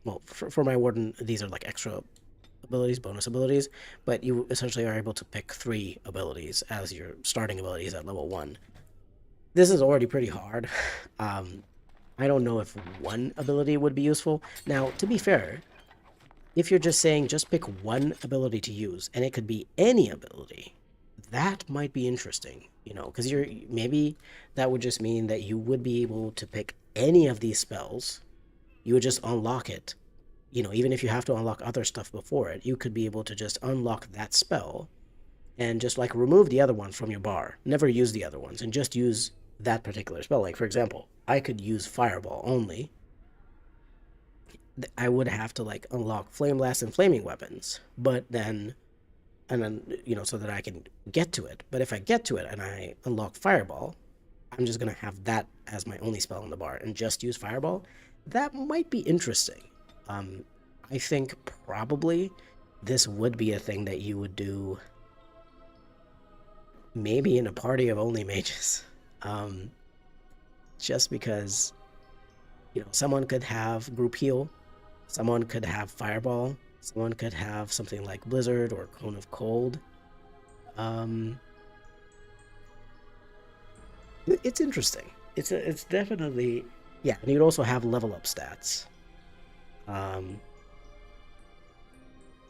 well, for my warden, these are, like, extra abilities, bonus abilities, but you essentially are able to pick 3 abilities as your starting abilities at level 1. This is already pretty hard. I don't know if one ability would be useful. Now, to be fair, if you're just saying just pick one ability to use, and it could be any ability, that might be interesting, because maybe that would just mean that you would be able to pick any of these spells. You would just unlock it. Even if you have to unlock other stuff before it, you could be able to just unlock that spell and just like remove the other ones from your bar. Never use the other ones and just use that particular spell. Like, for example, I could use Fireball only, I would have to like unlock flame blast and flaming weapons, but then so that I can get to it. But if I get to it and I unlock fireball, I'm just gonna have that as my only spell on the bar and just use fireball. That might be interesting. I think probably this would be a thing that you would do maybe in a party of only mages. Just because, someone could have group heal, someone could have fireball, someone could have something like blizzard or cone of cold. It's interesting. It's definitely, yeah. And you'd also have level up stats.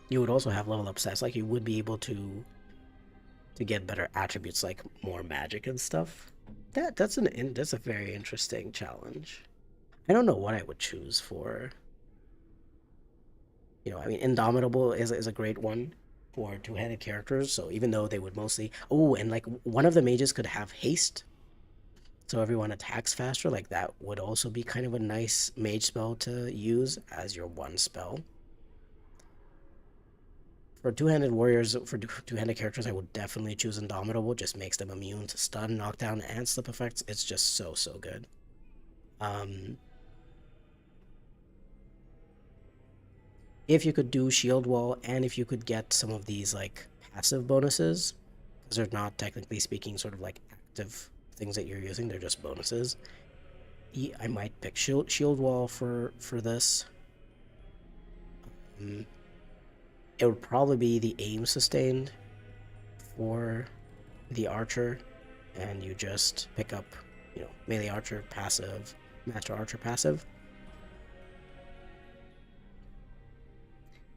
You would also have level up stats, like you would be able to get better attributes, like more magic and stuff. That's a very interesting challenge. I don't know what I would choose for. I mean, Indomitable is a great one for two-handed characters. So even though they would mostly, and like one of the mages could have haste, so everyone attacks faster. Like that would also be kind of a nice mage spell to use as your one spell. For two-handed warriors, for two-handed characters, I would definitely choose Indomitable. Just makes them immune to stun, knockdown, and slip effects. It's just so good. If you could do shield wall, and if you could get some of these like passive bonuses, because they're not technically speaking sort of like active things that you're using, they're just bonuses. I might pick shield wall for this. It would probably be the aim sustained for the archer, and you just pick up, melee archer passive, master archer passive.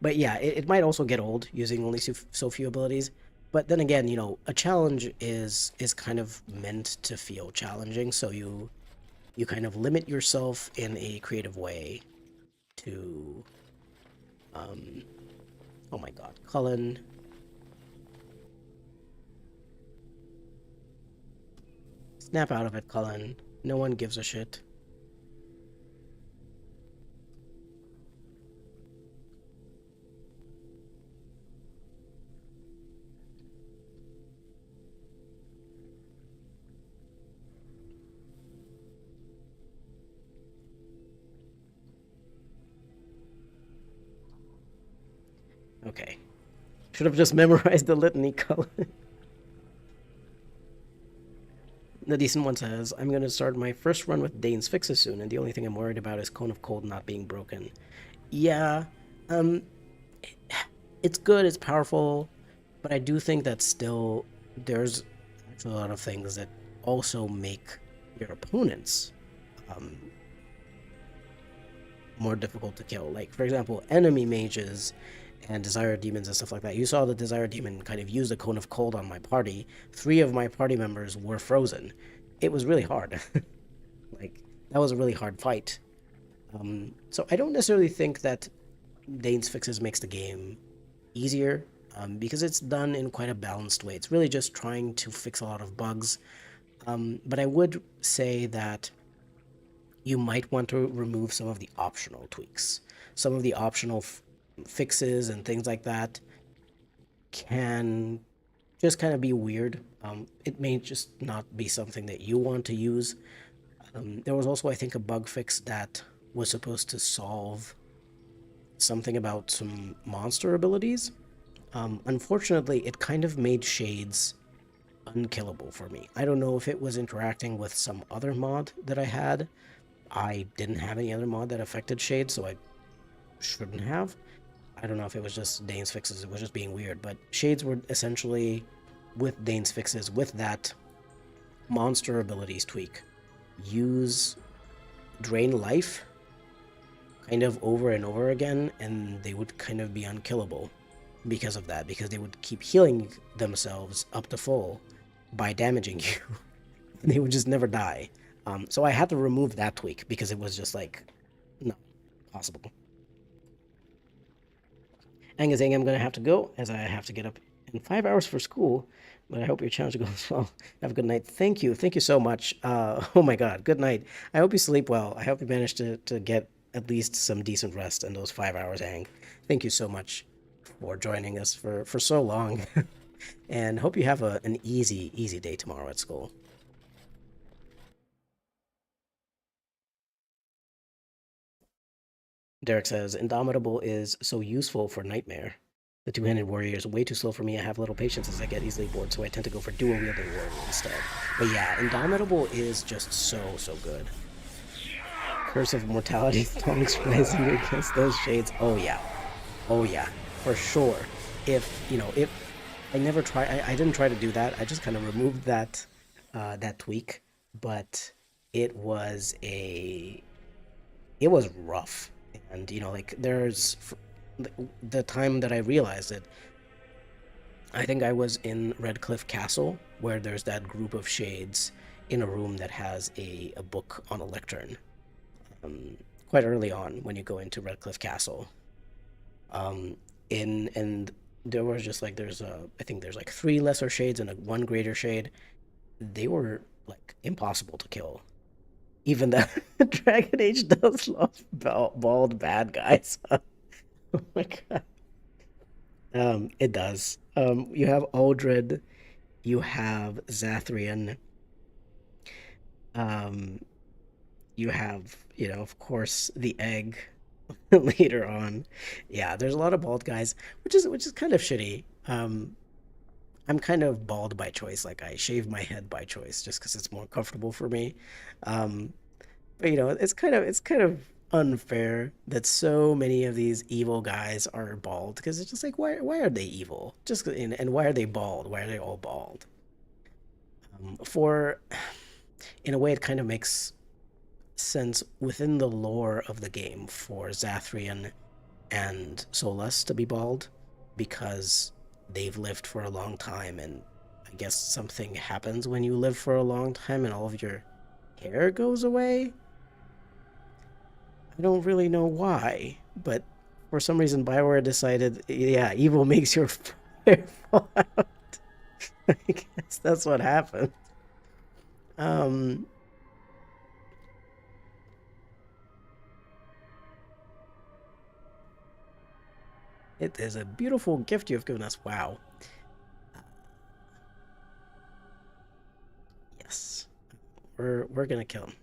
But yeah, it might also get old using only so few abilities. But then again, a challenge is kind of meant to feel challenging, so you kind of limit yourself in a creative way to oh my god, Qwinn. Snap out of it, Qwinn. No one gives a shit. Okay. Should have just memorized the litany, Qwinn. The decent one says, I'm going to start my first run with Dain's fixes soon, and the only thing I'm worried about is Cone of Cold not being broken. Yeah, it's good, it's powerful, but I do think that still there's actually a lot of things that also make your opponents more difficult to kill. Like, for example, enemy mages and Desire Demons and stuff like that. You saw the Desire Demon kind of use the Cone of Cold on my party. 3 of my party members were frozen. It was really hard. Like, that was a really hard fight. So I don't necessarily think that Dain's fixes makes the game easier, because it's done in quite a balanced way. It's really just trying to fix a lot of bugs. But I would say that you might want to remove some of the optional tweaks. Some of the optional fixes and things like that can just kind of be weird. It may just not be something that you want to use. There was also, I think, a bug fix that was supposed to solve something about some monster abilities. Unfortunately, it kind of made Shades unkillable for me. I don't know if it was interacting with some other mod that I had. I didn't have any other mod that affected Shades, so I shouldn't have. I don't know if it was just Dain's fixes, it was just being weird, but Shades were essentially, with Dain's fixes, with that monster abilities tweak, use Drain Life kind of over and over again, and they would kind of be unkillable because of that, because they would keep healing themselves up to full by damaging you, and they would just never die. So I had to remove that tweak because it was just like, not possible. Angus saying I'm going to have to go, as I have to get up in 5 hours for school, but I hope your challenge goes well. Have a good night. Thank you so much. Oh my god, good night. I hope you sleep well. I hope you manage to get at least some decent rest in those 5 hours, Hang. Thank you so much for joining us for so long. And hope you have an easy day tomorrow at school. Derek says, Indomitable is so useful for Nightmare. The two-handed warrior is way too slow for me. I have little patience as I get easily bored, so I tend to go for dual-wielding warrior instead. But yeah, Indomitable is just so good. Curse of Mortality stonks rising against those shades. Oh yeah, for sure. If I never try, I didn't try to do that. I just kind of removed that that tweak, but it was rough. And like there's the time that I realized it, I think I was in Redcliffe Castle, where there's that group of shades in a room that has a book on a lectern. Quite early on when you go into Redcliffe Castle. And there was just like I think there's like 3 lesser shades and one greater shade. They were like impossible to kill. Even that Dragon Age does love bald bad guys. Oh my god. It does. You have Uldred, you have Zathrian, you have, of course, the egg later on. Yeah, there's a lot of bald guys, which is kind of shitty. I'm kind of bald by choice. Like I shave my head by choice just because it's more comfortable for me. But it's kind of unfair that so many of these evil guys are bald, because it's just like, why are they evil? Just and why are they bald? Why are they all bald? For in a way, it kind of makes sense within the lore of the game for Zathrian and Solas to be bald, because they've lived for a long time, and I guess something happens when you live for a long time and all of your hair goes away. I don't really know why, but for some reason BioWare decided, yeah, evil makes your hair fall out. I guess that's what happened. It is a beautiful gift you have given us. Wow. Yes. We're gonna kill him.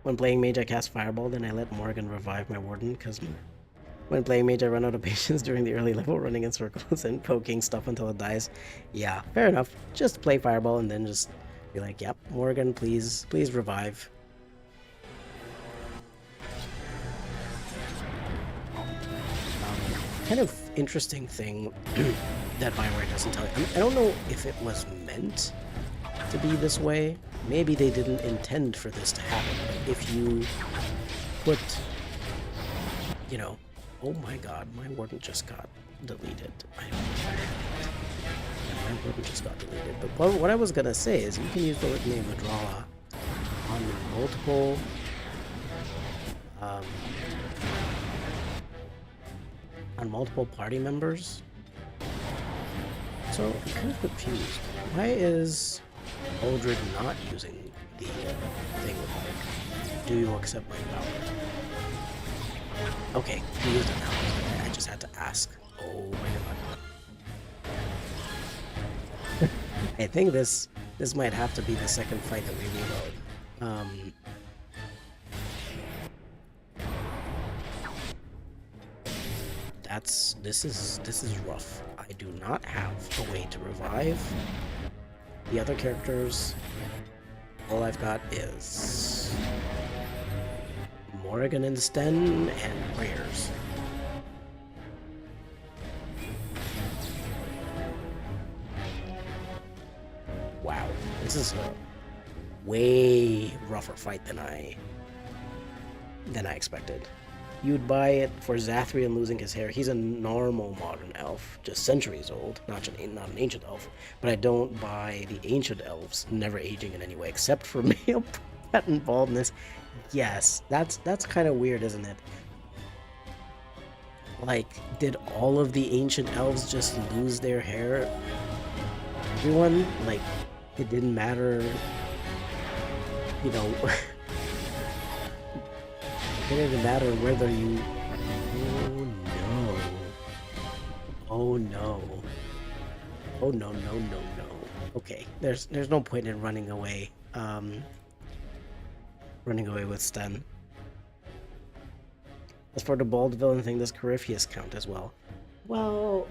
When playing mage, I cast Fireball, then I let Morgan revive my Warden, because when playing mage, I run out of patience during the early level, running in circles and poking stuff until it dies. Yeah, fair enough. Just play Fireball and then just be like, yep, Morgan, please revive. Kind of interesting thing that BioWare doesn't tell you. I don't know if it was meant to be this way. Maybe they didn't intend for this to happen. But if you put, oh my god, my Warden just got deleted. My Warden just got deleted. But what I was gonna say is you can use the Litany of Madrala on multiple party members. So I'm kind of confused. Why is Uldred not using the thing with like, do you accept my power? Okay, he used it now. I just had to ask. Oh my god. I think this might have to be the second fight that we reload. This is rough. I do not have a way to revive the other characters. All I've got is Morrigan and Sten and prayers. Wow, this is a way rougher fight than I expected. You'd buy it for Zathrian losing his hair. He's a normal modern elf, just centuries old, not an ancient elf. But I don't buy the ancient elves never aging in any way, except for male patent baldness. Yes, that's kind of weird, isn't it? Like, did all of the ancient elves just lose their hair? Everyone, like, it didn't matter, you know, it didn't matter whether you... Oh no. Oh no. Oh no, no, no, no. Okay, there's no point in running away. Running away with Sten. As for the bald villain thing, does Corypheus count as well? Well,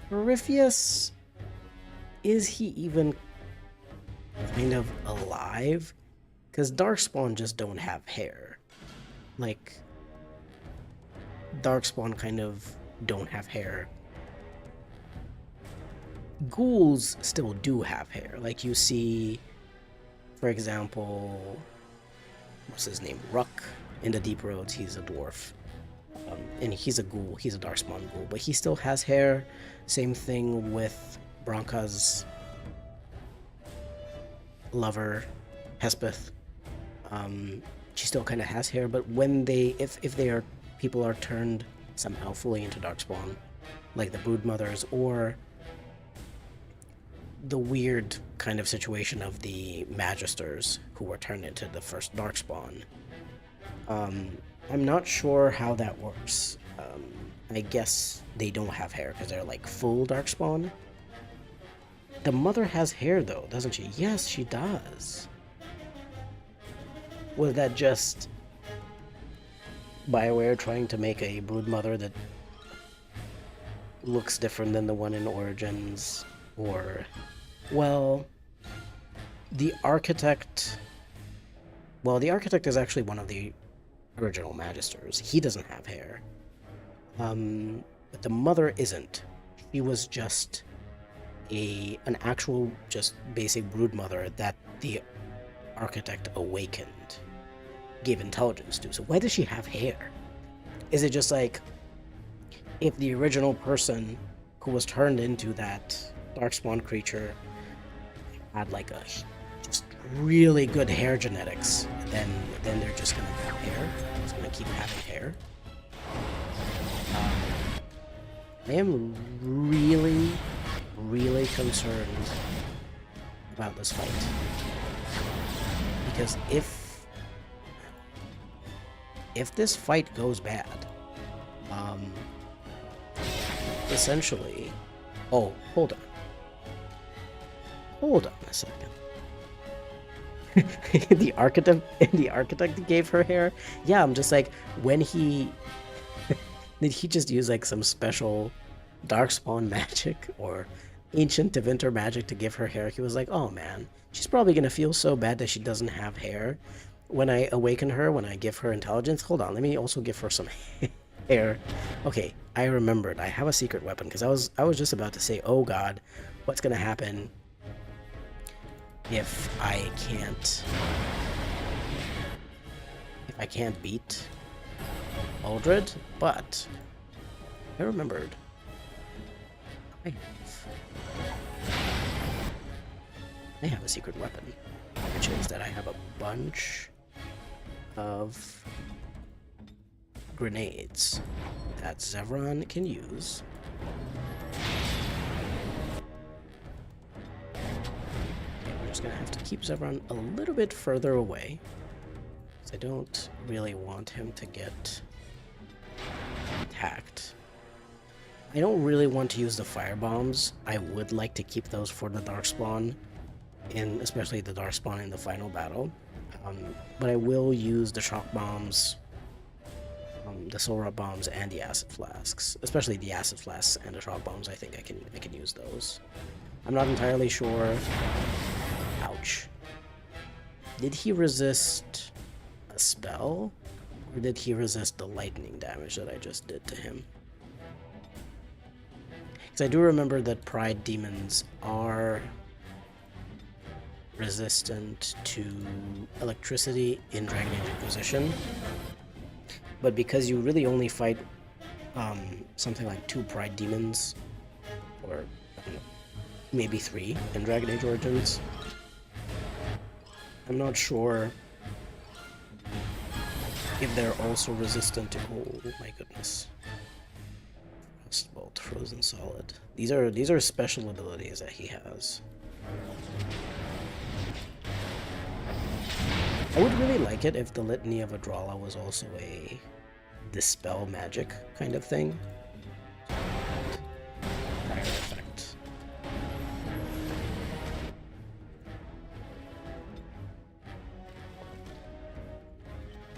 Corypheus, is he even kind of alive? Because Darkspawn just don't have hair. Like, Darkspawn kind of don't have hair. Ghouls still do have hair. Like, you see, for example, what's his name? Ruck in the Deep Roads. He's a dwarf. And he's a ghoul. He's a Darkspawn ghoul. But he still has hair. Same thing with Branka's lover, Hespeth. She still kind of has hair, but when they, if they are, people are turned somehow fully into Darkspawn, like the Broodmothers, or the weird kind of situation of the Magisters who were turned into the first Darkspawn. I'm not sure how that works. I guess they don't have hair because they're like full Darkspawn. The mother has hair though, doesn't she? Yes, she does. Was that just BioWare trying to make a broodmother that looks different than the one in Origins? Or, well, the Architect... Well, the Architect is actually one of the original Magisters. He doesn't have hair. But the mother isn't. She was just an actual, just basic broodmother that the Architect awakened, gave intelligence to. So why does she have hair? Is it just like, if the original person who was turned into that Darkspawn creature had like a just really good hair genetics, then they're just gonna have hair? It's gonna keep having hair? I am really, really concerned about this fight. Because if this fight goes bad, essentially... Oh, hold on. Hold on a second. the architect gave her hair? Yeah, I'm just like, when he... Did he just use like some special Darkspawn magic or Ancient Divinter magic to give her hair? He was like, oh man, she's probably gonna feel so bad that she doesn't have hair when I awaken her, when I give her intelligence. Hold on, let me also give her some hair. Okay, I remembered. I have a secret weapon, because I was just about to say, oh god, what's gonna happen if I can't beat Uldred? But I remembered. I have a secret weapon, which is that I have a bunch of grenades that Zevran can use. Okay, we're just gonna have to keep Zevran a little bit further away, because I don't really want him to get attacked. I don't really want to use the fire bombs. I would like to keep those for the Darkspawn, especially the Darkspawn in the final battle. But I will use the shock bombs, the soul rot bombs, and the acid flasks. Especially the acid flasks and the shock bombs. I think I can use those. I'm not entirely sure. Ouch. Did he resist a spell, or did he resist the lightning damage that I just did to him? Because I do remember that Pride Demons are resistant to electricity in Dragon Age Inquisition, but because you really only fight something like 2 Pride Demons, or I don't know, maybe 3 in Dragon Age Origins, I'm not sure if they're also resistant to... Oh my goodness. Frostbolt, Frozen Solid. These are special abilities that he has. I would really like it if the Litany of Adralla was also a dispel magic kind of thing. Fire effect.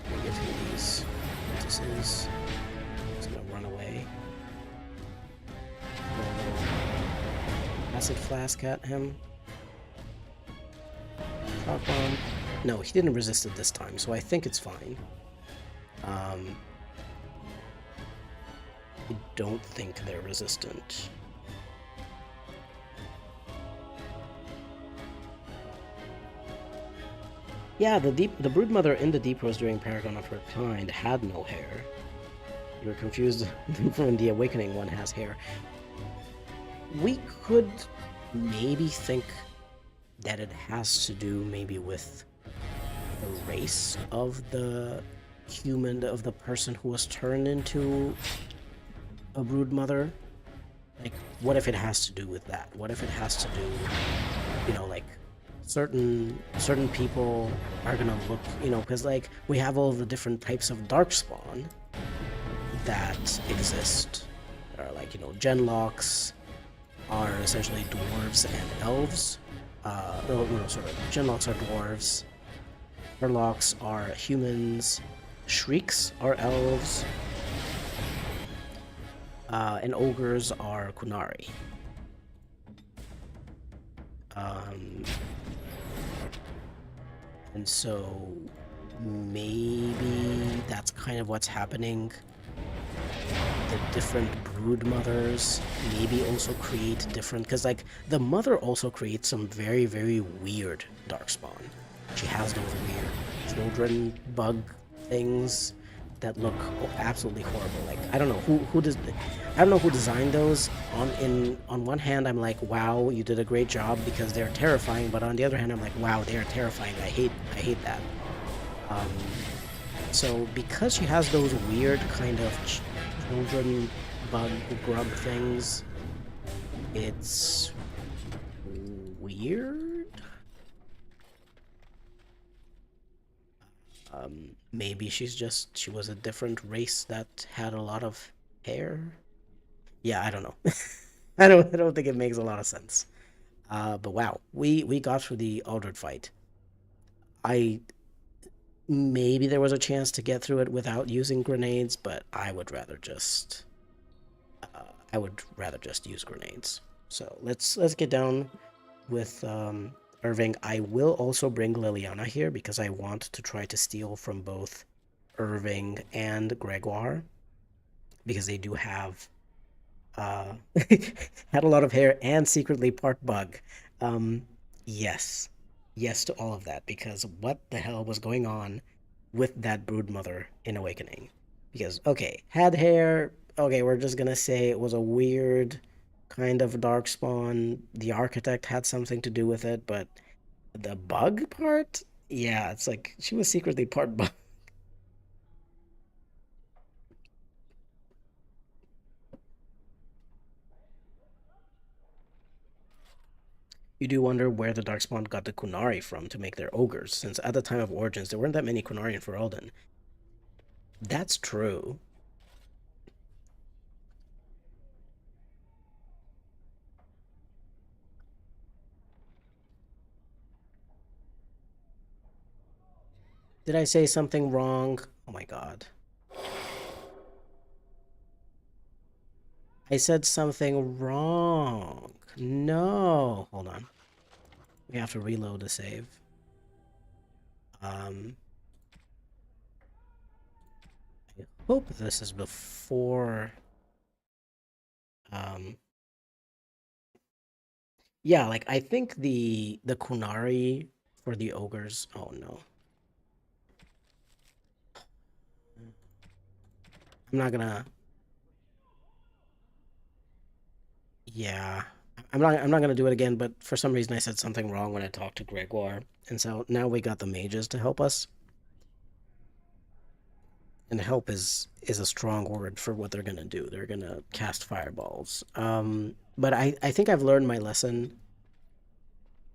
Let me give him these notices. He's gonna run away. Throw a little acid flask at him. Shock bomb. No, he didn't resist it this time, so I think it's fine. I don't think they're resistant. Yeah, the broodmother in the Deep Rose during Paragon of her kind had no hair. You're confused when the Awakening one has hair. We could maybe think that it has to do maybe with the race of the human, of the person who was turned into a broodmother. Like, what if it has to do with that? What if it has to do, you know, like certain people are gonna look, you know, because like we have all the different types of darkspawn that exist. There are like, you know, genlocks are essentially dwarves and elves. Genlocks are dwarves. Murlocs are humans. Shrieks are elves. And ogres are Qunari. And so maybe that's kind of what's happening. The different brood mothers maybe also create different, because like the mother also creates some very, very weird darkspawn. She has those weird children bug things that look absolutely horrible. Like I don't know who does, I don't know who designed those. On one hand, I'm like, wow, you did a great job because they're terrifying, but on the other hand, I'm like, wow, they are terrifying. I hate that. So because she has those weird kind of children bug grub things, it's weird. Maybe she was a different race that had a lot of hair. Yeah, I don't know. I don't think it makes a lot of sense. But wow, we got through the Uldred fight. Maybe there was a chance to get through it without using grenades, but I would rather just use grenades. So let's get down with Irving. I will also bring Liliana here because I want to try to steal from both Irving and Gregoire, because they do have had a lot of hair and secretly part bug. Yes. Yes to all of that, because what the hell was going on with that broodmother in Awakening? Because, okay, had hair, okay, we're just gonna say it was a weird kind of darkspawn. The architect had something to do with it, but the bug part? Yeah, it's like she was secretly part bug. You do wonder where the Darkspawn got the Qunari from to make their ogres, since at the time of Origins there weren't that many Qunari in Ferelden. That's true. Did I say something wrong? Oh my god. I said something wrong. No. Hold on. We have to reload the save. I hope this is before... Yeah, like, I think the Qunari for the ogres... Oh, no. I'm not gonna... Yeah. I'm not gonna do it again, but for some reason I said something wrong when I talked to Gregoire, and so now we got the mages to help us. And help is a strong word for what they're gonna do. They're gonna cast fireballs. But I think I've learned my lesson.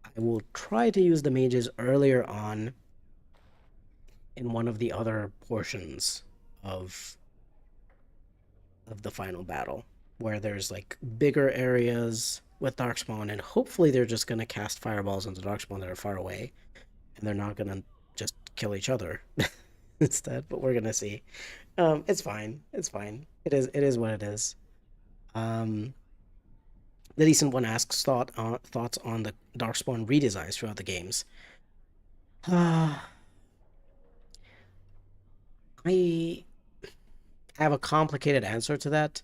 I will try to use the mages earlier on in one of the other portions of the final battle, where there's like bigger areas with darkspawn, and hopefully they're just gonna cast fireballs into darkspawn that are far away, and they're not gonna just kill each other instead. But we're gonna see. It's fine. It's fine. It is what it is. Um, the decent one asks thoughts on the darkspawn redesigns throughout the games. I have a complicated answer to that.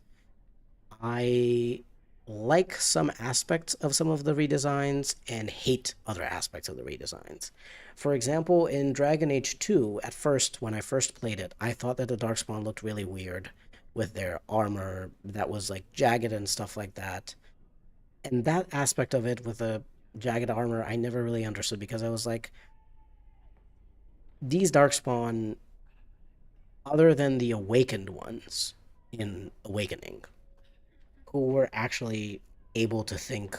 I like some aspects of some of the redesigns and hate other aspects of the redesigns. For example, in Dragon Age 2, at first, when I first played it, I thought that the Darkspawn looked really weird with their armor that was like jagged and stuff like that. And that aspect of it with the jagged armor, I never really understood because I was like, these Darkspawn, other than the awakened ones in Awakening, who were actually able to think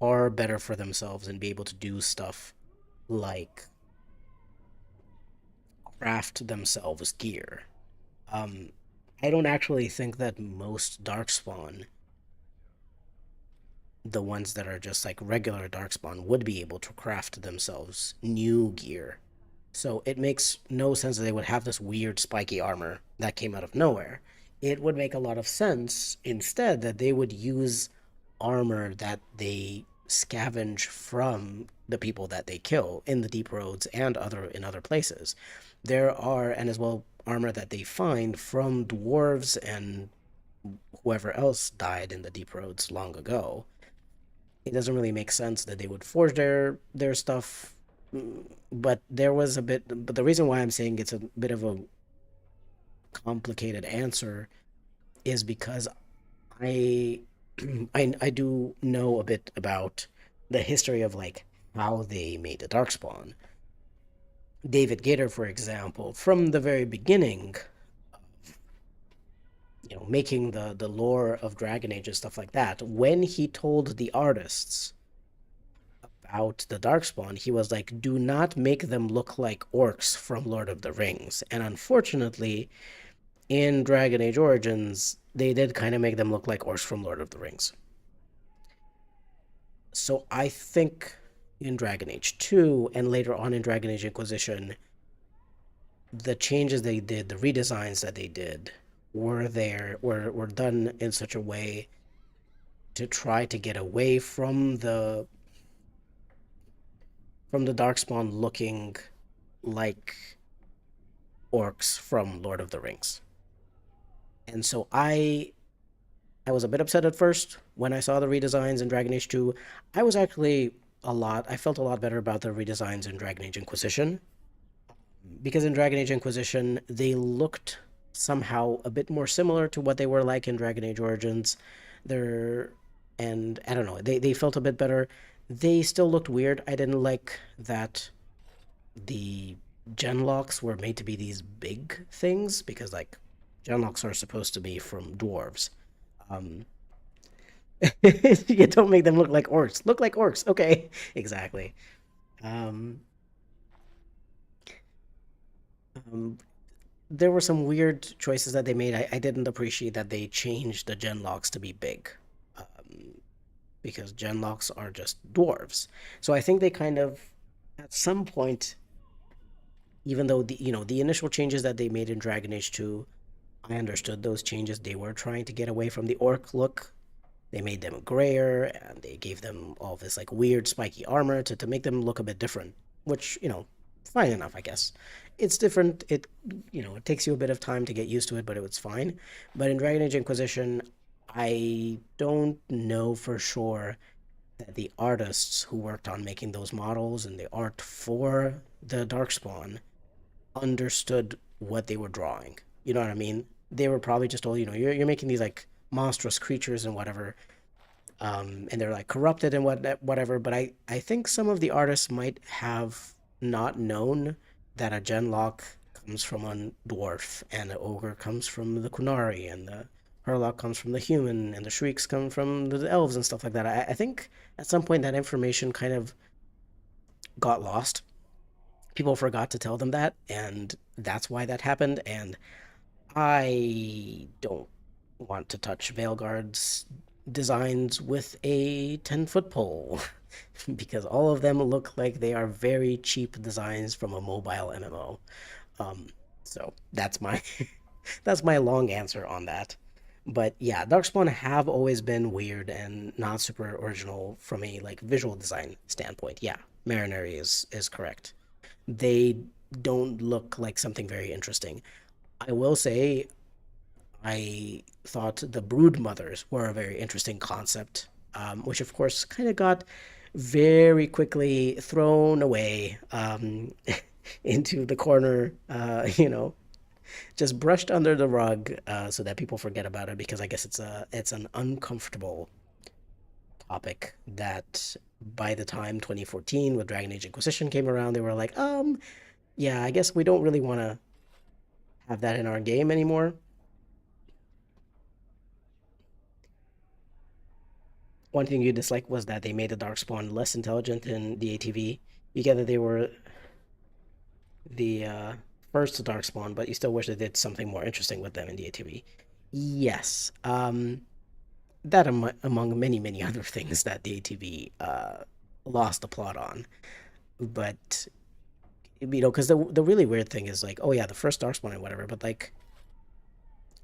far better for themselves and be able to do stuff like craft themselves gear. Um, I don't actually think that most Darkspawn, the ones that are just like regular Darkspawn, would be able to craft themselves new gear. So it makes no sense that they would have this weird spiky armor that came out of nowhere. It would make a lot of sense instead that they would use armor that they scavenge from the people that they kill in the deep roads and other places. There are, and as well, armor that they find from dwarves and whoever else died in the deep roads long ago. It doesn't really make sense that they would forge their stuff. But there was a bit, but the reason why I'm saying it's a bit of a complicated answer is because I I do know a bit about the history of like how they made the Darkspawn. David Gator, for example, from the very beginning, making the lore of Dragon Age and stuff like that, when he told the artists about the Darkspawn, he was like, do not make them look like orcs from Lord of the Rings. And unfortunately, in Dragon Age Origins, they did kind of make them look like orcs from Lord of the Rings. So I think in Dragon Age 2 and later on in Dragon Age Inquisition, the changes they did, the redesigns that they did, were done in such a way to try to get away from the Darkspawn looking like orcs from Lord of the Rings. And so I was a bit upset at first when I saw the redesigns in Dragon Age 2. I felt a lot better about the redesigns in Dragon Age Inquisition, because in Dragon Age Inquisition they looked somehow a bit more similar to what they were like in Dragon Age Origins. And I don't know, they felt a bit better. They still looked weird. I didn't like that the genlocks were made to be these big things, because like genlocks are supposed to be from dwarves. Um, you don't make them look like orcs. Look like orcs. Okay, exactly. Um, um, there were some weird choices that they made. I didn't appreciate that they changed the genlocks to be big, um, because genlocks are just dwarves. So I think they kind of, at some point, even though the initial changes that they made in Dragon Age 2, I understood those changes. They were trying to get away from the orc look. They made them grayer, and they gave them all this like weird spiky armor to make them look a bit different, which, fine enough, I guess. It's different. It takes you a bit of time to get used to it, but it was fine. But in Dragon Age Inquisition, I don't know for sure that the artists who worked on making those models and the art for the Darkspawn understood what they were drawing. You know what I mean? They were probably just told, you're making these like monstrous creatures and whatever. and they're like corrupted and whatever. But I think some of the artists might have not known that a genlock comes from a dwarf, and the ogre comes from the Qunari, and the Hurlock comes from the human, and the shrieks come from the elves and stuff like that. I think at some point that information kind of got lost. People forgot to tell them that, and that's why that happened. And I don't want to touch Veilguard's designs with a 10-foot pole because all of them look like they are very cheap designs from a mobile MMO. Um, so that's my that's my long answer on that. But yeah, Darkspawn have always been weird and not super original from a like visual design standpoint. Yeah, Marinary is correct. They don't look like something very interesting. I will say I thought the brood mothers were a very interesting concept, which of course kind of got very quickly thrown away into the corner, just brushed under the rug so that people forget about it because I guess it's an uncomfortable topic that by the time 2014 with Dragon Age Inquisition came around, they were like, yeah, I guess we don't really want to have that in our game anymore. One thing you dislike was that they made the Darkspawn less intelligent in the ATV. You get that they were the first Darkspawn, but you still wish they did something more interesting with them in the ATV. Yes, that among many, many other things that the ATV lost the plot on. But, because the really weird thing is like, oh yeah, the first Darkspawn and whatever, but like,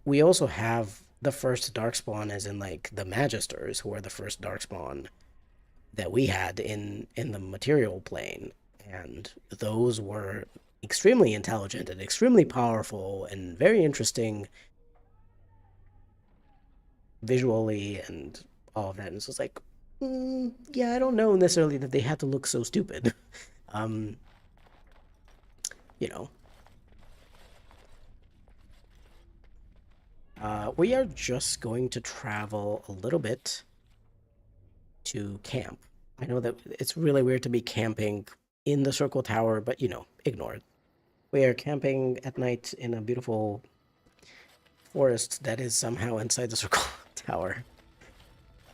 we also have the first Darkspawn as in like the Magisters, who are the first Darkspawn that we had in the material plane, and those were extremely intelligent and extremely powerful and very interesting visually and all of that. And so it's like, yeah, I don't know necessarily that they had to look so stupid. um, you know, we are just going to travel a little bit to camp. I know that it's really weird to be camping in the Circle Tower, but ignore it. We are camping at night in a beautiful forest that is somehow inside the Circle Tower.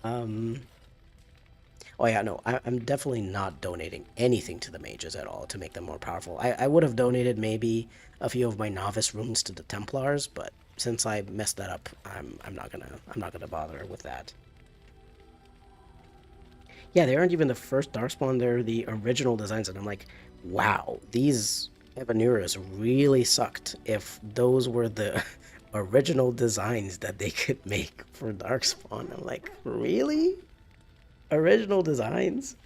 Oh yeah, no, I'm definitely not donating anything to the mages at all to make them more powerful. I would have donated maybe a few of my novice runes to the Templars, but since I messed that up, I'm not gonna bother with that. Yeah, they aren't even the first Darkspawn, they're the original designs, and I'm like, wow, these Evanuras really sucked if those were the original designs that they could make for Darkspawn. I'm like, really? Original designs?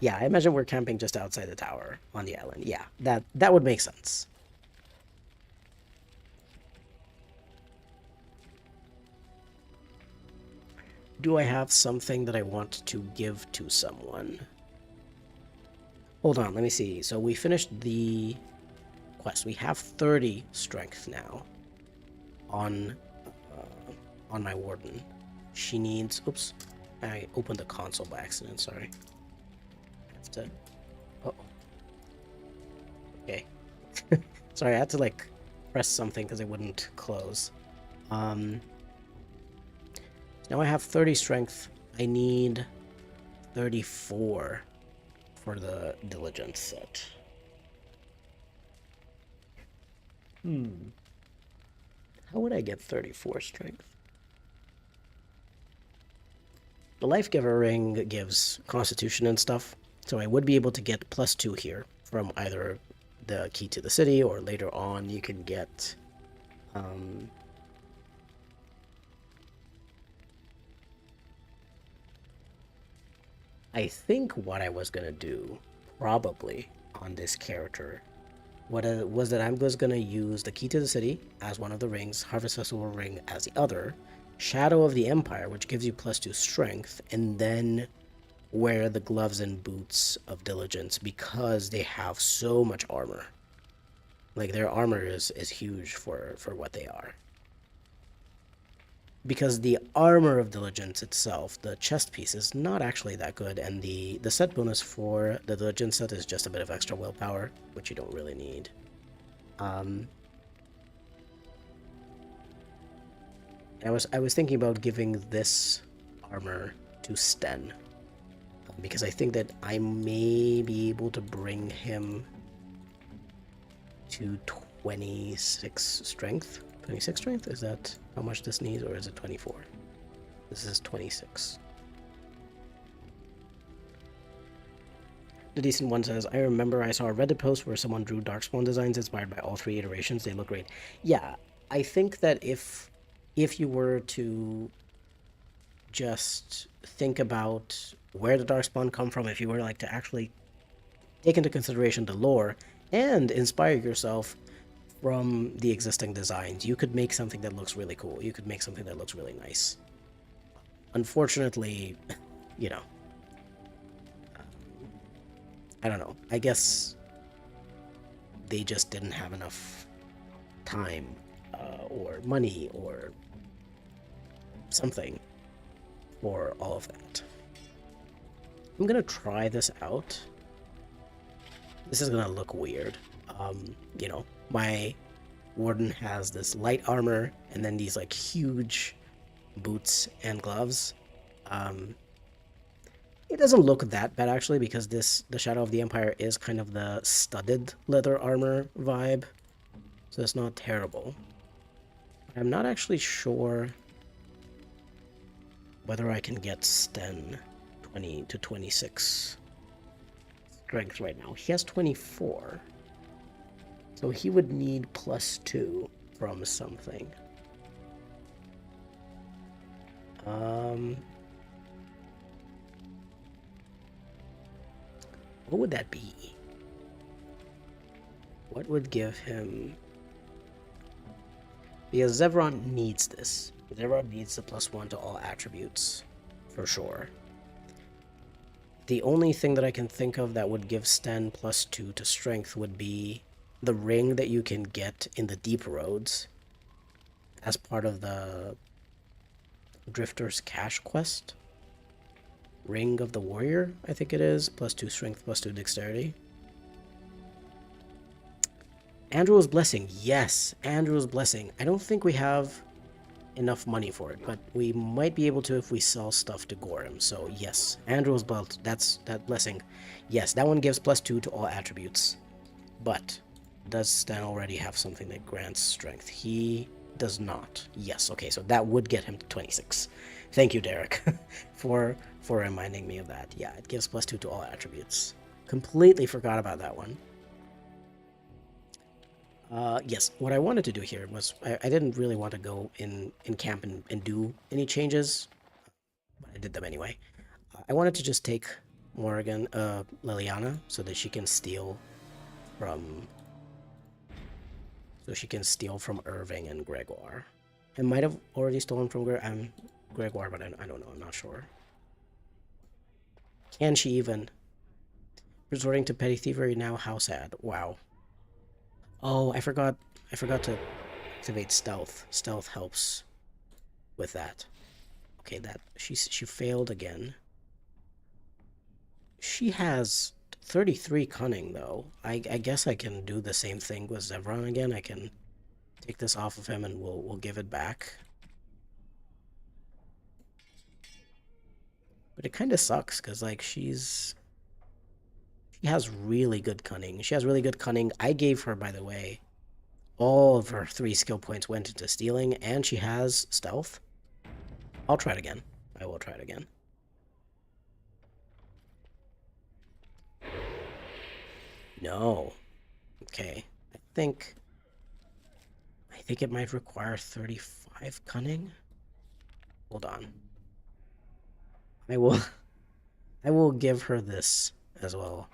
Yeah, I imagine we're camping just outside the tower on the island. Yeah, that would make sense. Do I have something that I want to give to someone? Hold on, let me see. So we finished the quest. We have 30 strength now on my warden. She needs... Oops. I opened the console by accident, sorry. I have to... Uh-oh. Okay. Sorry, I had to, like, press something because it wouldn't close. Now I have 30 strength. I need 34 for the diligence set. How would I get 34 strength? The Life Giver ring gives constitution and stuff, so I would be able to get +2 here from either the key to the city or later on you can get I think what I was gonna do probably on this character was that I was gonna use the key to the city as one of the rings, Harvest Festival ring as the other, Shadow of the Empire, which gives you +2 strength, and then wear the gloves and boots of diligence because they have so much armor. Like their armor is huge for what they are. because the armor of diligence itself, the chest piece, is not actually that good, and the set bonus for the diligence set is just a bit of extra willpower, which you don't really need. I was thinking about giving this armor to Sten, because I think that I may be able to bring him to 26 strength. 26 strength? Is that how much this needs, or is it 24? This is 26. The decent one says, I remember I saw a Reddit post where someone drew Darkspawn designs inspired by all 3 iterations. They look great. Yeah, I think that if you were to just think about where the Darkspawn come from, if you were like to actually take into consideration the lore and inspire yourself from the existing designs, you could make something that looks really cool. You could make something that looks really nice. Unfortunately, you know, I don't know. I guess they just didn't have enough time or money or something for all of that. I'm gonna try this out. This is gonna look weird. You know, my warden has this light armor and then these like huge boots and gloves. It doesn't look that bad actually, because the Shadow of the Empire is kind of the studded leather armor vibe, so it's not terrible. I'm not actually sure whether I can get Sten 20 to 26 strength right now. He has 24. So he would need +2 from something. What would that be? What would give him... Because Zevron needs this. Zevron needs the +1 to all attributes, for sure. The only thing that I can think of that would give Sten +2 to strength would be the ring that you can get in the Deep Roads as part of the Drifter's Cash quest. Ring of the Warrior, I think it is. +2 strength, +2 dexterity. Andrew's Blessing. Yes, Andrew's Blessing. I don't think we have enough money for it, but we might be able to if we sell stuff to Gorham. So yes, Andrew's Belt, that's that blessing. Yes, that one gives +2 to all attributes. But does Stan already have something that grants strength? He does not. Yes, okay, so that would get him to 26. Thank you, Derek, for reminding me of that. Yeah, it gives +2 to all attributes. Completely forgot about that one. Yes, what I wanted to do here was, I didn't really want to go in camp and do any changes, but I did them anyway. I wanted to just take Morrigan, Liliana, so that she can steal from... So she can steal from Irving and Gregoire. I might have already stolen from Gregoire, but I don't know, I'm not sure. Can she even? Resorting to petty thievery now, how sad. Wow. Oh, I forgot to activate stealth. Stealth helps with that. Okay, that she failed again. She has 33 cunning though. I guess I can do the same thing with Zevron again. I can take this off of him and we'll give it back. But it kind of sucks because like she has really good cunning. She has really good cunning. I gave her, by the way, all of her 3 skill points went into stealing, and she has stealth. I'll try it again. I will try it again. No. Okay. I think it might require 35 cunning. Hold on. I will give her this as well.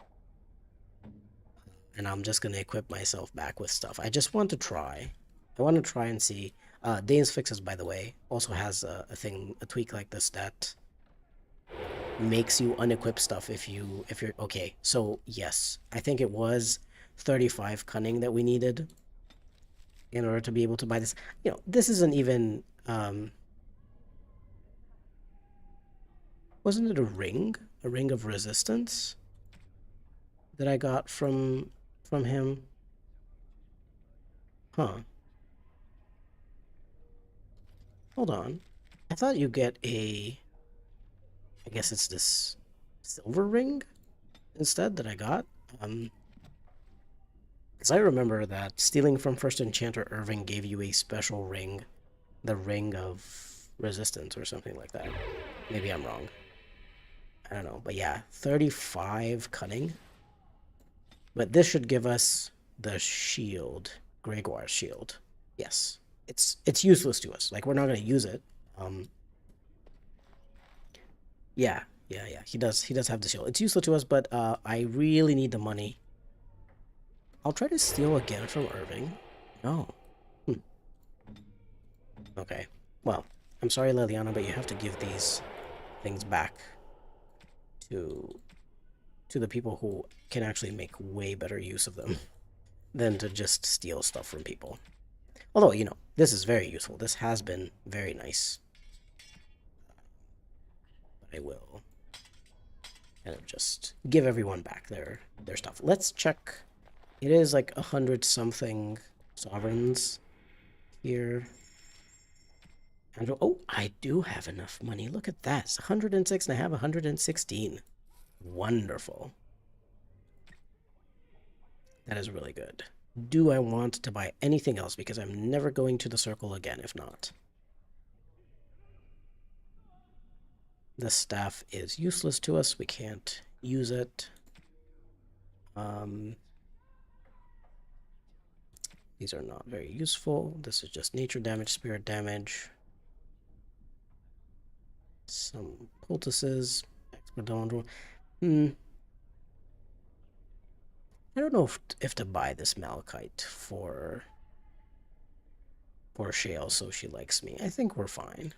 And I'm just going to equip myself back with stuff. I just want to try. I want to try and see. Dain's Fixes, by the way, also has a tweak like this that makes you unequip stuff if you're... Okay, so yes, I think it was 35 cunning that we needed in order to be able to buy this. You know, this isn't even Wasn't it a ring? A ring of resistance that I got from him? Huh. Hold on. I thought you get a... I guess it's this silver ring instead that I got. Because I remember that stealing from First Enchanter Irving gave you a special ring. The Ring of Resistance or something like that. Maybe I'm wrong. I don't know. But yeah, 35 cunning. But this should give us the shield. Gregoire's shield. Yes. It's useless to us. Like, we're not going to use it. Yeah. He does have the shield. It's useless to us, but I really need the money. I'll try to steal again from Irving. No. Okay. Well, I'm sorry, Liliana, but you have to give these things back to the people who can actually make way better use of them than to just steal stuff from people. Although, you know, this is very useful. This has been very nice. But I will kind of just give everyone back their stuff. Let's check. It is like 100-something sovereigns here. And, oh, I do have enough money. Look at that. It's 106 and I have 116. Wonderful. That is really good. Do I want to buy anything else? Because I'm never going to the circle again if not. The staff is useless to us. We can't use it. These are not very useful. This is just nature damage, spirit damage. Some poultices. Expert downdraw. I don't know if to buy this malachite for Shale so she likes me. I think we're fine.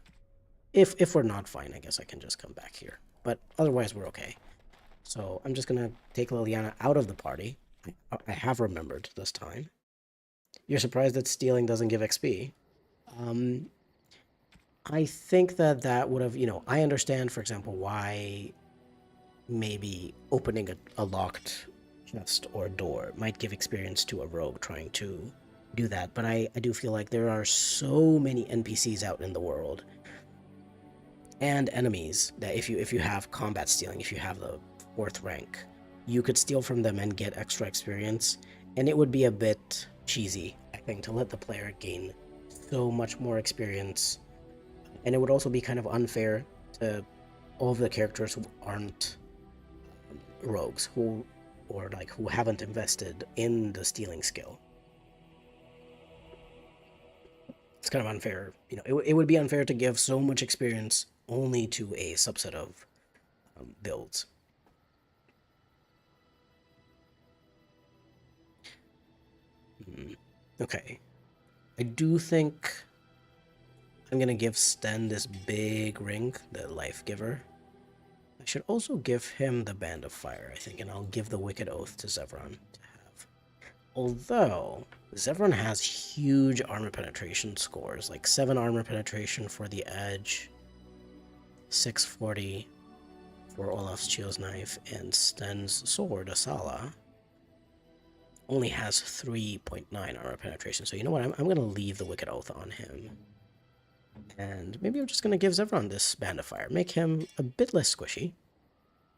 If we're not fine, I guess I can just come back here. But otherwise, we're okay. So I'm just going to take Liliana out of the party. I have remembered this time. You're surprised that stealing doesn't give XP. I think that would have, you know, I understand, for example, why maybe opening a locked chest or door might give experience to a rogue trying to do that. But I do feel like there are so many NPCs out in the world and enemies that if you have combat stealing, if you have the 4th rank, you could steal from them and get extra experience. And it would be a bit cheesy, I think, to let the player gain so much more experience. And it would also be kind of unfair to all of the characters who aren't rogues, who haven't invested in the stealing skill. It's kind of unfair. You know, it would be unfair to give so much experience only to a subset of builds. Okay. I do think I'm going to give Sten this big ring, the Life Giver. I should also give him the Band of Fire, I think, and I'll give the Wicked Oath to Zevran to have. Although, Zevran has huge armor penetration scores, like 7 armor penetration for the Edge, 640 for Olaf's Chiel's Knife, and Sten's Sword, Asala, only has 3.9 armor penetration. So you know what, I'm going to leave the Wicked Oath on him. And maybe I'm just going to give Zevran this Band of Fire. Make him a bit less squishy.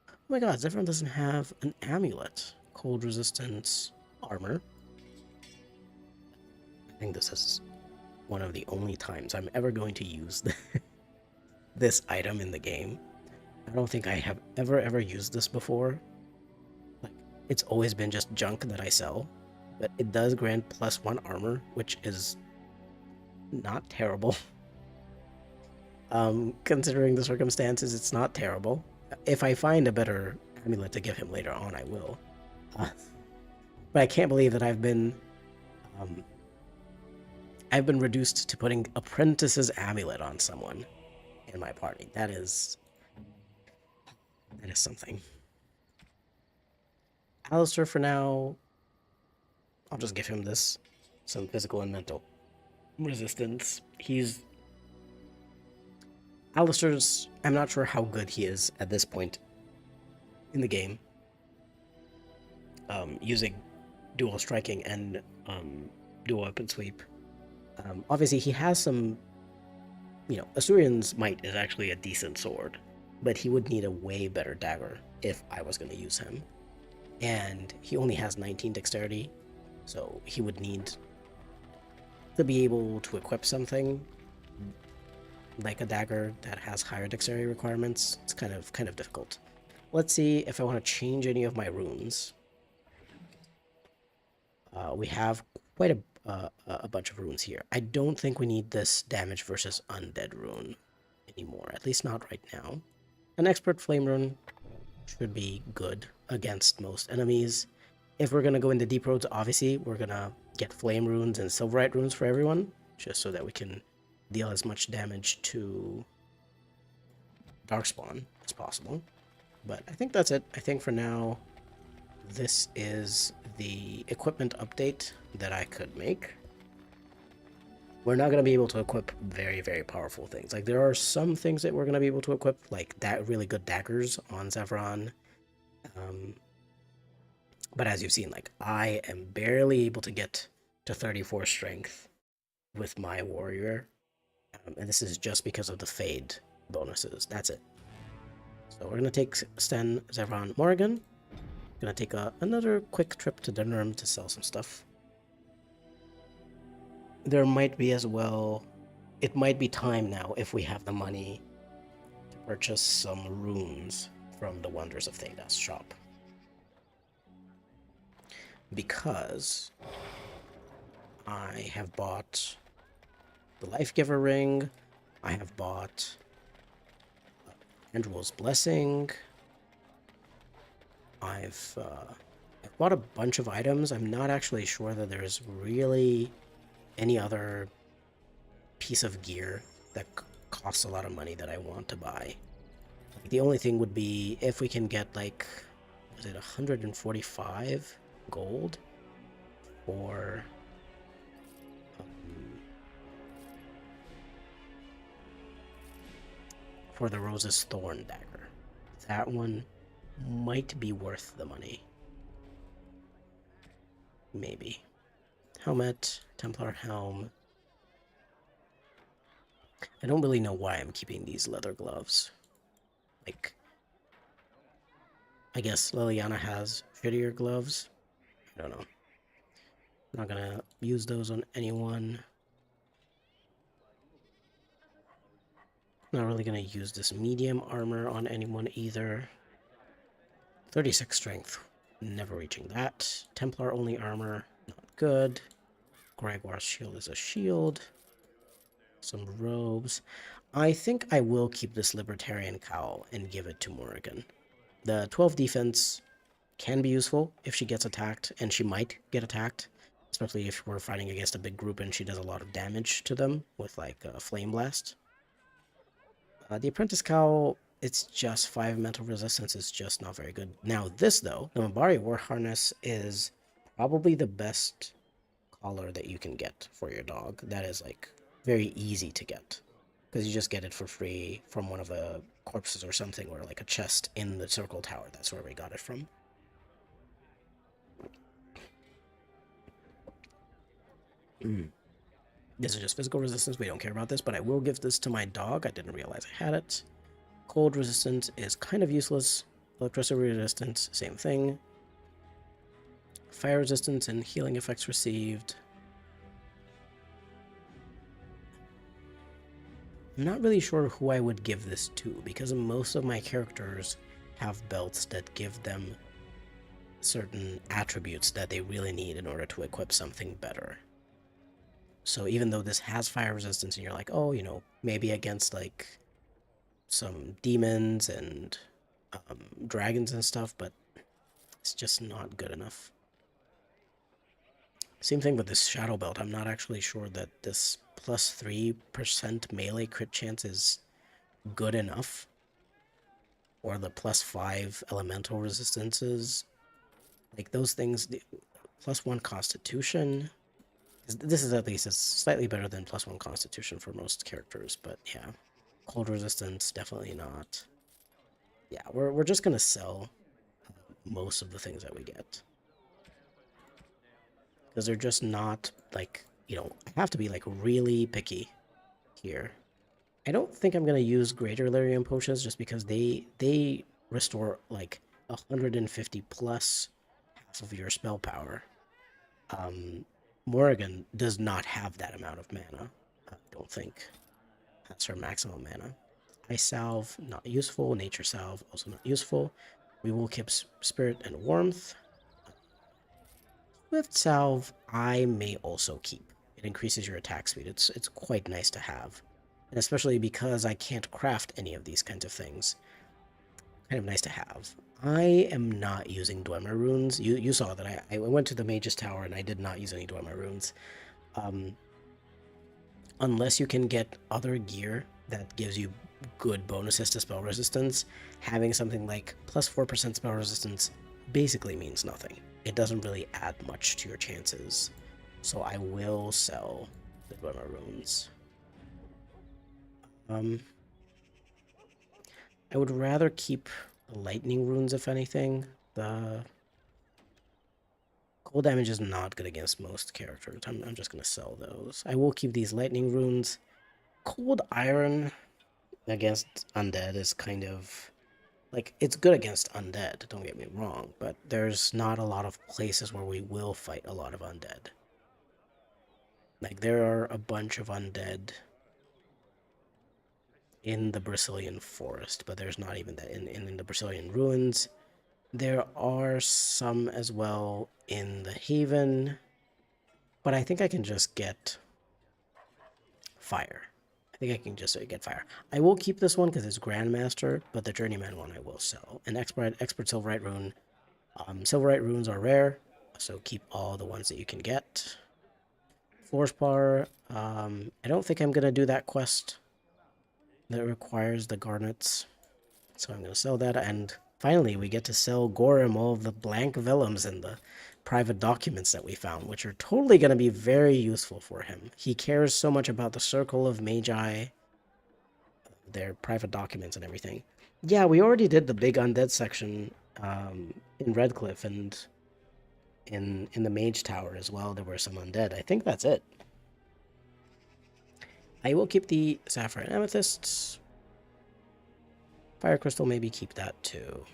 Oh my god, Zevran doesn't have an amulet. Cold resistance armor. I think this is one of the only times I'm ever going to use this item in the game. I don't think I have ever used this before. Like, it's always been just junk that I sell. But it does grant +1 armor, which is not terrible. Considering the circumstances, it's not terrible. If I find a better amulet to give him later on, I will. But I can't believe that I've been reduced to putting Apprentice's amulet on someone in my party. That is something. Alistair, for now, I'll just give him this. Some physical and mental resistance. Alistair's, I'm not sure how good he is at this point in the game, using dual striking and dual weapon sweep. Obviously, he has some, Asturian's Might is actually a decent sword, but he would need a way better dagger if I was going to use him. And he only has 19 dexterity, so he would need to be able to equip something like a dagger that has higher dexterity requirements. It's kind of difficult. Let's see if I want to change any of my runes. We have quite a bunch of runes here. I don't think we need this damage versus undead rune anymore, at least not right now. An expert flame rune should be good against most enemies. If we're going to go into deep roads, obviously we're going to get flame runes and silverite runes for everyone, just so that we can deal as much damage to Darkspawn as possible. But I think that's it. I think for now, this is the equipment update that I could make. We're not going to be able to equip very, very powerful things. Like, there are some things that we're going to be able to equip, like that really good daggers on Zevran. But as you've seen, like, I am barely able to get to 34 strength with my warrior. And this is just because of the fade bonuses. That's it. So we're going to take Sten, Zevran, Morrigan. Gonna take another quick trip to Dunram to sell some stuff. There might be as well, it might be time now, if we have the money, to purchase some runes from the Wonders of Thedas shop. Because I have bought the Lifegiver ring, I have bought Andrew's Blessing, I've bought a bunch of items. I'm not actually sure that there's really any other piece of gear that costs a lot of money that I want to buy. The only thing would be if we can get, like, was it 145 gold for the Rose's Thorn dagger. That one might be worth the money. Maybe. Helmet, Templar helm. I don't really know why I'm keeping these leather gloves. Like, I guess Liliana has shittier gloves. I don't know. I'm not gonna use those on anyone. Not really gonna use this medium armor on anyone either. 36 strength, never reaching that. Templar only armor, not good. Gregor's shield is a shield. Some robes. I think I will keep this Libertarian cowl and give it to Morrigan. The 12 defense can be useful if she gets attacked, and she might get attacked, especially if we're fighting against a big group and she does a lot of damage to them with, like, a Flame Blast. The Apprentice cowl, it's just 5 mental resistance. It's just not very good. Now this, though, the Mabari War Harness is probably the best collar that you can get for your dog. That is, like, very easy to get, because you just get it for free from one of the corpses or something, or like a chest in the Circle Tower. That's where we got it from. This is just physical resistance. We don't care about this, but I will give this to my dog. I didn't realize I had it. Cold resistance is kind of useless. Electricity resistance, same thing. Fire resistance and healing effects received. I'm not really sure who I would give this to, because most of my characters have belts that give them certain attributes that they really need in order to equip something better. So even though this has fire resistance and you're like, oh, you know, maybe against, like, some demons and dragons and stuff, but it's just not good enough. Same thing with this Shadow Belt. I'm not actually sure that this plus 3% melee crit chance is good enough. Or the plus 5 elemental resistances. Like, those things, the plus 1 constitution. This is at least, it's slightly better than plus 1 constitution for most characters, but yeah. Cold resistance, definitely not. Yeah, we're just gonna sell most of the things that we get. Because they're just not, like, you know, I have to be, like, really picky here. I don't think I'm gonna use Greater Lyrium Potions just because they restore, like, 150 plus half of your spell power. Morrigan does not have that amount of mana. I don't think. That's her maximum mana. Ice Salve, not useful. Nature Salve, also not useful. We will keep Spirit and Warmth. Swift Salve, I may also keep. It increases your attack speed. It's quite nice to have. And especially because I can't craft any of these kinds of things. Kind of nice to have. I am not using Dwemer runes. You saw that I went to the Mage's Tower and I did not use any Dwemer runes. Unless you can get other gear that gives you good bonuses to spell resistance, having something like plus 4% spell resistance basically means nothing. It doesn't really add much to your chances. So I will sell the Dwemer runes. I would rather keep the lightning runes, if anything. The cold damage is not good against most characters. I'm just going to sell those. I will keep these lightning runes. Cold iron against undead is kind of... like, it's good against undead, don't get me wrong, but there's not a lot of places where we will fight a lot of undead. Like, there are a bunch of undead in the Brazilian forest, but there's not even that in the Brazilian ruins. There are some as well in the Haven, but I think I can just get fire. I think I can just get fire. I will keep this one because it's Grandmaster, but the Journeyman one I will sell. An Expert Silverite rune. Silverite runes are rare, so keep all the ones that you can get. Floorspar. I don't think I'm going to do that quest that requires the garnets, so I'm going to sell that. And finally, we get to sell Gorham all of the blank vellums and the private documents that we found, which are totally going to be very useful for him. He cares so much about the Circle of Magi, their private documents and everything. Yeah, we already did the big undead section in Redcliffe, and in the Mage Tower as well, there were some undead. I think that's it. I will keep the Sapphire and Amethysts. Fire Crystal, maybe keep that too.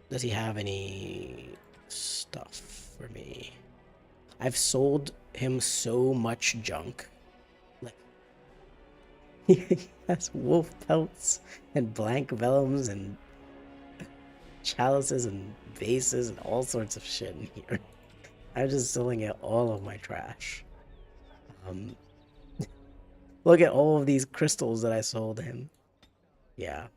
Does he have any stuff for me? I've sold him so much junk. Like, he has wolf pelts and blank vellums and chalices and vases and all sorts of shit in here. I'm just selling it all of my trash. Look at all of these crystals that I sold him. Yeah.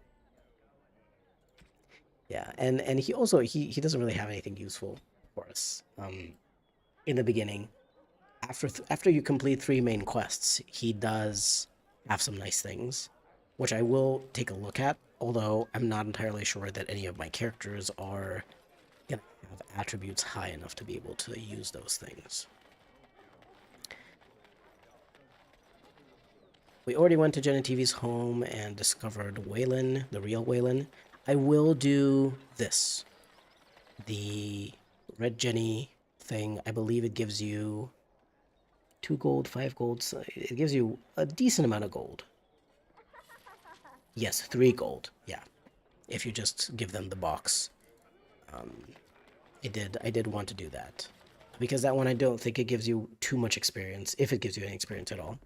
Yeah, and he also he doesn't really have anything useful for us. In the beginning, after you complete 3 main quests, he does have some nice things, which I will take a look at, although I'm not entirely sure that any of my characters are gonna have attributes high enough to be able to use those things. We already went to Genetivi's home and discovered Waylon, the real Waylon. I will do this. The Red Jenny thing, I believe it gives you 2 gold, 5 gold. So it gives you a decent amount of gold. Yes, 3 gold. Yeah, if you just give them the box. I did want to do that because that one I don't think it gives you too much experience, if it gives you any experience at all.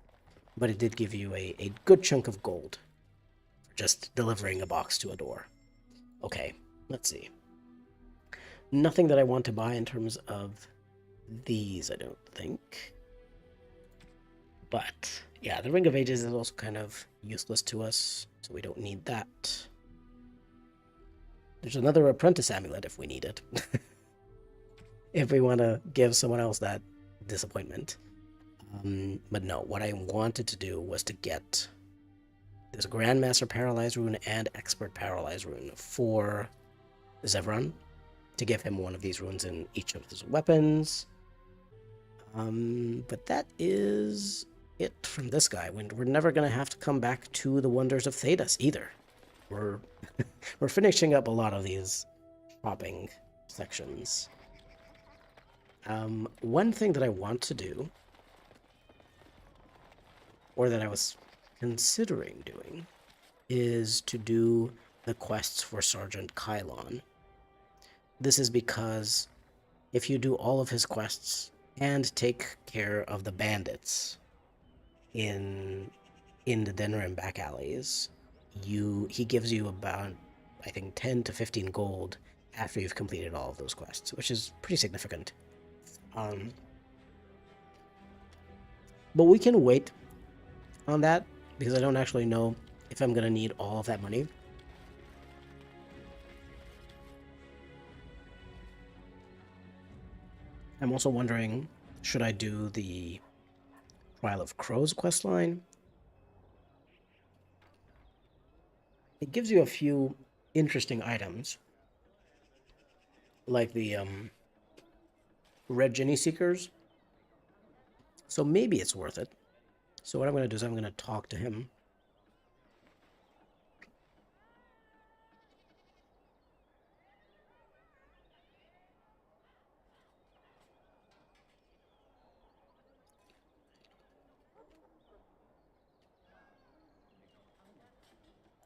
But it did give you a good chunk of gold for just delivering a box to a door. Okay, let's see. Nothing that I want to buy in terms of these, I don't think. But, yeah, the Ring of Ages is also kind of useless to us, so we don't need that. There's another Apprentice Amulet if we need it. If we want to give someone else that disappointment. But no, what I wanted to do was to get this Grandmaster Paralyzed Rune and Expert Paralyzed Rune for Zevran, to give him one of these runes in each of his weapons. But that is it from this guy. We're never going to have to come back to the Wonders of Thedas either. We're we're finishing up a lot of these shopping sections. One thing that I want to do, or that I was considering doing, is to do the quests for Sergeant Kylon. This is because if you do all of his quests and take care of the bandits in the Denrim back alleys, he gives you about, I think, 10 to 15 gold after you've completed all of those quests, which is pretty significant. But we can wait on that because I don't actually know if I'm gonna need all of that money. I'm also wondering, should I do the Trial of Crows questline? It gives you a few interesting items, like the Red Ginny Seekers. So maybe it's worth it. So what I'm going to do is I'm going to talk to him.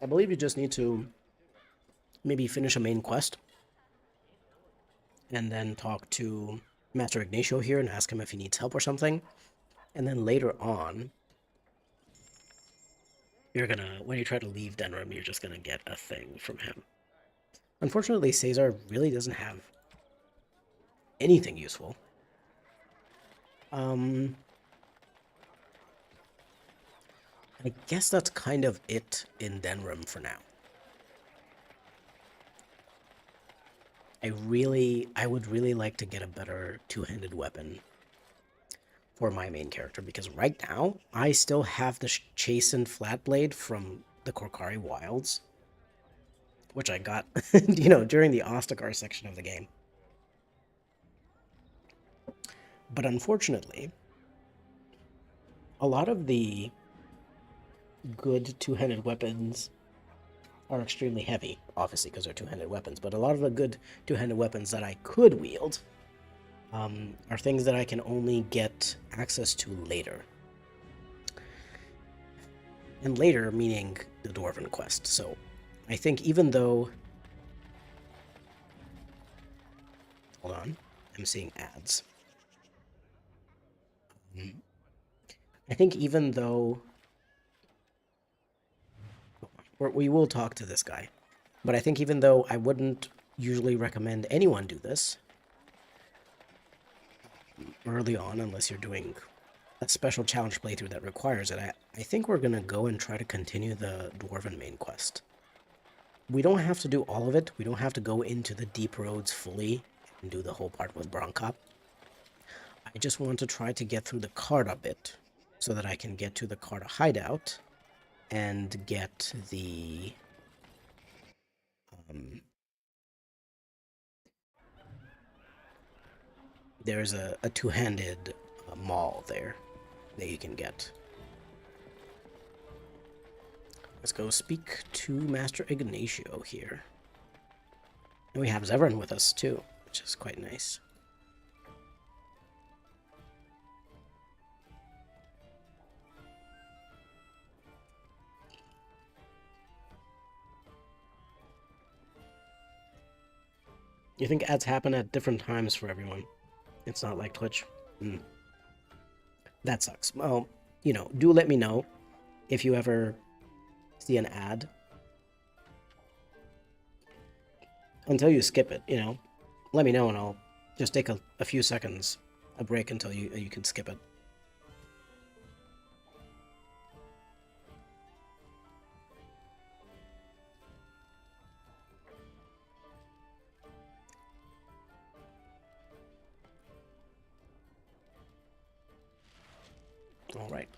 I believe you just need to maybe finish a main quest and then talk to Master Ignacio here and ask him if he needs help or something. And then later on, you're gonna, when you try to leave Denrim, you're just gonna get a thing from him. Unfortunately, Caesar really doesn't have anything useful. I guess that's kind of it in Denrim for now. I would really like to get a better two-handed weapon for my main character, because right now, I still have the Chastened Flatblade from the Korkari Wilds, which I got, during the Ostagar section of the game. But unfortunately, a lot of the good two-handed weapons are extremely heavy, obviously because they're two-handed weapons, but a lot of the good two-handed weapons that I could wield are things that I can only get access to later. And later, meaning the Dwarven quest. So I think even though... Hold on, I'm seeing ads. I think even though... We will talk to this guy. But I think even though I wouldn't usually recommend anyone do this early on, unless you're doing a special challenge playthrough that requires it, I think we're going to go and try to continue the Dwarven main quest. We don't have to do all of it. We don't have to go into the deep roads fully and do the whole part with Bronkop. I just want to try to get through the Carta bit so that I can get to the Carta hideout and get the there's a two-handed maul there that you can get. Let's go speak to Master Ignacio here. And we have Zevran with us too, which is quite nice. You think ads happen at different times for everyone? It's not like Twitch. That sucks. Well, do let me know if you ever see an ad. Until you skip it, let me know and I'll just take a few seconds, a break until you can skip it. All right.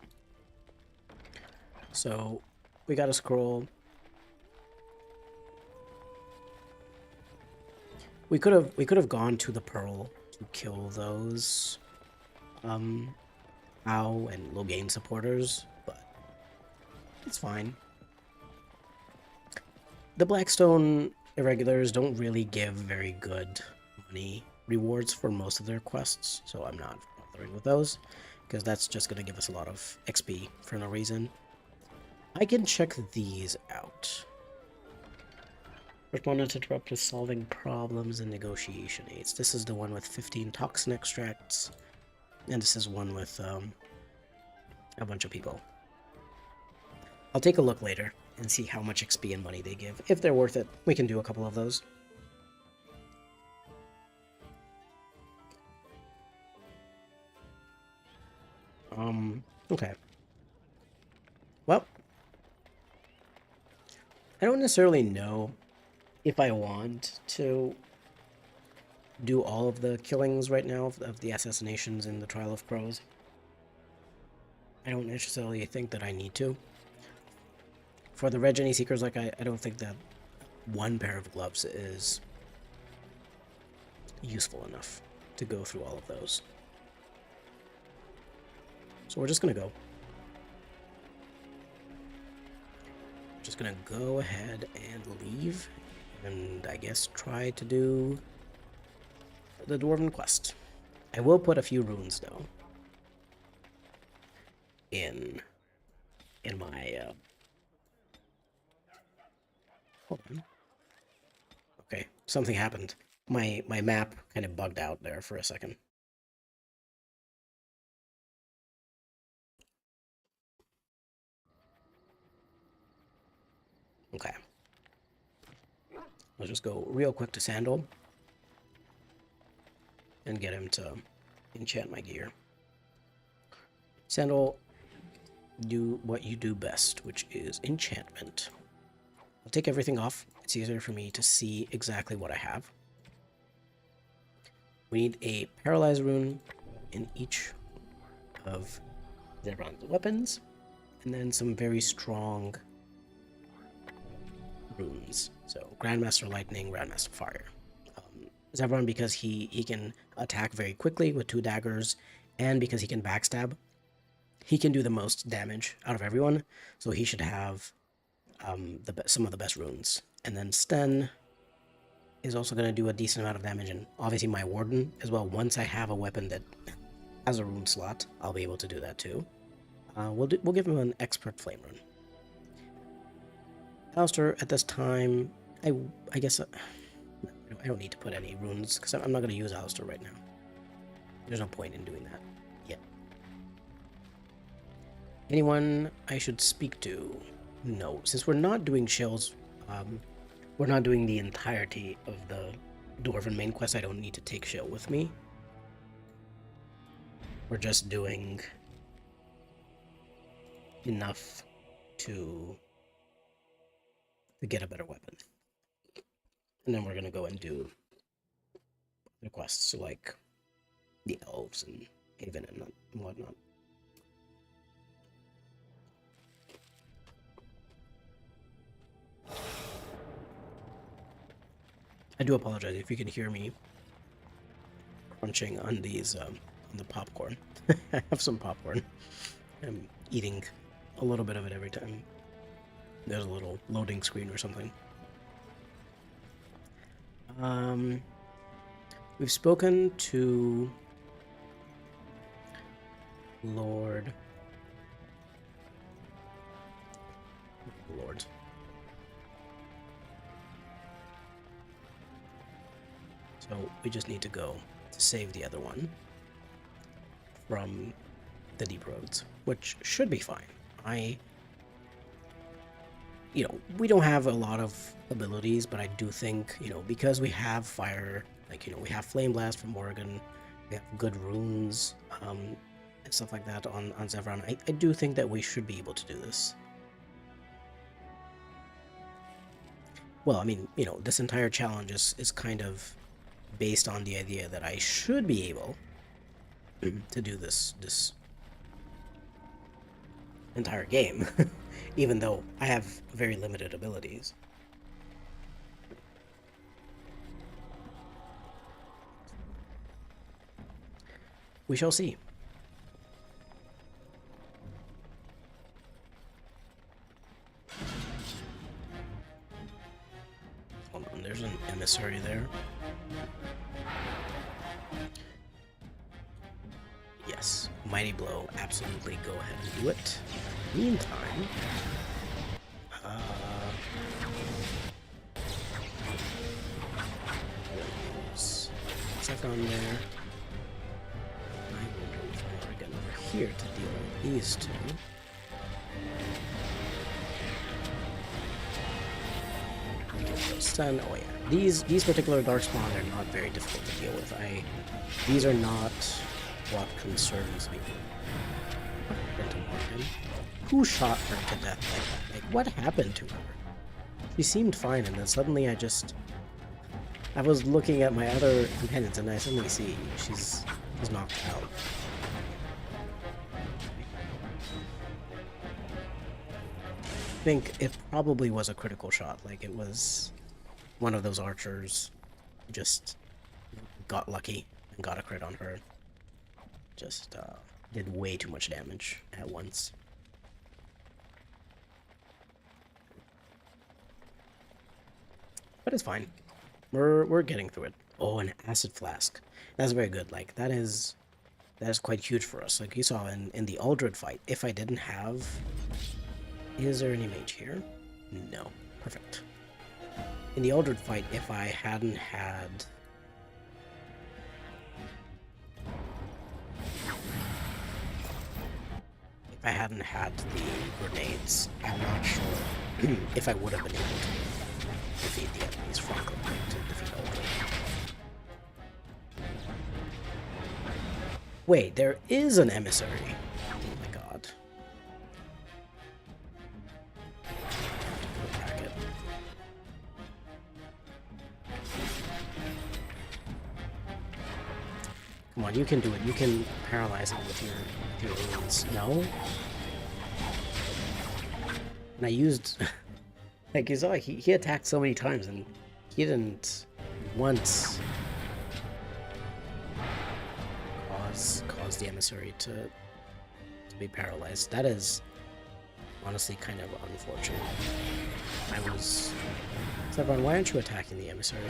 So we got a scroll. We could have gone to the Pearl to kill those POW and low gain supporters, but it's fine. The Blackstone irregulars don't really give very good money rewards for most of their quests, so I'm not bothering with those, because that's just going to give us a lot of XP for no reason. I can check these out. Respondent interrupt with solving problems and negotiation aids. This is the one with 15 toxin extracts, and this is one with a bunch of people. I'll take a look later and see how much XP and money they give. If they're worth it, we can do a couple of those. Okay. Well, I don't necessarily know if I want to do all of the killings right now of the assassinations in the Trial of Crows. I don't necessarily think that I need to. For the Red Jenny Seekers, like, I don't think that one pair of gloves is useful enough to go through all of those. So we're just gonna go. Just gonna go ahead and leave, and I guess try to do the Dwarven quest. I will put a few runes though in my hold on. Okay, something happened. My map kind of bugged out there for a second. Okay. I'll just go real quick to Sandal and get him to enchant my gear. Sandal, do what you do best, which is enchantment. I'll take everything off. It's easier for me to see exactly what I have. We need a paralyze rune in each of Zevran's weapons, and then some very strong runes. So Grandmaster Lightning, Grandmaster Fire. Zevran, because he can attack very quickly with 2 daggers, and because he can backstab, he can do the most damage out of everyone, so he should have some of the best runes. And then Sten is also going to do a decent amount of damage, and obviously my Warden as well. Once I have a weapon that has a rune slot, I'll be able to do that too. We'll give him an Expert Flame rune. Alistair, at this time, I guess I don't need to put any runes, because I'm not going to use Alistair right now. There's no point in doing that yet. Anyone I should speak to? No. Since we're not doing shells, we're not doing the entirety of the Dwarven main quest, I don't need to take Shill with me. We're just doing enough to get a better weapon. And then we're going to go and do the quests, so like the elves and Haven and whatnot. I do apologize if you can hear me crunching on these, on the popcorn. I have some popcorn. I'm eating a little bit of it every time there's a little loading screen or something. We've spoken to Lord. So we just need to go to save the other one from the deep roads, which should be fine. We don't have a lot of abilities, but I do think, because we have fire, we have Flame Blast from Morrigan, we have good runes, and stuff like that on Zevran, I do think that we should be able to do this. Well, I mean, this entire challenge is kind of based on the idea that I should be able to do this entire game, even though I have very limited abilities. We shall see. there's an emissary there. Yes, Mighty Blow, absolutely go ahead and do it. Meantime, Saffron there. I will move Morrigan over here to deal with these two. Stun. Oh yeah, these particular Darkspawn are not very difficult to deal with. These are not what concerns me. Into Morrigan. Who shot her to death like that? Like, what happened to her? She seemed fine, and then suddenly I was looking at my other companions, and I suddenly see she's knocked out. I think it probably was a critical shot. Like, it was one of those archers just got lucky and got a crit on her. Just did way too much damage at once. But it's fine. We're getting through it. Oh, an acid flask. That's very good. Like, that is quite huge for us. Like you saw in the Uldred fight, if I didn't have... Is there any mage here? No. Perfect. In the Uldred fight, if I hadn't had... If I hadn't had the grenades, I'm not sure if I would have been able to defeat the enemies, frankly, to defeat Uldred. Wait, there is an emissary. Oh my god. Attack it. Come on, you can do it. You can paralyze it with your wounds. No? And I used... Like you saw, he attacked so many times, and he didn't once cause the emissary to be paralyzed. That is honestly kind of unfortunate. Sevron, why aren't you attacking the emissary?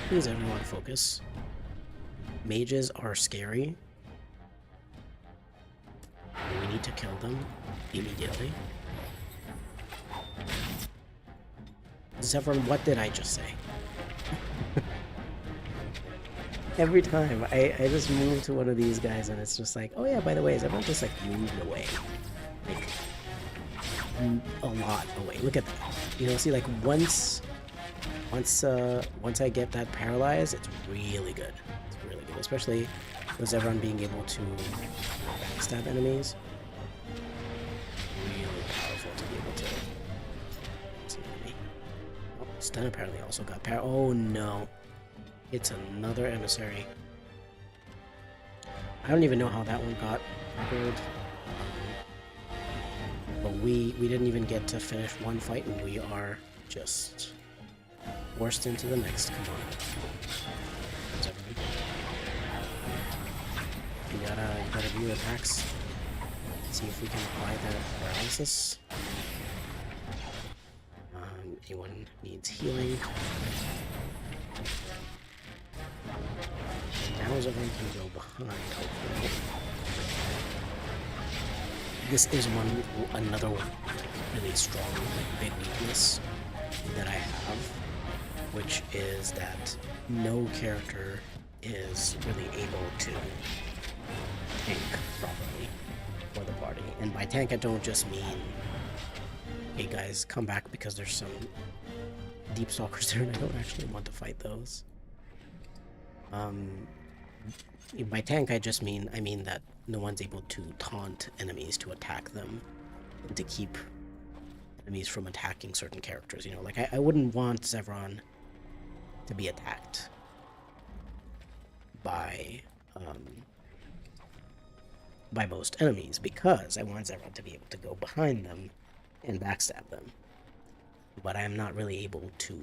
Please, everyone, focus. Mages are scary. We need to kill them immediately. Sevron, what did I just say? Every time I just move to one of these guys and it's just like, oh yeah, by the way, Sevron just like moved away. Like, a lot away. Look at that. You know, see, like once I get that paralyzed, it's really good. It's really good, especially with everyone being able to backstab enemies. Really powerful to be able to. See enemy. Oh, stun apparently also got power. Oh no, it's another emissary. I don't even know how that one got triggered. But we didn't even get to finish one fight, and we are just forced into the next. Come on. You gotta view attacks. See if we can apply that paralysis. Anyone needs healing. Now everyone can go behind, hopefully. This is another really strong, big weakness that I have, which is that no character is really able to tank properly for the party. And by tank, I don't just mean, hey guys, come back because there's some deep stalkers there and I don't actually want to fight those. By tank, I mean that no one's able to taunt enemies to attack them and to keep enemies from attacking certain characters. You know, like I wouldn't want Sevron to be attacked by most enemies, because I want Sevron to be able to go behind them and backstab them. But I am not really able to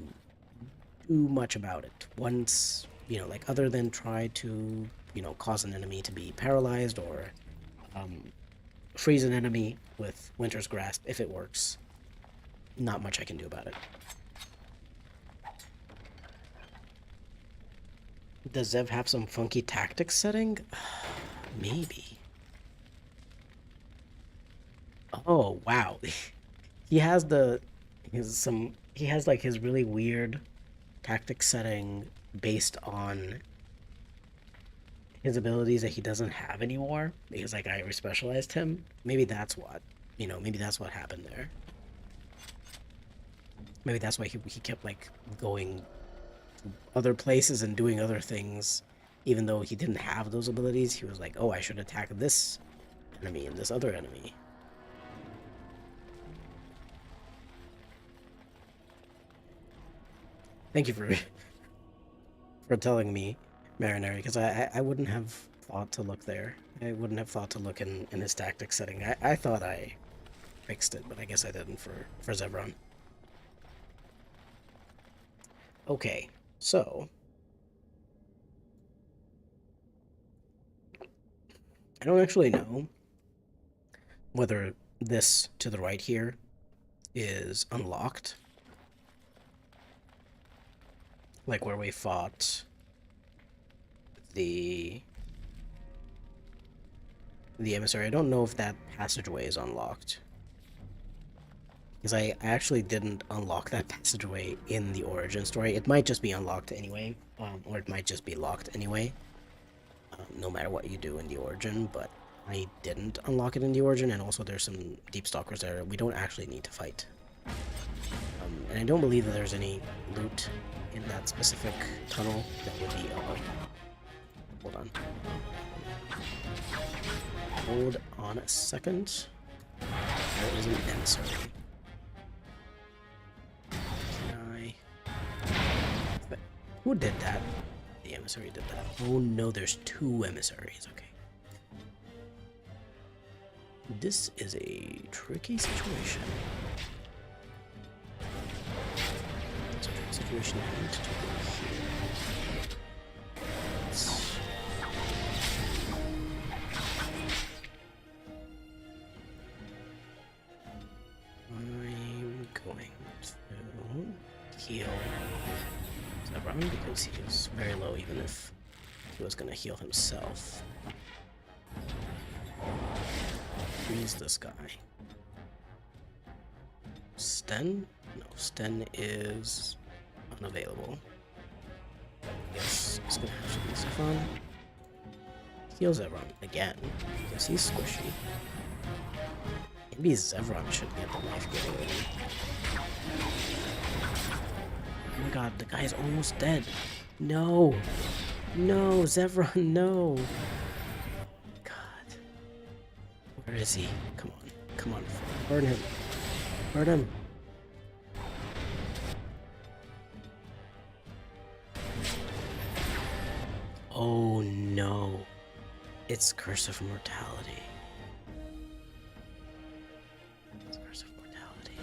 do much about it. Once, you know, like other than try to, you know, cause an enemy to be paralyzed or freeze an enemy with Winter's Grasp if it works. Not much I can do about it. Does Zev have some funky tactics setting? Maybe. Oh, wow. He has he has like his really weird tactics setting based on his abilities that he doesn't have anymore because like I respecialized him. Maybe that's what, maybe that's what happened there. Maybe that's why he kept like going other places and doing other things even though he didn't have those abilities. He was like, oh, I should attack this enemy and this other enemy. Thank you for telling me, Marinary, because I wouldn't have thought to look there. I wouldn't have thought to look in his tactics setting. I thought I fixed it, but I guess I didn't for Zevron. Okay, so I don't actually know whether this to the right here is unlocked. Like where we fought the emissary. I don't know if that passageway is unlocked. Because I actually didn't unlock that passageway in the origin story. It might just be unlocked anyway, or it might just be locked anyway, no matter what you do in the origin, but I didn't unlock it in the origin, and also there's some deep stalkers there we don't actually need to fight. And I don't believe that there's any loot in that specific tunnel that would be hold on. Hold on a second. There is an emissary. Who did that? The emissary did that. Oh no, there's two emissaries. Okay. This is a tricky situation. It's a tricky situation. I need to do it here. I'm going to heal Zevron because he is very low, even if he was going to heal himself. Freeze this guy. Sten? No, Sten is unavailable. Yes, it's going to have to be Zevron. Heal Zevron again because he's squishy. Maybe Zevron should get the life getting ready. Oh my god, the guy's almost dead. No! No, Zevron, no! God. Where is he? Come on. Come on. Burn him. Burn him. Oh no. It's Curse of Mortality. It's Curse of Mortality.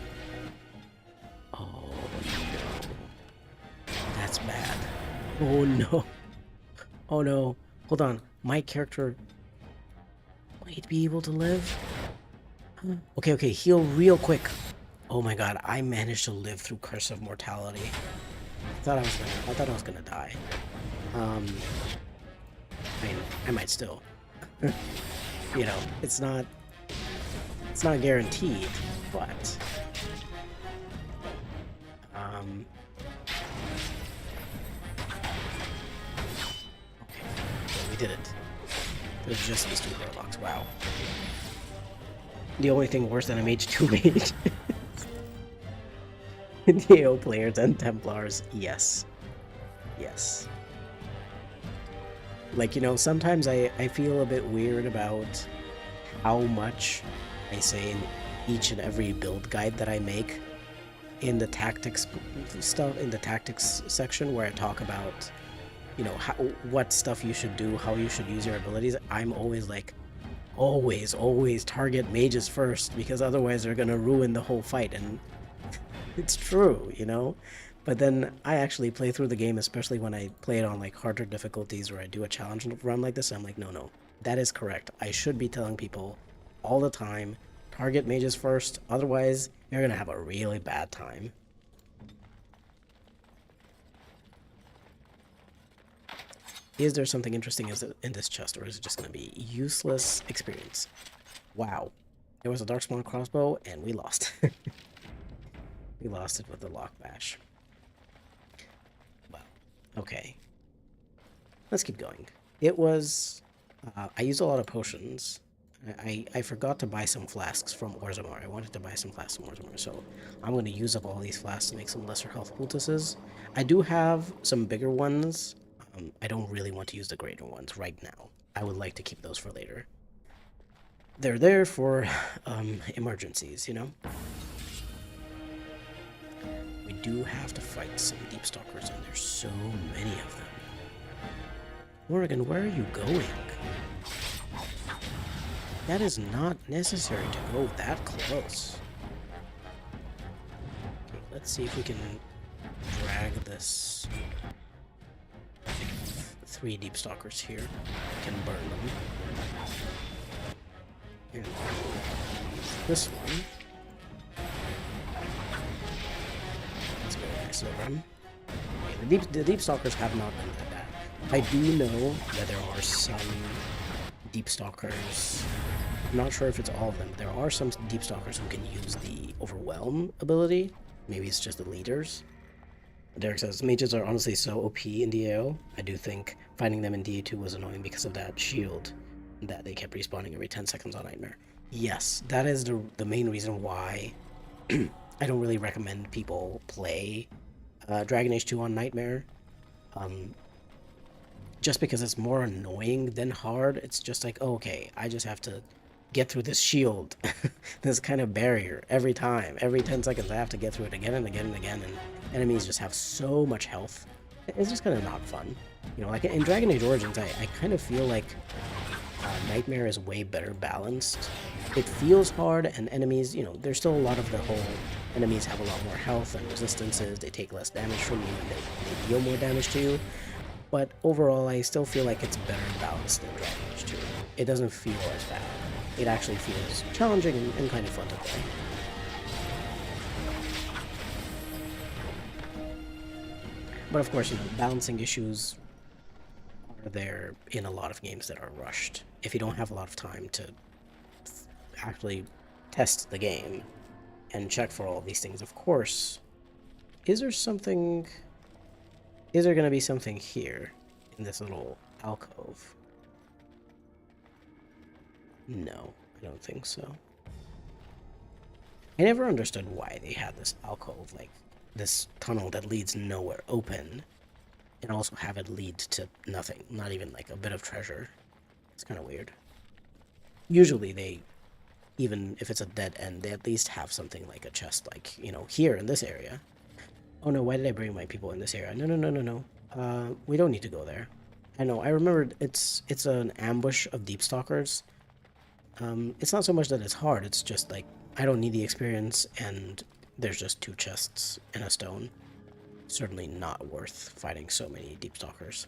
Oh no. That's bad. Oh no. Oh no. Hold on. My character might be able to live. Okay, okay. Heal real quick. Oh my god. I managed to live through Curse of Mortality. I thought I was gonna die. I mean, I might still. You know, it's not guaranteed, but okay, we did it. There's just these two warlocks. Wow. The only thing worse than a mage 2 mage. DAO players and Templars, yes. Yes. Like, you know, sometimes I feel a bit weird about how much I say in each and every build guide that I make in the tactics stuff, in the tactics section where I talk about, you know, what stuff you should do, how you should use your abilities. I'm always like, always target mages first, because otherwise they're gonna ruin the whole fight. And it's true, you know? But then I actually play through the game, especially when I play it on like harder difficulties or I do a challenge run like this. I'm like, no, that is correct. I should be telling people all the time. Target mages first, otherwise you're gonna have a really bad time. Is there something interesting in this chest, or is it just gonna be useless experience? Wow. There was a Darkspawn crossbow, and we lost. We lost it with the lock bash. Well, okay. Let's keep going. It was... I used a lot of potions. I forgot to buy some flasks from Orzammar. I wanted to buy some flasks from Orzammar, so I'm going to use up all these flasks to make some lesser health poultices. I do have some bigger ones. I don't really want to use the greater ones right now. I would like to keep those for later. They're there for emergencies, you know? We do have to fight some deep stalkers, and there's so many of them. Morrigan, where are you going? That is not necessary to go that close. Okay, let's see if we can drag this 3 deep stalkers here. We can burn them. And this one. Let's go nice over him. Okay, the deep stalkers have not been that bad. I do know that there are some deep stalkers. I'm not sure if it's all of them, but there are some deep stalkers who can use the overwhelm ability. Maybe it's just the leaders. Derek says, mages are honestly so OP in DAO. I do think finding them in DA2 was annoying because of that shield that they kept respawning every 10 seconds on Nightmare. Yes, that is the main reason why I don't really recommend people play Dragon Age 2 on Nightmare. Just because it's more annoying than hard. It's just like, oh, okay, I just have to get through this shield, this kind of barrier every time. Every 10 seconds I have to get through it again and again and again, and enemies just have so much health. It's just kind of not fun. You know, like in Dragon Age Origins, I kind of feel like Nightmare is way better balanced. It feels hard, and enemies, you know, there's still a lot of the whole enemies have a lot more health and resistances, they take less damage from you, and they deal more damage to you. But overall, I still feel like it's better balanced than Dragon Age 2. It doesn't feel as bad. It actually feels challenging and kind of fun to play. But of course, you know, balancing issues are there in a lot of games that are rushed. If you don't have a lot of time to actually test the game and check for all of these things, of course, is there something... Is there going to be something here in this little alcove? No, I don't think so. I never understood why they had this alcove, like this tunnel that leads nowhere open, and also have it lead to nothing, not even like a bit of treasure. It's kind of weird. Usually they, even if it's a dead end, they at least have something like a chest, like, you know, here in this area. Oh no, why did I bring my people in this area? No. We don't need to go there. I know, I remember it's an ambush of deep stalkers. It's not so much that it's hard, it's just like, I don't need the experience, and there's just 2 chests and a stone. Certainly not worth fighting so many deep stalkers.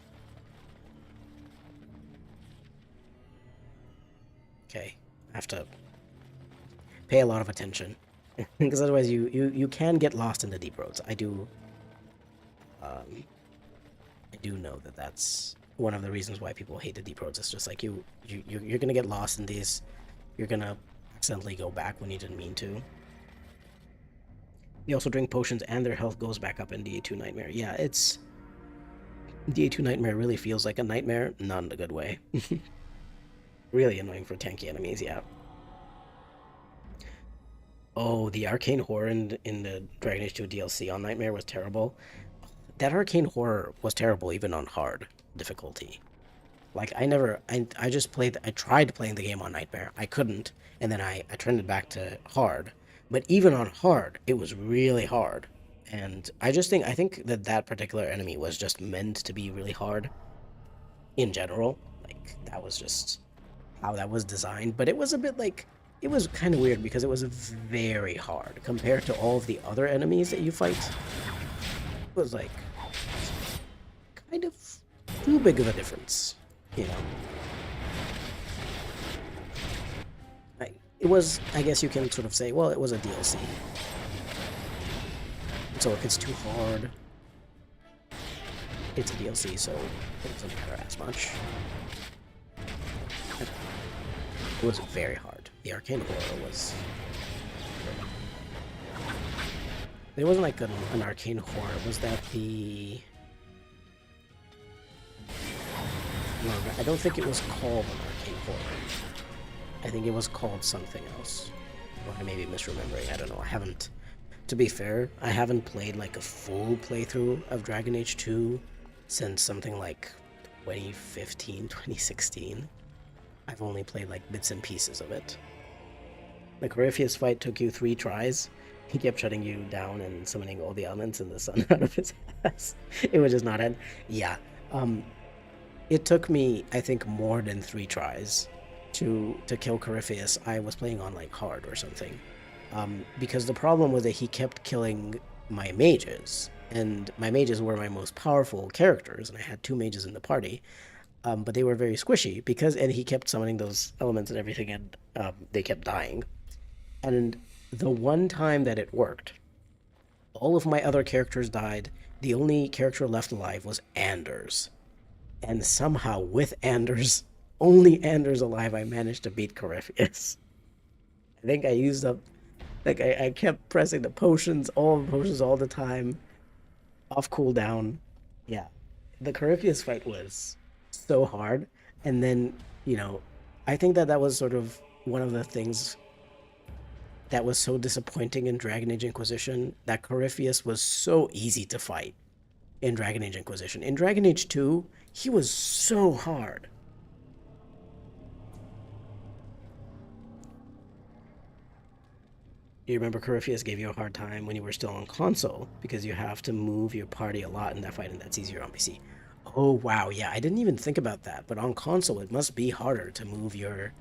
Okay, I have to pay a lot of attention. Because otherwise you can get lost in the deep roads. I do know that that's one of the reasons why people hate the deep roads. It's just like you're gonna get lost in these. You're gonna accidentally go back when you didn't mean to. They also drink potions and their health goes back up in DA2 Nightmare. Yeah, it's... DA2 Nightmare really feels like a nightmare, not in a good way. Really annoying for tanky enemies, yeah. Oh, the Arcane Horror in the Dragon Age 2 DLC on Nightmare was terrible. That Arcane Horror was terrible even on hard difficulty. Like, I just played, I tried playing the game on Nightmare. I couldn't, and then I turned it back to hard. But even on hard, it was really hard. And I think that particular enemy was just meant to be really hard in general. Like, that was just how that was designed. But it was a bit like... It was kind of weird because it was very hard compared to all of the other enemies that you fight. It was like kind of too big of a difference, you know. it was, I guess you can sort of say, well, it was a DLC. So if it's too hard, it's a DLC, so it doesn't matter as much. It was very hard. The Arcane Horror was... It wasn't like an Arcane Horror. Was that the... No, I don't think it was called an Arcane Horror. I think it was called something else. Or I may be misremembering, I don't know. I haven't... To be fair, I haven't played like a full playthrough of Dragon Age 2 since something like 2015, 2016. I've only played like bits and pieces of it. The Corypheus fight took you 3 tries. He kept shutting you down and summoning all the elements in the sun out of his ass. It was just not end. Yeah. It took me, I think, more than 3 tries to kill Corypheus. I was playing on like hard or something. Because the problem was that he kept killing my mages, and my mages were my most powerful characters, and I had 2 mages in the party, but they were very squishy, and he kept summoning those elements and everything, and they kept dying. And the one time that it worked, all of my other characters died. The only character left alive was Anders. And somehow, with Anders, only Anders alive, I managed to beat Corypheus. I think I used up... Like, I kept pressing the potions, all the potions all the time, off cooldown. Yeah. The Corypheus fight was so hard. And then, you know, I think that was sort of one of the things that was so disappointing in Dragon Age Inquisition, that Corypheus was so easy to fight in Dragon Age Inquisition. In Dragon Age 2, he was so hard. You remember Corypheus gave you a hard time when you were still on console because you have to move your party a lot in that fight, and that's easier on PC. Oh, wow, yeah, I didn't even think about that, but on console it must be harder to move your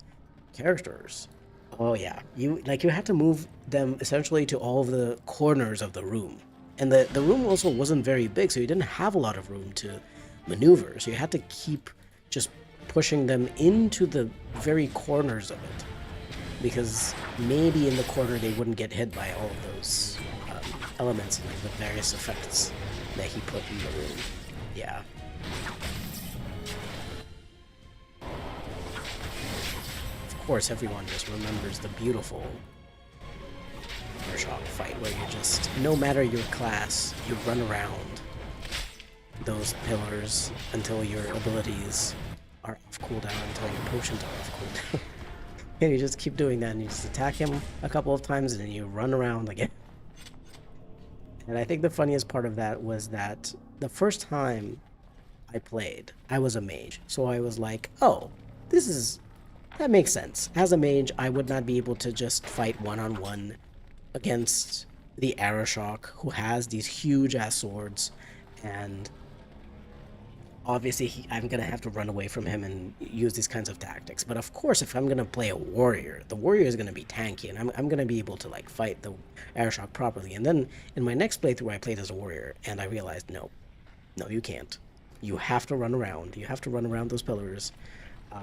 characters. Oh, yeah, you had to move them essentially to all of the corners of the room. And the room also wasn't very big, so you didn't have a lot of room to maneuver, so you had to keep just pushing them into the very corners of it. Because maybe in the corner they wouldn't get hit by all of those elements and like the various effects that he put in the room. Yeah. Of course, everyone just remembers the beautiful Airshot fight where you just, no matter your class, you run around those pillars until your abilities are off cooldown, until your potions are off cooldown. And you just keep doing that, and you just attack him a couple of times, and then you run around again. And I think the funniest part of that was that the first time I played, I was a mage. So I was like, oh, that makes sense. As a mage, I would not be able to just fight one-on-one against the Arashok, who has these huge-ass swords, and obviously I'm gonna have to run away from him and use these kinds of tactics. But of course, if I'm gonna play a warrior, the warrior is gonna be tanky, and I'm gonna be able to like fight the Arashok properly. And then in my next playthrough, I played as a warrior, and I realized, no, you can't. You have to run around. You have to run around those pillars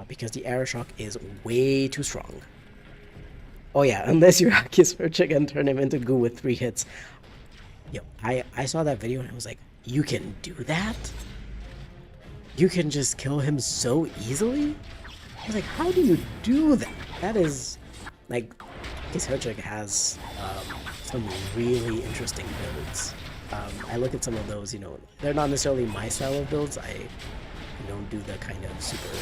because the Arashok is way too strong. Oh yeah, unless you hack his Urchik and turn him into goo with 3 hits. Yo, I saw that video and I was like, you can do that? You can just kill him so easily? I was like, how do you do that? That is, like, his Urchik has some really interesting builds. I look at some of those, you know, they're not necessarily my style of builds. I don't do the kind of super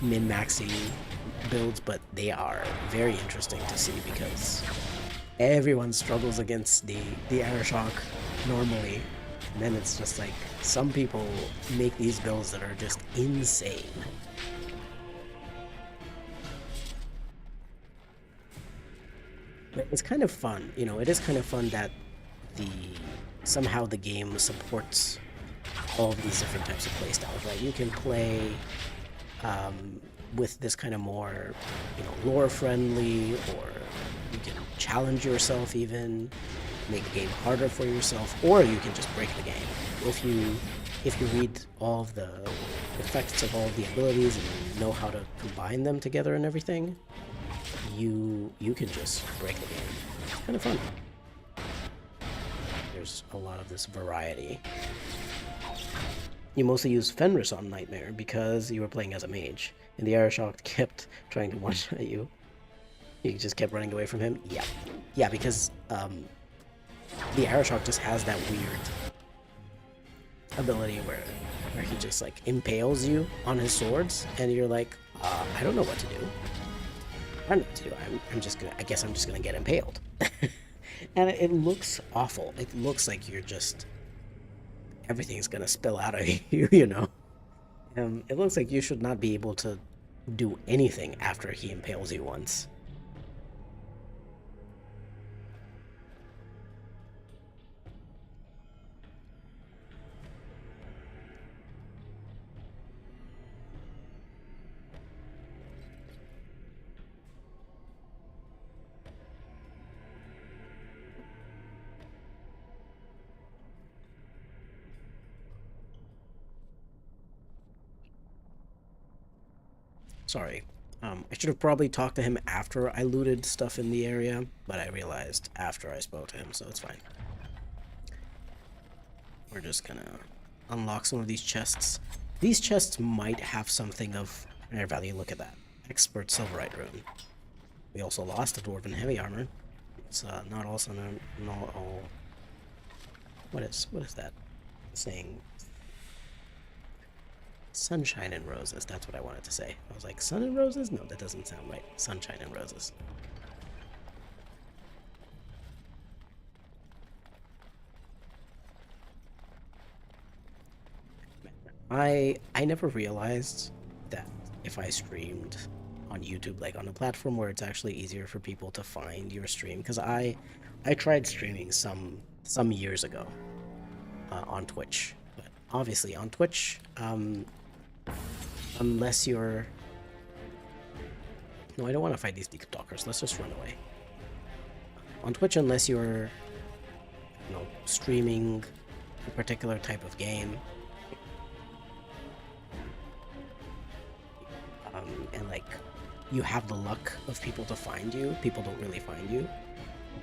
min-maxing builds, but they are very interesting to see because everyone struggles against the Arashok normally, and then it's just like some people make these builds that are just insane. But it's kind of fun, you know, it is kind of fun that somehow the game supports all of these different types of playstyles, right? You can play with this kind of more, you know, lore-friendly, or you can challenge yourself even, make the game harder for yourself, or you can just break the game. If you if you read all of the effects of all of the abilities and know how to combine them together and everything, you can just break the game. It's kind of fun. There's a lot of this variety. You mostly use Fenris on Nightmare because you were playing as a mage, and the Arashock kept trying to one-shot you. You just kept running away from him? Yeah. Yeah, because the Arashock just has that weird ability where he just like impales you on his swords, and you're like, I don't know what to do. I don't know what to do. I guess I'm just gonna get impaled. And it looks awful. It looks like you're just, everything's gonna spill out of you, you know? It looks like you should not be able to do anything after he impales you once. Sorry. I should have probably talked to him after I looted stuff in the area, but I realized after I spoke to him, so it's fine. We're just gonna unlock some of these chests. These chests might have something of rare value. Look at that. Expert Silverite Rune. We also lost a Dwarven Heavy Armor. It's not all... What is that? Saying... Sunshine and Roses, that's what I wanted to say. I was like, Sun and Roses? No, that doesn't sound right. Sunshine and Roses. I never realized that if I streamed on YouTube, like on a platform where it's actually easier for people to find your stream, because I tried streaming some years ago on Twitch, but obviously on Twitch, unless you're... No, I don't want to fight these deep talkers. Let's just run away. On Twitch, unless you're, streaming a particular type of game, and like you have the luck of people to find you, people don't really find you.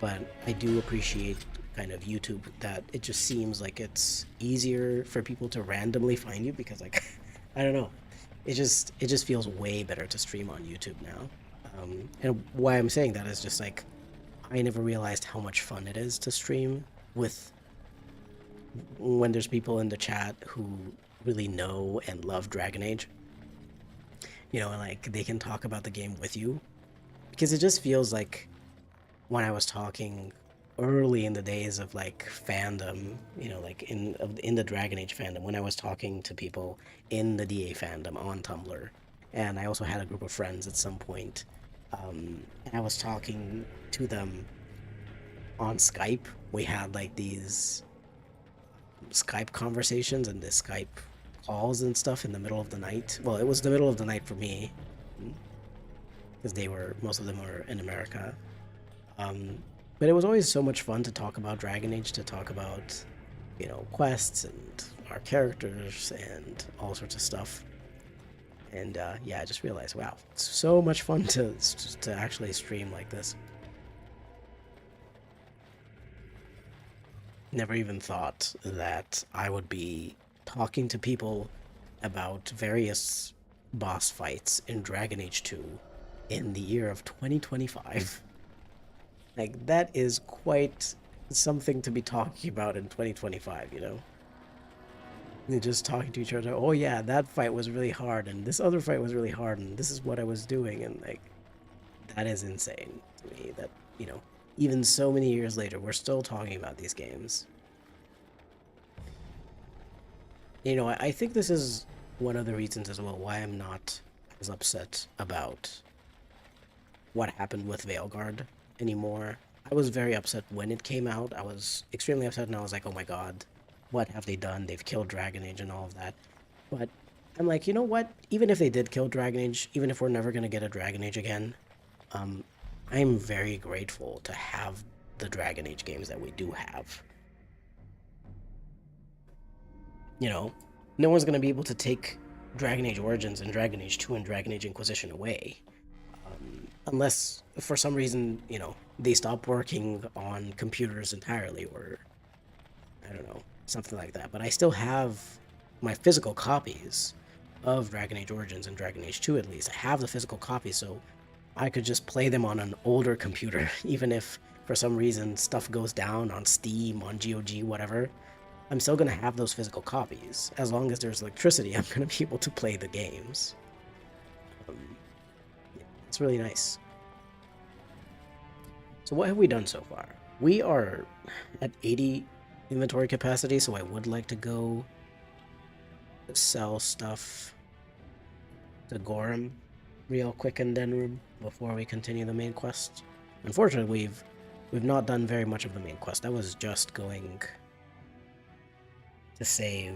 But I do appreciate kind of YouTube that it just seems like it's easier for people to randomly find you, because like I don't know, it just feels way better to stream on YouTube now. And why I'm saying that is just like I never realized how much fun it is to stream with when there's people in the chat who really know and love Dragon Age. And like they can talk about the game with you, because it just feels like when I was talking early in the days of like fandom, like in the Dragon Age fandom, when I was talking to people in the DA fandom on Tumblr, and I also had a group of friends at some point, and I was talking to them on Skype. We had like these Skype conversations and this Skype calls and stuff in the middle of the night. Well, it was the middle of the night for me, because most of them were in America. But it was always so much fun to talk about Dragon Age, to talk about, quests and our characters and all sorts of stuff. And yeah, I just realized, wow, it's so much fun to actually stream like this. Never even thought that I would be talking to people about various boss fights in Dragon Age 2 in the year of 2025. Like, that is quite something to be talking about in 2025, You're just talking to each other, oh yeah, that fight was really hard, and this other fight was really hard, and this is what I was doing, and like, that is insane to me that, even so many years later, we're still talking about these games. I think this is one of the reasons as well why I'm not as upset about what happened with Veilguard anymore. I was very upset when it came out. I was extremely upset, and I was like, oh my god, what have they done? They've killed Dragon Age and all of that. But I'm like, you know what? Even if they did kill Dragon Age, even if we're never going to get a Dragon Age again, I'm very grateful to have the Dragon Age games that we do have. no one's going to be able to take Dragon Age Origins and Dragon Age 2 and Dragon Age Inquisition away. Unless, for some reason, you know, they stop working on computers entirely, or I don't know, something like that. But I still have my physical copies of Dragon Age Origins and Dragon Age 2 at least. I have the physical copies, so I could just play them on an older computer, even if for some reason stuff goes down on Steam, on GOG, whatever. I'm still going to have those physical copies. As long as there's electricity, I'm going to be able to play the games. It's really nice. So what have we done so far? We are at 80 inventory capacity, so I would like to go sell stuff to Gorham real quick in Denroom before we continue the main quest. Unfortunately, we've not done very much of the main quest. I was just going to save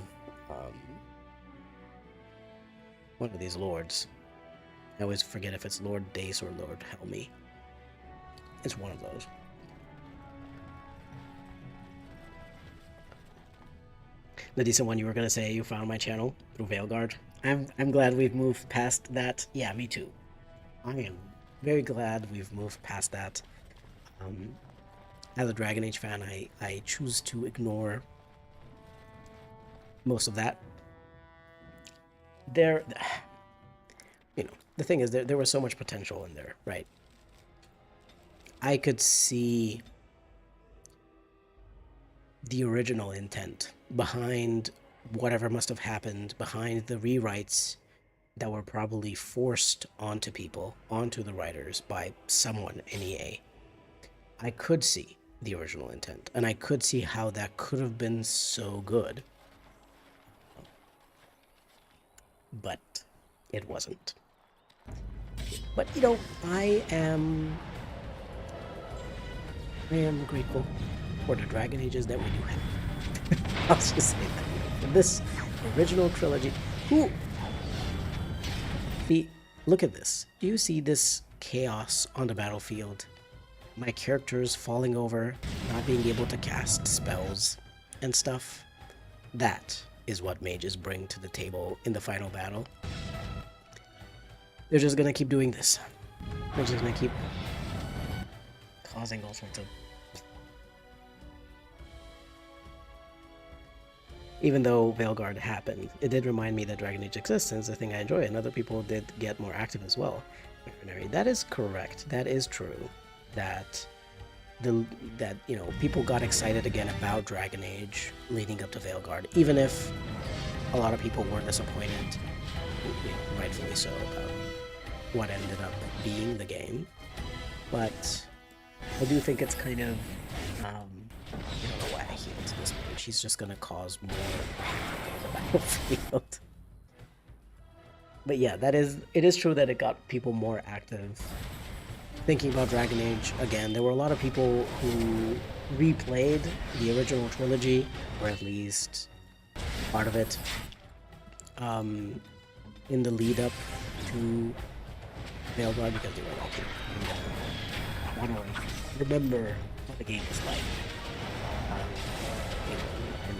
one of these lords. I always forget if it's Lord Dace or Lord Helmy. It's one of those. The decent one, you were gonna say you found my channel through Veilguard. I'm glad we've moved past that. Yeah, me too. I am very glad we've moved past that. As a Dragon Age fan, I choose to ignore most of that. There, you know, the thing is, there was so much potential in there, right? I could see the original intent behind whatever must have happened, behind the rewrites that were probably forced onto people, onto the writers by someone in EA. I could see the original intent, and I could see how that could have been so good. But it wasn't. But, you know, I am grateful for the Dragon Ages that we do have. I'll just say that. For this original trilogy. Ooh! Look at this. Do you see this chaos on the battlefield? My characters falling over, not being able to cast spells and stuff. That is what mages bring to the table in the final battle. They're just gonna keep doing this. They're just gonna keep causing all sorts of... Even though Veilguard happened, it did remind me that Dragon Age exists, and it's a thing I enjoy, and other people did get more active as well. That is correct. That is true. That you know, people got excited again about Dragon Age leading up to Veilguard, even if a lot of people were disappointed, you know, rightfully so, about what ended up being the game. But I do think it's kind of I don't know why I healed to this point. She's just gonna cause more havoc on the battlefield. But yeah, it is true that it got people more active thinking about Dragon Age again. There were a lot of people who replayed the original trilogy, or at least part of it, in the lead up to Veilguard, because they were like, I want to remember what the game was like, you know, and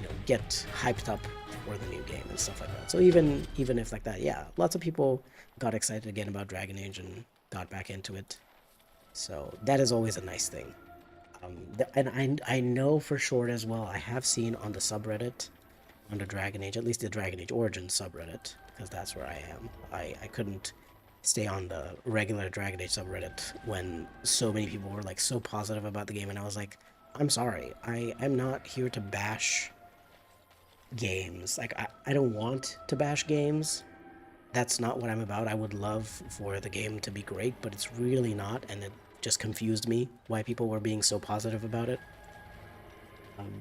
you know, get hyped up for the new game and stuff like that. So even if like that, yeah, lots of people got excited again about Dragon Age and got back into it. So that is always a nice thing. And I know for sure as well, I have seen on the subreddit, on the Dragon Age, at least the Dragon Age Origins subreddit, because that's where I am. I couldn't stay on the regular Dragon Age subreddit when so many people were like so positive about the game, and I was like, I'm sorry, I'm not here to bash games. Like, I don't want to bash games. That's not what I'm about. I would love for the game to be great, but it's really not, and it just confused me why people were being so positive about it.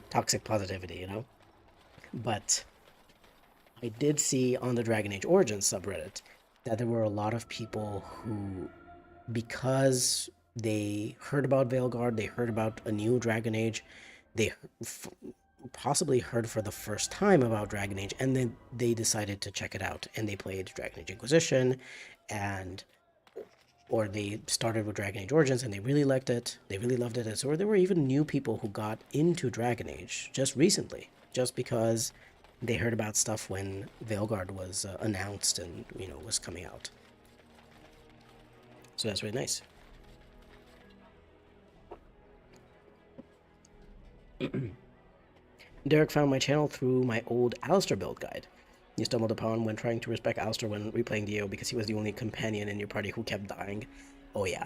Toxic positivity, you know? But I did see on the Dragon Age Origins subreddit that there were a lot of people who, because they heard about Veilguard, they heard about a new Dragon Age, they possibly heard for the first time about Dragon Age, and then they decided to check it out, and they played Dragon Age Inquisition, or they started with Dragon Age Origins and they really liked it, they really loved it, or there were even new people who got into Dragon Age just recently, just because they heard about stuff when Veilguard was announced and, was coming out. So that's really nice. Derek found my channel through my old Alistair build guide. You stumbled upon when trying to respec Alistair when replaying DO because he was the only companion in your party who kept dying. Oh yeah.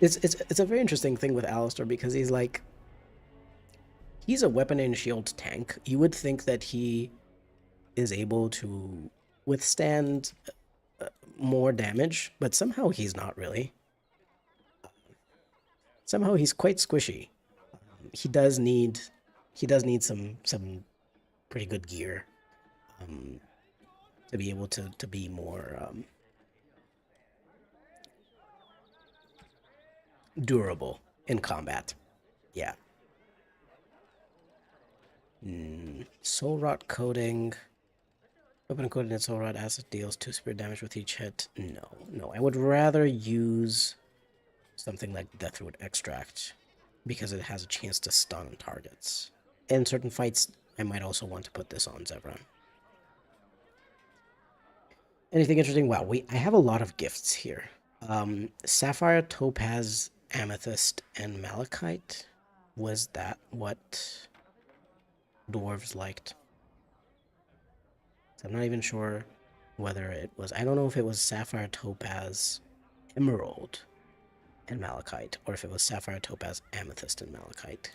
It's a very interesting thing with Alistair because he's a weapon and shield tank. You would think that he is able to withstand more damage, but somehow he's not really. Somehow he's quite squishy. He does need some pretty good gear to be able to be more durable in combat. Yeah. Soul Rot coating. Open coated in Soul Rot acid deals 2 spirit damage with each hit. No. I would rather use something like Deathroot Extract because it has a chance to stun targets. In certain fights, I might also want to put this on Zevran. Anything interesting? Wow, I have a lot of gifts here. Sapphire, Topaz, Amethyst, and Malachite. Was that what dwarves liked? I'm not even sure whether it was... I don't know if it was Sapphire, Topaz, Emerald, and Malachite, or if it was Sapphire, Topaz, Amethyst, and Malachite.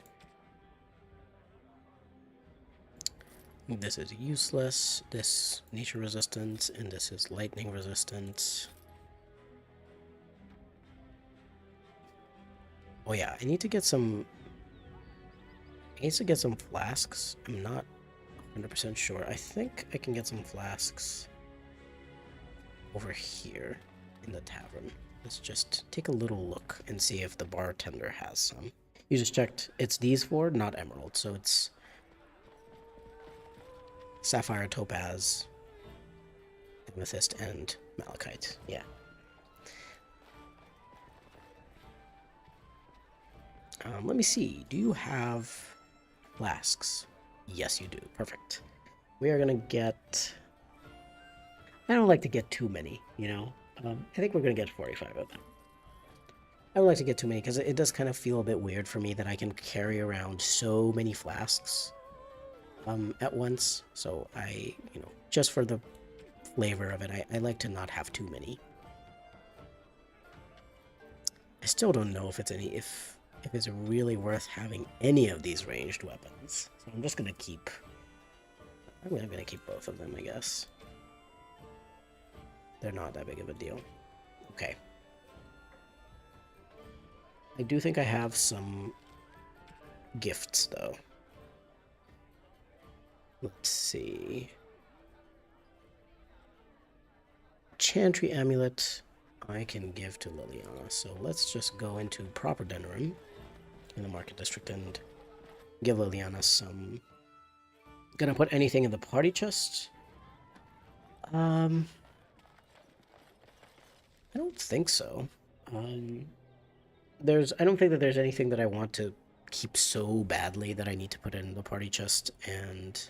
This is useless, this nature resistance, and this is lightning resistance. Oh yeah, I need to get some flasks. I'm not 100% sure. I think I can get some flasks over here in the tavern. Let's just take a little look and see if the bartender has some. You just checked. It's these 4, not emerald, so it's Sapphire, Topaz, Amethyst, and Malachite. Yeah. Let me see. Do you have flasks? Yes, you do. Perfect. We are gonna get... I don't like to get too many, I think we're gonna get 45 of them. I don't like to get too many because it does kind of feel a bit weird for me that I can carry around so many flasks at once. So I, just for the flavor of it, I like to not have too many. I still don't know if it's really worth having any of these ranged weapons. So I'm just gonna keep... I'm gonna keep both of them, I guess. They're not that big of a deal. Okay. I do think I have some gifts, though. Let's see. Chantry Amulet I can give to Liliana. So let's just go into proper den room in the market district and give Liliana some... Gonna put anything in the party chest? I don't think so. I don't think that there's anything that I want to keep so badly that I need to put it in the party chest, and...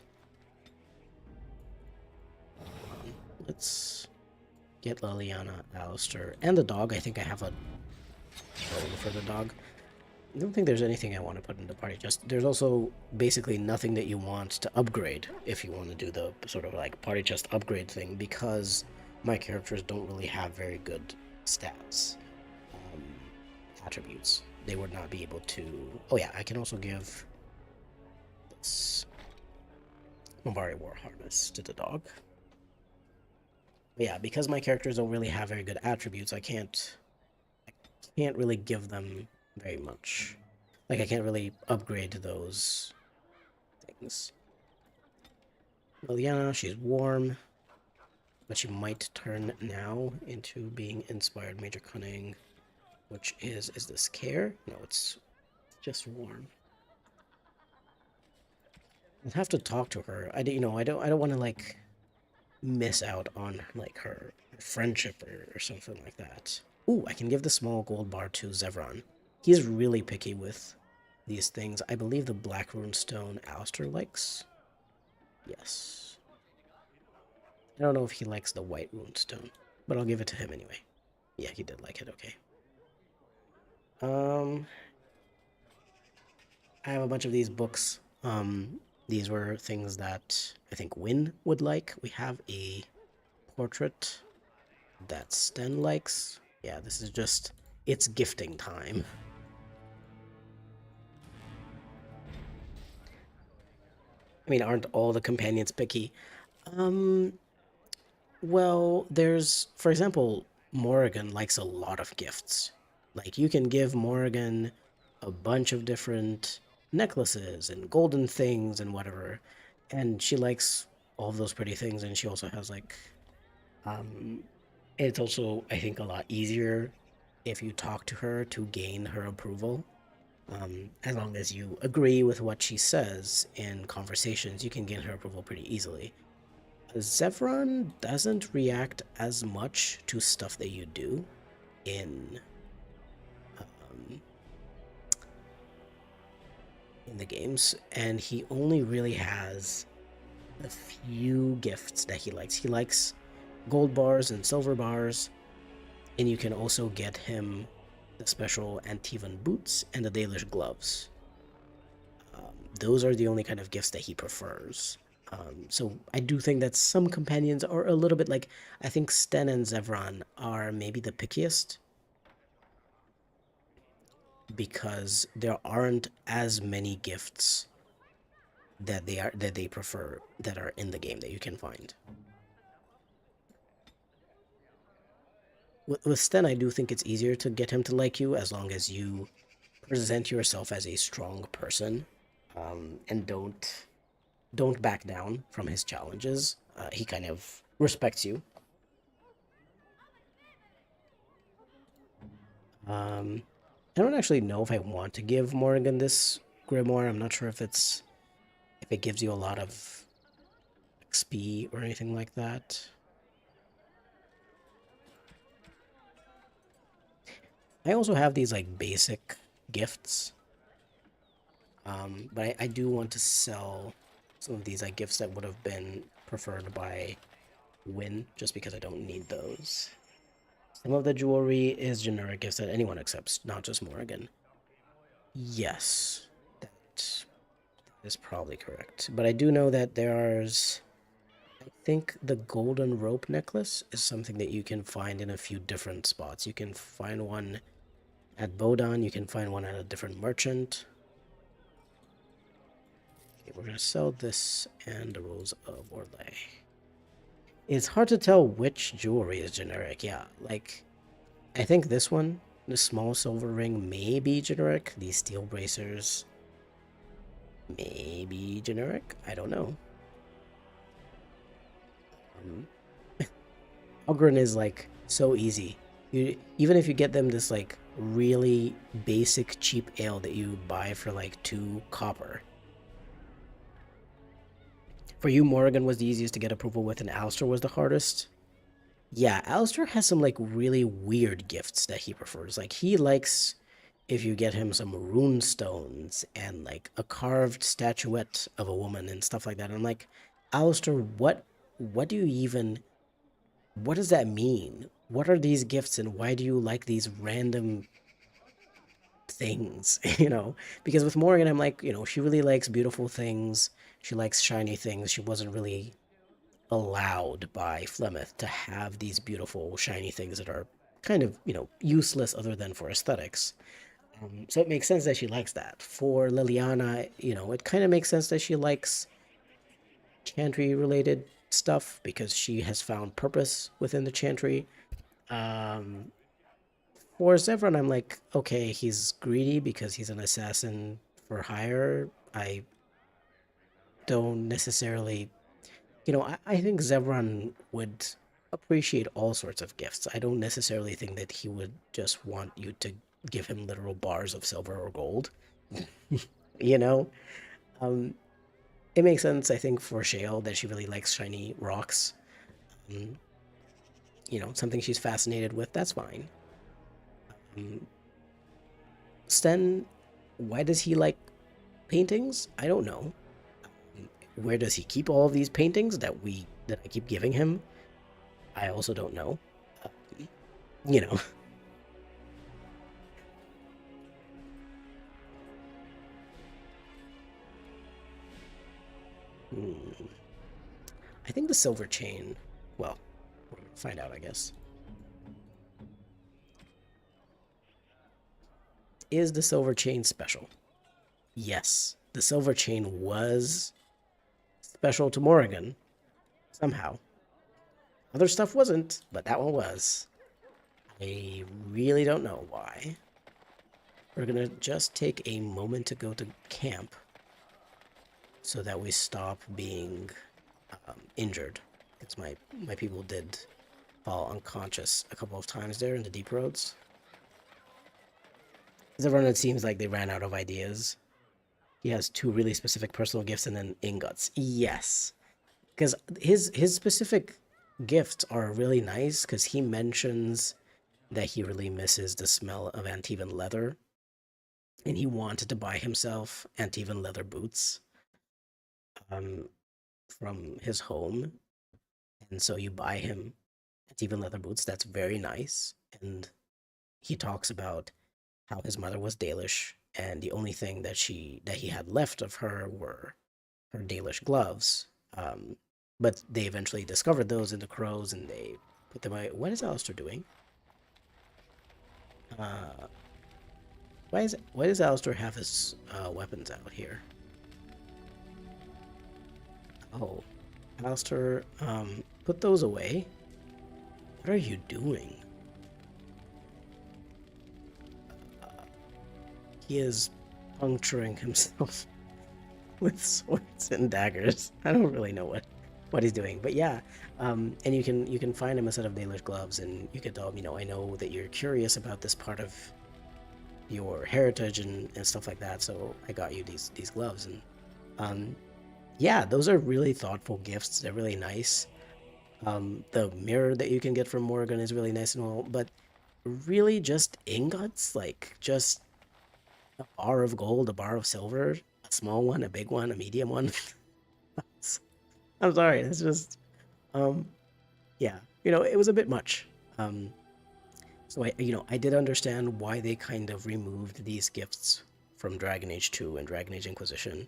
let's get Liliana, Alistair, and the dog. I think I have a role for the dog. I don't think there's anything I want to put in the party chest. There's also basically nothing that you want to upgrade if you want to do the sort of like party chest upgrade thing, because my characters don't really have very good stats, attributes. They would not be able to... Oh yeah, I can also give this Mombari War Harness to the dog. But yeah, because my characters don't really have very good attributes, I can't really give them very much. Like, I can't really upgrade those things. Liliana, she's warm, but she might turn now into being inspired major cunning, which is this care? No, it's just warm. I'll have to talk to her. I don't want to like miss out on like her friendship or something like that. Ooh, I can give the small gold bar to Zevran. He's really picky with these things. I believe the black runestone Alistair likes. Yes. I don't know if he likes the white runestone, but I'll give it to him anyway. Yeah, he did like it, okay. I have a bunch of these books. These were things that I think Qwinn would like. We have a portrait that Sten likes. Yeah, this is just, it's gifting time. I mean, aren't all the companions picky? Um, well, there's, for example, Morrigan likes a lot of gifts. Like, you can give Morrigan a bunch of different necklaces and golden things and whatever, and she likes all of those pretty things, and she also has, like, um, it's also, I think, a lot easier if you talk to her to gain her approval. As long as you agree with what she says in conversations, you can gain her approval pretty easily. Zevran doesn't react as much to stuff that you do in um, in the games, and he only really has a few gifts that he likes. He likes gold bars and silver bars, and you can also get him the special Antivan boots and the Dalish gloves. Those are the only kind of gifts that he prefers. So I do think that some companions are a little bit like, I think Sten and Zevran are maybe the pickiest because there aren't as many gifts that they prefer that are in the game that you can find. With Sten, I do think it's easier to get him to like you as long as you present yourself as a strong person, and don't back down from his challenges. He kind of respects you. I don't actually know if I want to give Morrigan this grimoire. I'm not sure if it gives you a lot of XP or anything like that. I also have these like basic gifts, but I do want to sell some of these like gifts that would have been preferred by Qwinn, just because I don't need those. Some of the jewelry is generic gifts that anyone accepts, not just Morrigan. Yes, that is probably correct. But I do know that there's, I think the golden rope necklace is something that you can find in a few different spots. You can find one at Bodan, you can find one at a different merchant. Okay, we're gonna sell this and the Rose of Orlais. It's hard to tell which jewelry is generic, yeah. Like, I think this one, the small silver ring, may be generic. These steel bracers may be generic. I don't know. Ogren is like so easy. You even if you get them this like really basic cheap ale that you buy for like 2 copper. For you, Morrigan was the easiest to get approval with, and Alistair was the hardest. Yeah, Alistair has some like really weird gifts that he prefers. Like he likes if you get him some rune stones and like a carved statuette of a woman and stuff like that. And I'm like, Alistair, what do you even, what does that mean? What are these gifts and why do you like these random things? You know? Because with Morgan, I'm like, she really likes beautiful things. She likes shiny things. She wasn't really allowed by Flemeth to have these beautiful shiny things that are kind of, useless other than for aesthetics. So it makes sense that she likes that. For Liliana, it kind of makes sense that she likes chantry related stuff because she has found purpose within the chantry. For Zevran, I'm like, okay, he's greedy because he's an assassin for hire. I don't necessarily, I think Zevran would appreciate all sorts of gifts. I don't necessarily think that he would just want you to give him literal bars of silver or gold. you know? Um, it makes sense, I think, for Shale that she really likes shiny rocks. Um, something she's fascinated with, that's fine. Sten, Why does he like paintings? I don't know. Where does he keep all of these paintings that I keep giving him? I also don't know. You know. I think the silver chain. Well, we're gonna find out, I guess. Is the silver chain special? Yes, the silver chain was special to Morrigan somehow. Other stuff wasn't, but that one was. I really don't know why. We're gonna just take a moment to go to camp so that we stop being injured. Because my people did fall unconscious a couple of times there in the deep roads. As everyone, it seems like they ran out of ideas. He has 2 really specific personal gifts and then ingots. Yes. Because his specific gifts are really nice because he mentions that he really misses the smell of Antivan leather. And he wanted to buy himself Antivan leather boots from his home. And so you buy him Antivan leather boots. That's very nice. And he talks about how his mother was Dalish, and the only thing that he had left of her were her Dalish gloves. But they eventually discovered those in the crows, and they put them away. What is Alistair doing? Why does Alistair have his weapons out here? Oh, Alistair, put those away. What are you doing? He is puncturing himself with swords and daggers. I don't really know what he's doing, but yeah. And you can find him a set of Dalish gloves, and you can tell him, I know that you're curious about this part of your heritage and stuff like that, so I got you these gloves. And yeah, those are really thoughtful gifts. They're really nice. The mirror that you can get from Morrigan is really nice and all, but really just ingots, like just a bar of gold, a bar of silver, a small one, a big one, a medium one. I'm sorry, it's just, yeah, it was a bit much. So I did understand why they kind of removed these gifts from Dragon Age 2 and Dragon Age Inquisition.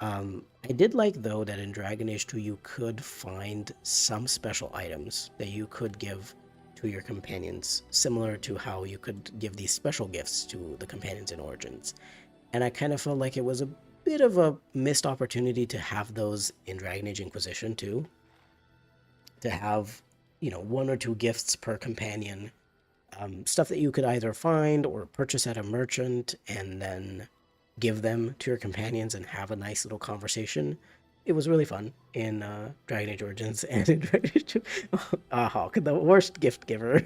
I did like, though, that in Dragon Age 2 you could find some special items that you could give to your companions, similar to how you could give these special gifts to the companions in Origins. And I kind of felt like it was a bit of a missed opportunity to have those in Dragon Age Inquisition too. To have, 1 or 2 gifts per companion. Stuff that you could either find or purchase at a merchant and then give them to your companions and have a nice little conversation. It was really fun in Dragon Age Origins and in Dragon Age 2. Hawk, the worst gift giver.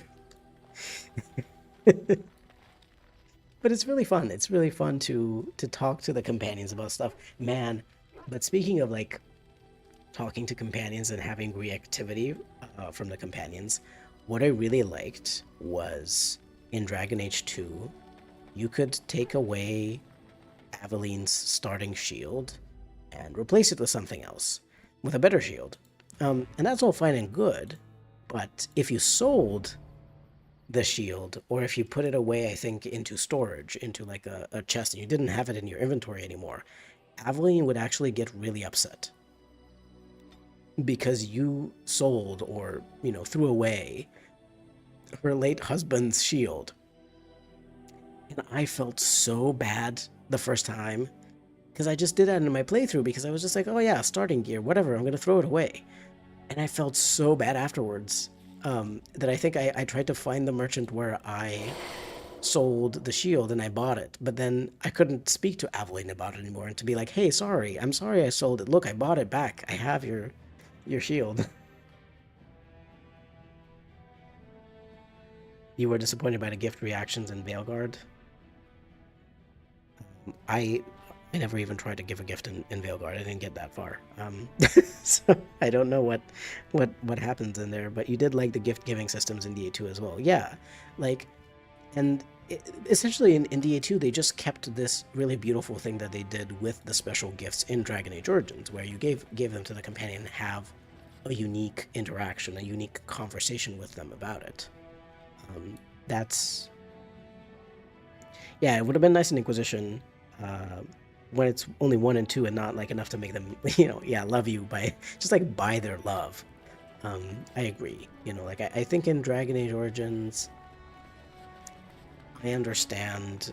But it's really fun. It's really fun to talk to the companions about stuff. Man, but speaking of like talking to companions and having reactivity from the companions, what I really liked was in Dragon Age 2, you could take away Aveline's starting shield and replace it with something else, with a better shield. And that's all fine and good, but if you sold the shield, or if you put it away, I think, into storage, into like a chest, and you didn't have it in your inventory anymore, Aveline would actually get really upset. Because you sold or, threw away her late husband's shield. And I felt so bad the first time, because I just did that in my playthrough, because I was just like, oh yeah, starting gear, whatever, I'm going to throw it away. And I felt so bad afterwards that I think I tried to find the merchant where I sold the shield and I bought it. But then I couldn't speak to Aveline about it anymore and to be like, hey, I'm sorry I sold it. Look, I bought it back. I have your shield. You were disappointed by the gift reactions in Veilguard? I never even tried to give a gift in Veilguard. I didn't get that far. So I don't know what happens in there, but you did like the gift giving systems in DA2 as well. Yeah, like, and essentially in DA2, they just kept this really beautiful thing that they did with the special gifts in Dragon Age Origins, where you gave them to the companion and have a unique interaction, a unique conversation with them about it. That's... Yeah, it would have been nice in Inquisition when it's only 1 and 2 and not like enough to make them, love you by just like buy their love. I agree. Like I think in Dragon Age Origins, I understand,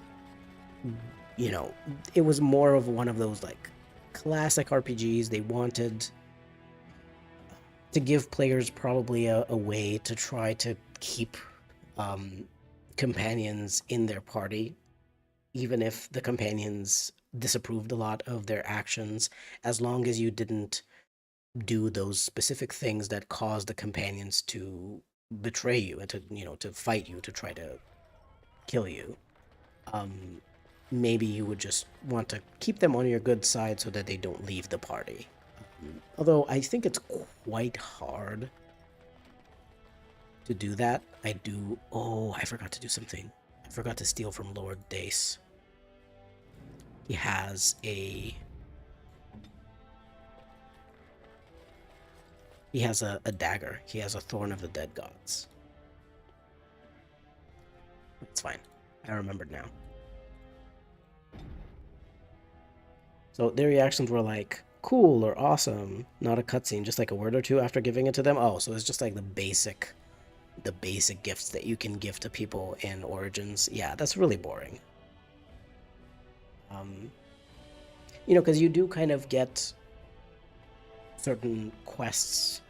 it was more of one of those like classic RPGs. They wanted to give players probably a way to try to keep companions in their party, even if the companions disapproved a lot of their actions, as long as you didn't do those specific things that cause the companions to betray you and to fight you, to try to kill you. Maybe you would just want to keep them on your good side so that they don't leave the party. Although I think it's quite hard to do that. Oh, I forgot to do something. I forgot to steal from Lord Dace. He has a dagger. He has a Thorn of the Dead Gods. It's fine. I remembered now. So their reactions were like, cool or awesome, not a cutscene, just like a word or two after giving it to them. Oh, so it's just like the basic gifts that you can give to people in Origins. Yeah, that's really boring. Because you do kind of get certain quests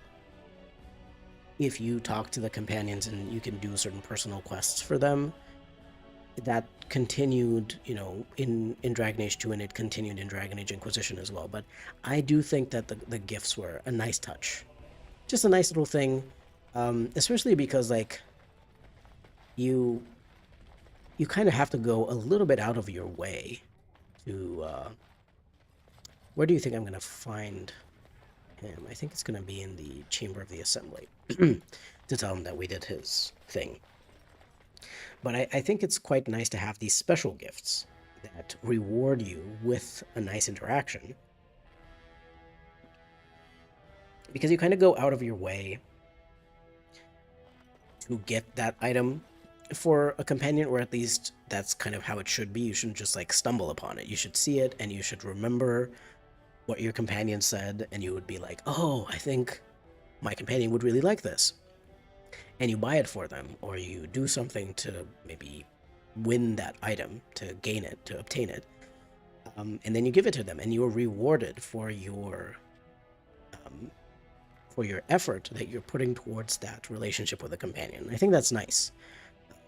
if you talk to the companions, and you can do certain personal quests for them. That continued, in Dragon Age 2, and it continued in Dragon Age Inquisition as well. But I do think that the gifts were a nice touch. Just a nice little thing, especially because, like, you kind of have to go a little bit out of your way to... where do you think I'm going to find him? I think it's going to be in the Chamber of the Assembly to tell him that we did his thing. But I think it's quite nice to have these special gifts that reward you with a nice interaction. Because you kind of go out of your way to get that item for a companion, or at least that's kind of how it should be. You shouldn't just like stumble upon it. You should see it, and you should remember what your companion said, and you would be like, oh, I think my companion would really like this. And you buy it for them, or you do something to maybe win that item, to gain it, to obtain it, and then you give it to them, and you are rewarded for your effort that you're putting towards that relationship with a companion. I think that's nice.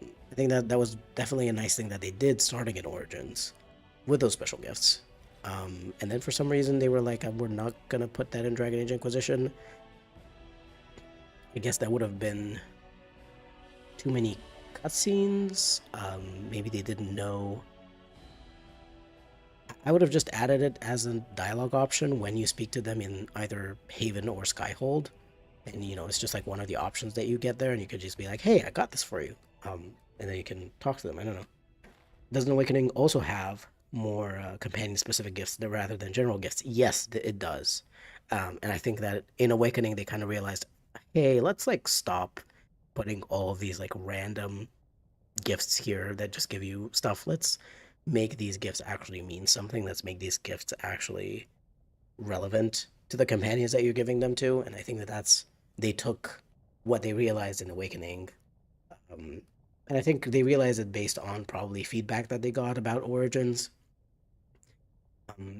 I think that was definitely a nice thing that they did starting in Origins with those special gifts. And then for some reason they were like, we're not gonna put that in Dragon Age Inquisition. I guess that would have been too many cutscenes. Maybe they didn't know. I would have just added it as a dialogue option when you speak to them in either Haven or Skyhold. And, it's just like one of the options that you get there, and you could just be like, hey, I got this for you. And then you can talk to them. I don't know. Does an Awakening also have more companion-specific gifts rather than general gifts? Yes, it does. And I think that in Awakening, they kind of realized, hey, let's like stop putting all of these like random gifts here that just give you stuff. Let's make these gifts actually mean something. Let's make these gifts actually relevant to the companions that you're giving them to. And I think they took what they realized in Awakening, and I think they realized it based on probably feedback that they got about Origins.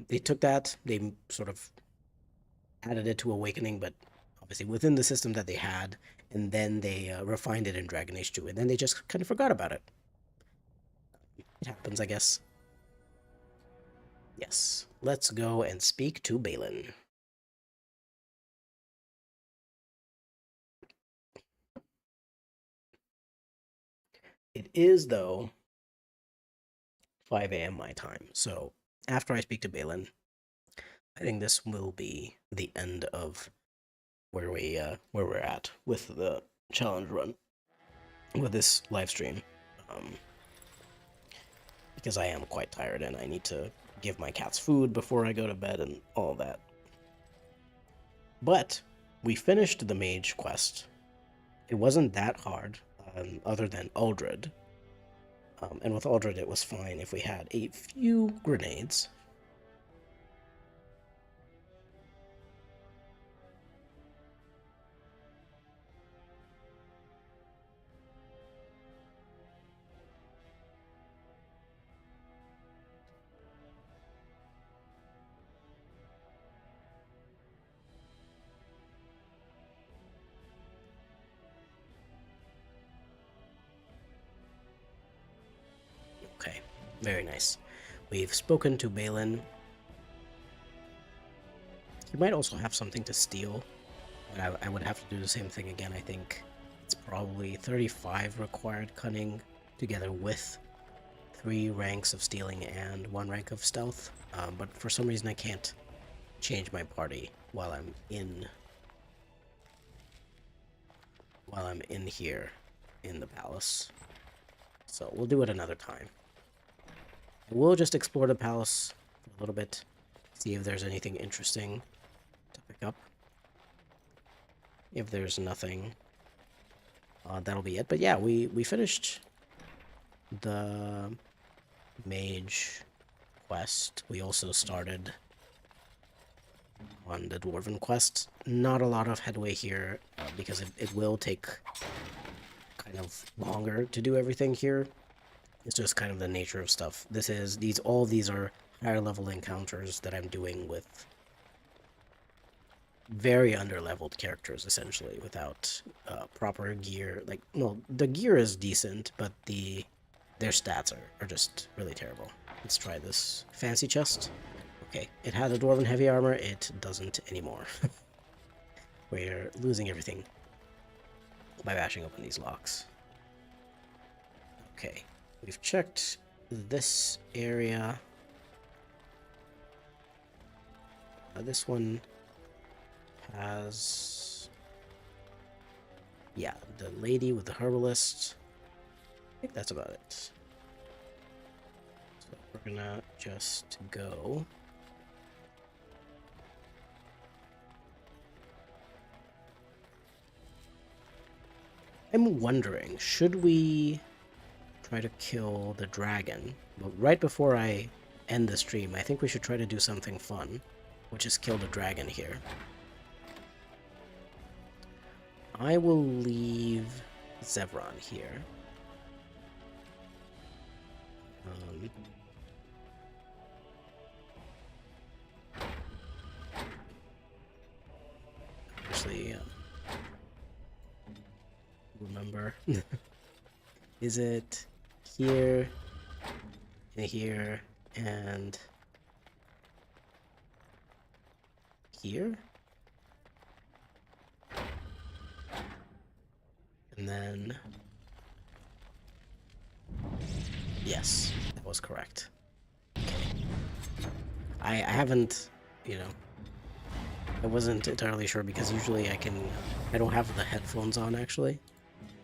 They took that, they sort of added it to Awakening, but obviously within the system that they had, and then they refined it in Dragon Age 2, and then they just kind of forgot about it. It happens, I guess. Yes, let's go and speak to Balin. It is, though, 5 a.m. my time, so after I speak to Balin, I think this will be the end of where we're at with the challenge run, with this live stream. because I am quite tired and I need to give my cats food before I go to bed and all that. But we finished the mage quest. It wasn't that hard, other than Uldred. And with Uldred, it was fine if we had a few grenades. Okay, very nice. We've spoken to Balin. He might also have something to steal, but I would have to do the same thing again. I think it's probably 35 required cunning, together with 3 ranks of stealing and 1 rank of stealth. But for some reason I can't change my party while I'm in here in the palace. So we'll do it another time. We'll just explore the palace for a little bit, see if there's anything interesting to pick up. If there's nothing, that'll be it. But yeah, we finished the mage quest. We also started on the dwarven quest. Not a lot of headway here, because it will take kind of longer to do everything here. It's just kind of the nature of stuff. All of these are higher level encounters that I'm doing with very under-leveled characters, essentially, without proper gear. Like, well, the gear is decent, but their stats are just really terrible. Let's try this fancy chest. Okay, it had a dwarven heavy armor, it doesn't anymore. We're losing everything by bashing open these locks. Okay. We've checked this area. This one has... yeah, the lady with the herbalist. I think that's about it. So we're gonna just go. I'm wondering, should we try to kill the dragon? But right before I end the stream, I think we should try to do something fun, which is kill the dragon here. I will leave Zevran here. Actually, remember, is it here, and here, and here? And then... yes, that was correct. Okay. I haven't, I wasn't entirely sure because usually I don't have the headphones on actually.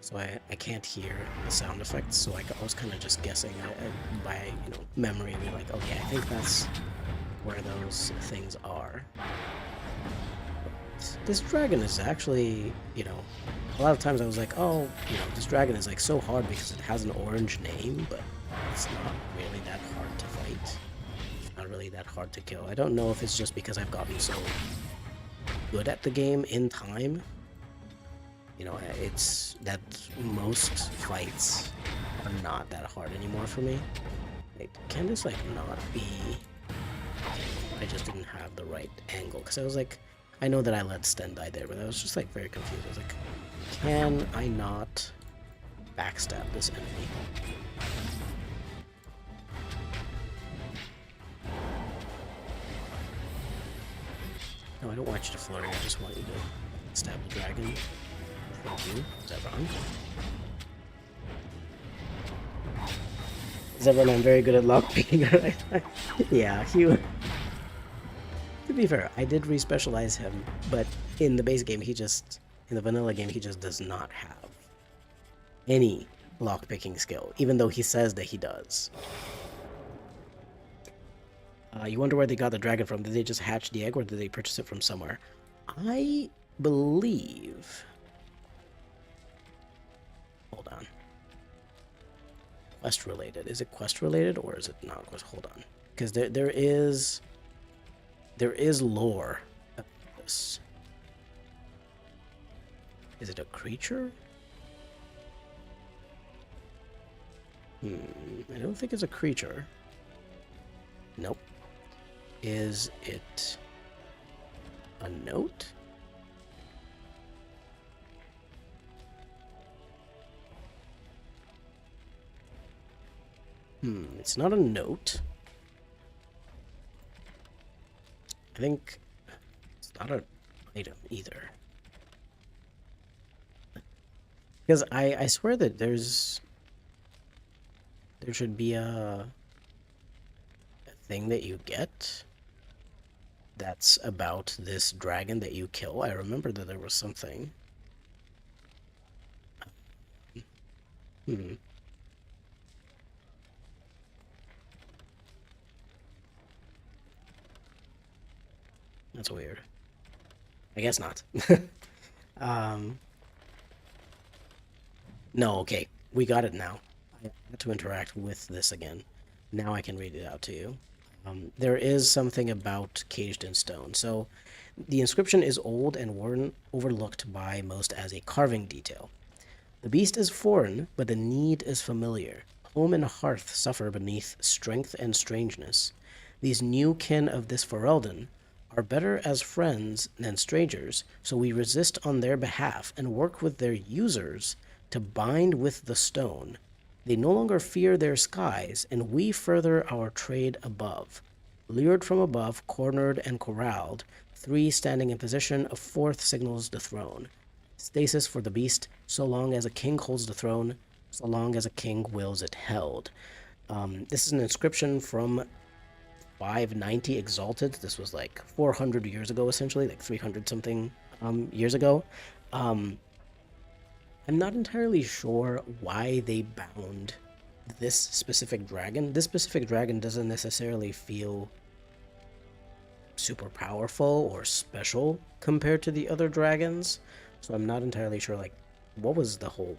So I can't hear the sound effects, so I was kind of just guessing by, memory. Be like, okay, I think that's where those things are. This dragon is actually, a lot of times I was like, oh, this dragon is like so hard because it has an orange name, but it's not really that hard to fight. It's not really that hard to kill. I don't know if it's just because I've gotten so good at the game in time. It's that most fights are not that hard anymore for me. Like, can this, not be... I just didn't have the right angle, because I was like, I know that I let Sten die there, but I was just, very confused. I was like, can I not backstab this enemy? No, I don't want you to flurry, I just want you to stab the dragon. Thank you, Zevran. Zevran, I'm very good at lockpicking. Yeah, to be fair, I did respecialize him, but in the base game, in the vanilla game, he just does not have any lockpicking skill, even though he says that he does. You wonder where they got the dragon from. Did they just hatch the egg, or did they purchase it from somewhere? I believe... Hold on. Quest related. Is it quest related, or is it not quest? Hold on. Because there is lore about this. Is it a creature? I don't think it's a creature. Nope. Is it a note? It's not a note. I think it's not an item either. Because I swear that there should be a thing that you get that's about this dragon that you kill. I remember that there was something. That's weird. I guess not. No, okay. We got it now. I had to interact with this again. Now I can read it out to you. There is something about Caged in Stone. So the inscription is old and worn, overlooked by most as a carving detail. The beast is foreign, but the need is familiar. Home and hearth suffer beneath strength and strangeness. These new kin of this Ferelden are better as friends than strangers, so we resist on their behalf and work with their users to bind with the stone. They no longer fear their skies, and we further our trade above. Lured from above, cornered and corralled, 3 standing in position, a 4th signals the throne. Stasis for the beast, so long as a king holds the throne, so long as a king wills it held. This is an inscription from 590 Exalted. This was like 400 years ago, essentially, like 300 something years ago. I'm not entirely sure why they bound this specific dragon. This specific dragon doesn't necessarily feel super powerful or special compared to the other dragons, so I'm not entirely sure, like, what was the whole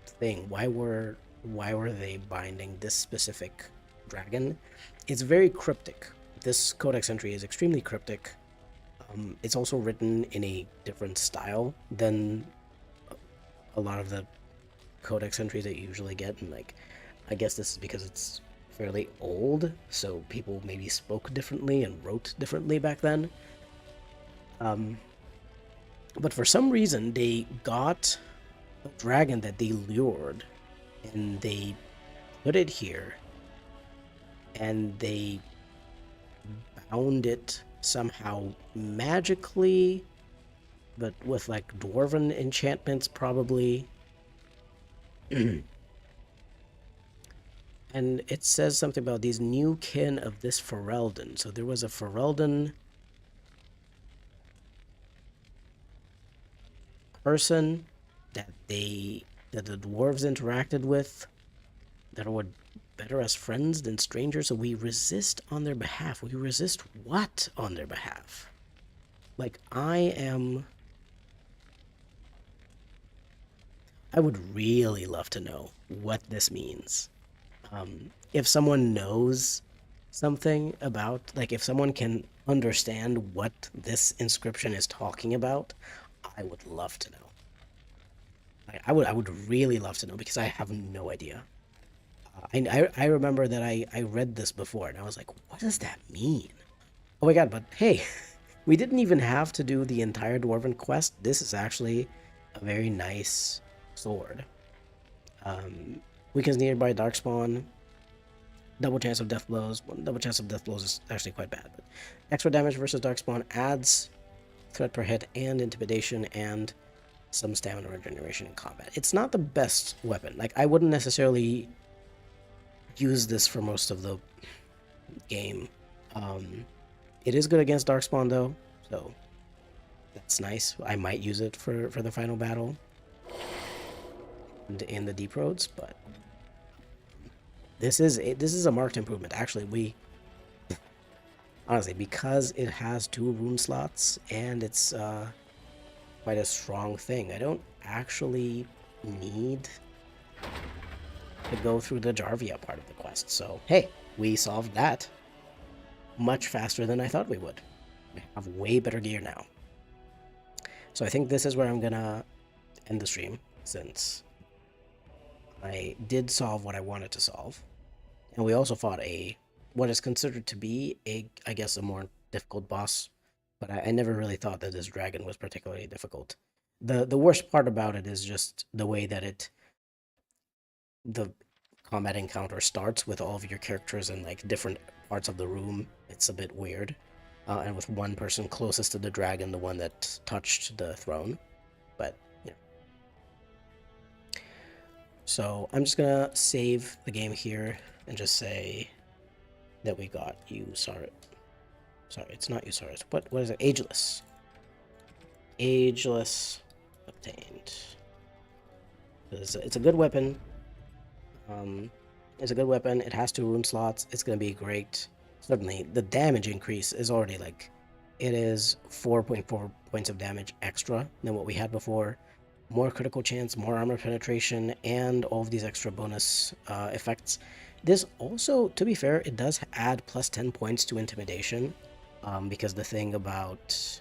thing? Why were they binding this specific dragon? It's very cryptic. This codex entry is extremely cryptic. It's also written in a different style than a lot of the codex entries that you usually get, and like, I guess this is because it's fairly old, so people maybe spoke differently and wrote differently back then. But for some reason, they got a dragon that they lured, and they put it here, and they bound it somehow magically, but with like dwarven enchantments probably. And it says something about these new kin of this Ferelden. So there was a Ferelden person that the dwarves interacted with that were better as friends than strangers, so we resist on their behalf. We resist what on their behalf? Like, I would really love to know what this means. If someone knows something about, like, if someone can understand what this inscription is talking about, I would love to know. I would really love to know, because I have no idea. I remember that I read this before, and I was like, what does that mean? Oh my god, but hey, we didn't even have to do the entire Dwarven quest. This is actually a very nice sword. Weakens needed by Darkspawn. Double chance of death blows. Well, double chance of death blows is actually quite bad, but extra damage versus Darkspawn adds threat per hit and intimidation and some stamina regeneration in combat. It's not the best weapon. Like, I wouldn't necessarily use this for most of the game. It is good against Darkspawn though, so that's nice. I might use it for the final battle and in the deep roads, but this is a marked improvement. Actually, honestly, because it has 2 rune slots and it's quite a strong thing, I don't actually need to go through the Jarvia part of the quest. So, hey, we solved that much faster than I thought we would. We have way better gear now. So I think this is where I'm gonna end the stream, since I did solve what I wanted to solve. And we also fought what is considered to be I guess, a more difficult boss. But I never really thought that this dragon was particularly difficult. The worst part about it is just the way that the combat encounter starts with all of your characters in like different parts of the room. It's a bit weird. And with one person closest to the dragon, the one that touched the throne. But, you know. So I'm just gonna save the game here and just say that we got Sorry, it's not Usaris. What is it? Ageless. Ageless obtained. It's a good weapon. It's a good weapon. It has 2 rune slots. It's gonna be great. Certainly, the damage increase is already like, it is 4.4 points of damage extra than what we had before. More critical chance, more armor penetration, and all of these extra bonus effects. This also, to be fair, it does add plus 10 points to intimidation, because the thing about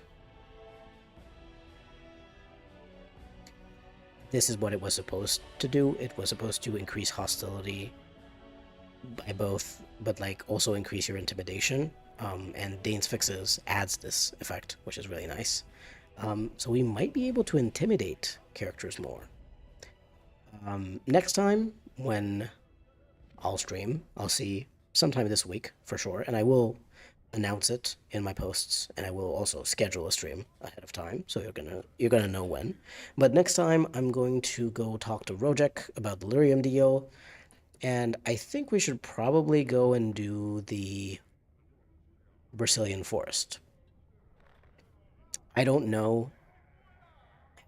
this is what it was supposed to do. It was supposed to increase hostility by both, but like also increase your intimidation. And Dain's Fixes adds this effect, which is really nice. So we might be able to intimidate characters more. Next time, when I'll stream, I'll see sometime this week for sure, and I will announce it in my posts, and I will also schedule a stream ahead of time, so you're gonna know when. But next time, I'm going to go talk to Rojek about the lyrium deal, and I think we should probably go and do the Brazilian Forest. I don't know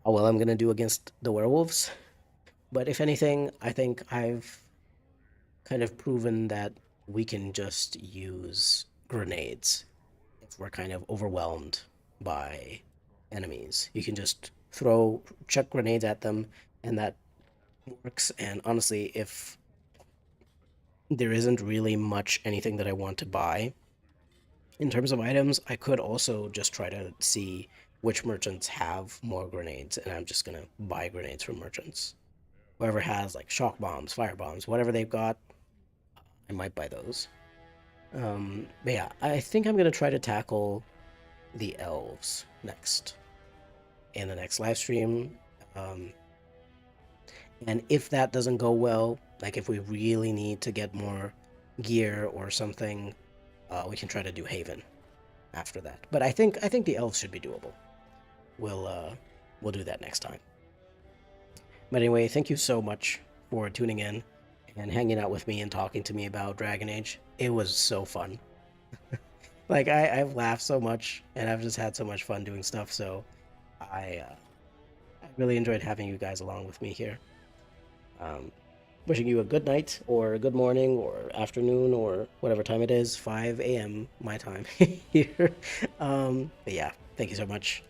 how well I'm gonna do against the werewolves, but if anything, I think I've kind of proven that we can just use grenades if we're kind of overwhelmed by enemies. You can just chuck grenades at them, and that works. And honestly, if there isn't really much anything that I want to buy in terms of items, I could also just try to see which merchants have more grenades, and I'm just gonna buy grenades from merchants. Whoever has like shock bombs, fire bombs, whatever they've got, I might buy those. But yeah, I think I'm gonna try to tackle the elves next in the next live stream. And if that doesn't go well, like if we really need to get more gear or something, we can try to do Haven after that. But I think the elves should be doable. We'll do that next time. But anyway, thank you so much for tuning in and hanging out with me and talking to me about Dragon Age. It was so fun. Like I've laughed so much, and I've just had so much fun doing stuff. So I really enjoyed having you guys along with me here. Wishing you a good night, or a good morning, or afternoon, or whatever time it is, 5 a.m. my time here. But yeah, thank you so much.